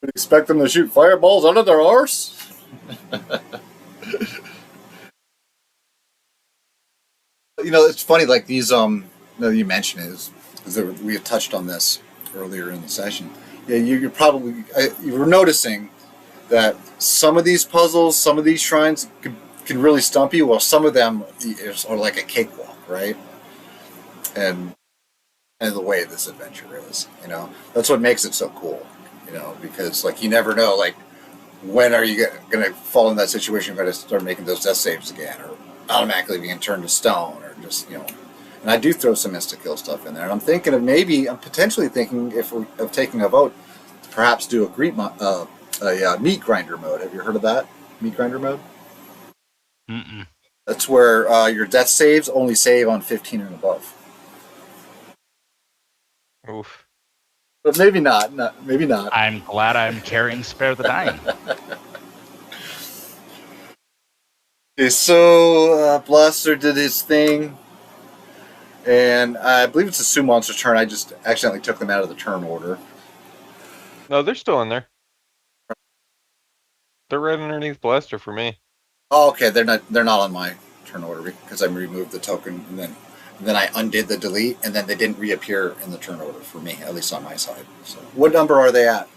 Would expect them to shoot fireballs under their arse? You know, it's funny, like these, now that you mention it, because we had touched on this earlier in the session. Yeah, you're probably, you were noticing that some of these puzzles, some of these shrines can really stump you, while some of them are like a cakewalk, right? And the way this adventure is, you know, that's what makes it so cool, you know, because like you never know, like when are you going to fall in that situation, you're going to start making those death saves again, or automatically being turned to stone, or just, you know. And I do throw some insta-kill stuff in there, and I'm potentially thinking of taking a vote to perhaps do a meat grinder mode. Have you heard of that? Meat grinder mode? Mm-mm. That's where your death saves only save on 15 and above. Oof. But maybe not. Maybe not. I'm glad I'm carrying Spare the Dying. Okay, so Blaster did his thing, and I believe it's a Sue Monster's turn. I just accidentally took them out of the turn order. No, they're still in there. They're right underneath Blaster for me. Oh, okay, they're not on my turn order because I removed the token and then I undid the delete, and then they didn't reappear in the turn order for me, at least on my side. So, what number are they at?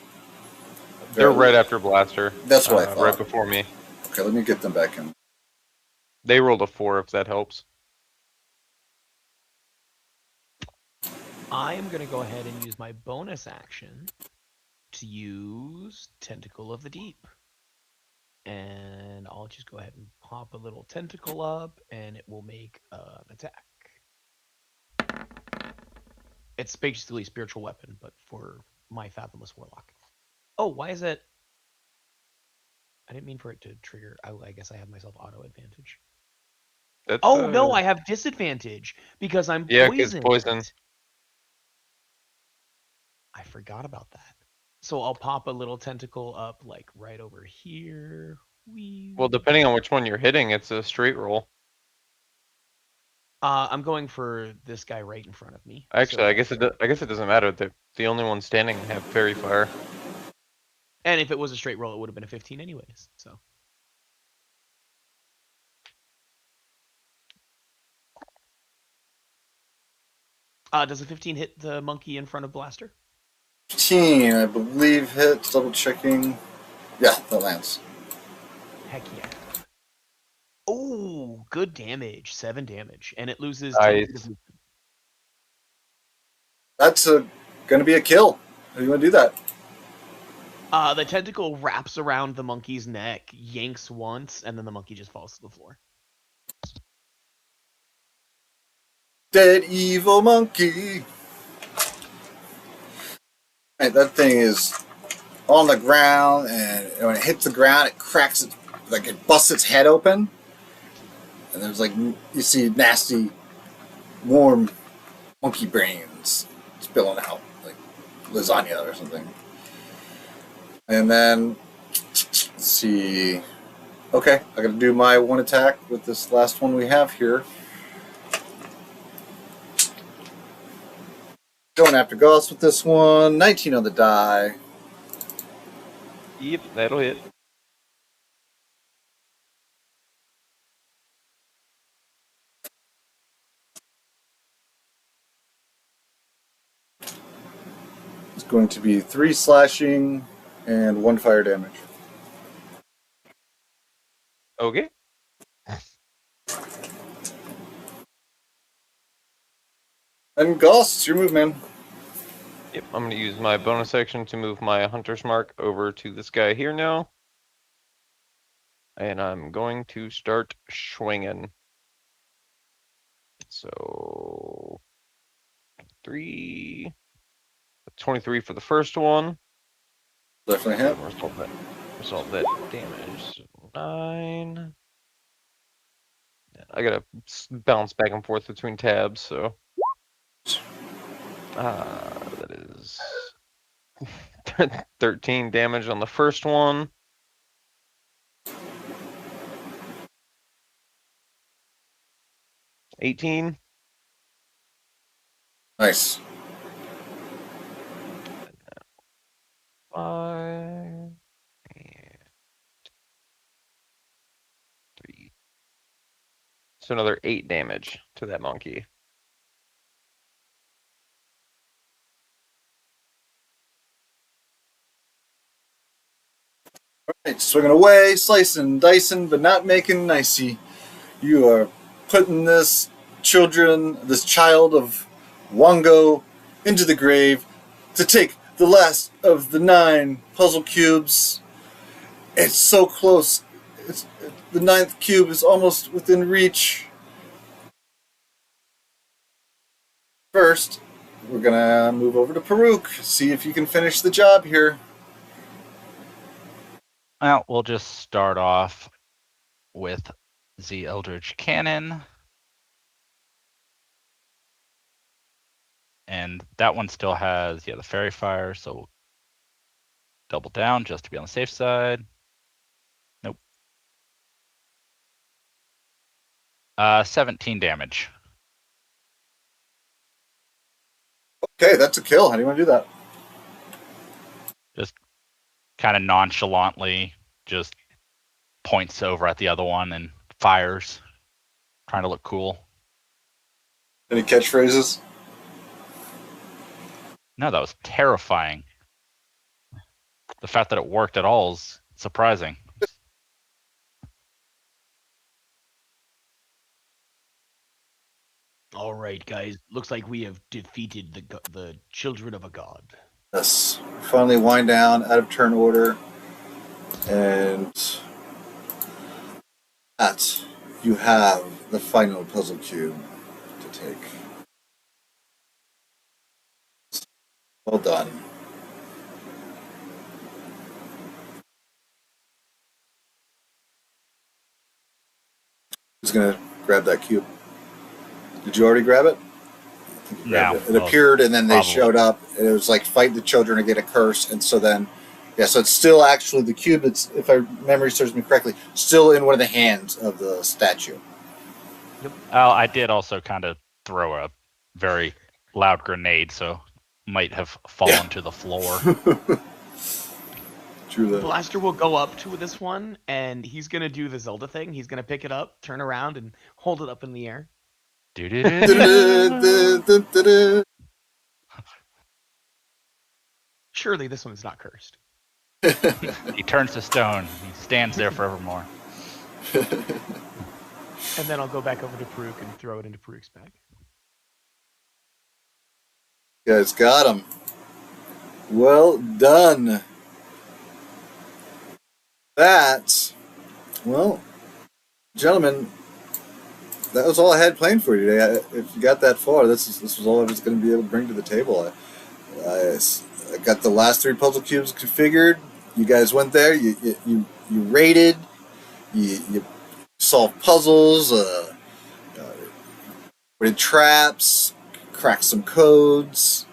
They're right after Blaster. That's what I thought. Right before me. Okay, let me get them back in. They rolled a 4, if that helps. I am going to go ahead and use my bonus action to use Tentacle of the Deep. And I'll just go ahead and pop a little tentacle up, and it will make an attack. It's basically spiritual weapon, but for my Fathomless Warlock. Oh, why is it? I didn't mean for it to trigger. I guess I have myself auto advantage. That's, no, I have disadvantage because I'm poisoned. Yeah, it's poison. I forgot about that. So I'll pop a little tentacle up, like right over here. Whee. Well, depending on which one you're hitting, it's a straight roll. I'm going for this guy right in front of me. Actually, so I guess it doesn't matter. The only ones standing have fairy fire. And if it was a straight roll, it would have been a 15 anyways. So. Does a 15 hit the monkey in front of Blaster? 15, I believe, hits. Double checking. Yeah, that lands. Heck yeah. Oh, good damage. 7 damage. And it loses. Nice. That's going to be a kill. How do you want to do that? The tentacle wraps around the monkey's neck, yanks once, and then the monkey just falls to the floor. Dead evil monkey. Right, that thing is on the ground, and when it hits the ground, it cracks it, like it busts its head open. And there's like, you see nasty, warm monkey brains spilling out, like lasagna or something. And then, let's see. Okay, I gotta do my one attack with this last one we have here. Going after Goss with this one. 19 on the die. Yep, that'll hit. It's going to be 3 slashing and 1 fire damage. Okay. And Goss, it's your move, man. Yep, I'm going to use my bonus action to move my Hunter's Mark over to this guy here now. And I'm going to start swinging. So, 23 for the first one. Definitely hit. Result that damage. 9. I gotta bounce back and forth between tabs, so. That is 13 damage on the first one. $18. Nice. 5 and 3. So another 8 damage to that monkey. Alright, swinging away, slicing, dicing, but not making nicey. You are putting this child of Wango into the grave to take the last of the 9 puzzle cubes. It's so close. The 9th cube is almost within reach. First, we're gonna move over to Paruk, see if you can finish the job here. Well, we'll just start off with the Eldritch Cannon. And that one still has, the fairy fire, so we'll double down just to be on the safe side. Nope. 17 damage. Okay, that's a kill. How do you want to do that? Just kind of nonchalantly just points over at the other one and fires, trying to look cool. Any catchphrases? No, that was terrifying. The fact that it worked at all is surprising. All right, guys. Looks like we have defeated the children of a god. Yes. Finally wind down, out of turn order. And that you have the final puzzle cube to take. Well done. Who's gonna grab that cube? Did you already grab it? I think you grabbed it. It appeared, and then they showed up. And it was like fight the children to get a curse, and so then, so it's still actually the cube. It's, if my memory serves me correctly, still in one of the hands of the statue. Yep. I did also kind of throw a very loud grenade, so might have fallen to the floor. True that. Blaster will go up to this one, and he's gonna do the Zelda thing. He's gonna pick it up, turn around, and hold it up in the air. Surely this one's not cursed. He turns to stone. He stands there forevermore. And then I'll go back over to Paruk and throw it into Paruk's bag. You guys got him. Well done. Well, gentlemen, that was all I had planned for you today. If you got that far, this was all I was going to be able to bring to the table. I got the last 3 puzzle cubes configured. You guys went there. You raided. You solved puzzles. Did traps. Cracked some codes.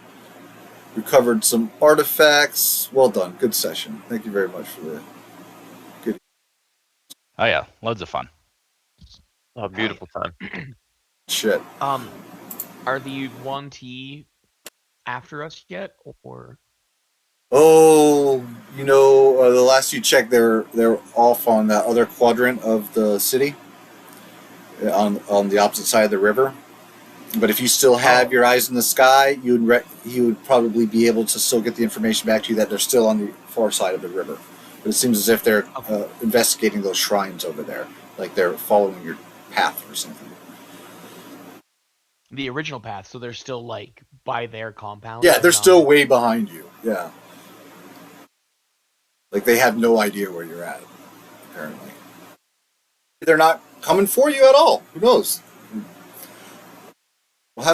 Recovered some artifacts. Well done. Good session. Thank you very much for the good. Oh yeah, loads of fun. Oh, beautiful time. Shit. Are the 1T after us yet, or? Oh, the last you checked, they're off on that other quadrant of the city, on the opposite side of the river. But if you still have your eyes in the sky, you would probably be able to still get the information back to you that they're still on the far side of the river. But it seems as if they're investigating those shrines over there, like they're following your path or something. The original path, so they're still like by their compound. Yeah, they're still way behind you. Yeah, like they have no idea where you're at. Apparently, they're not coming for you at all. Who knows?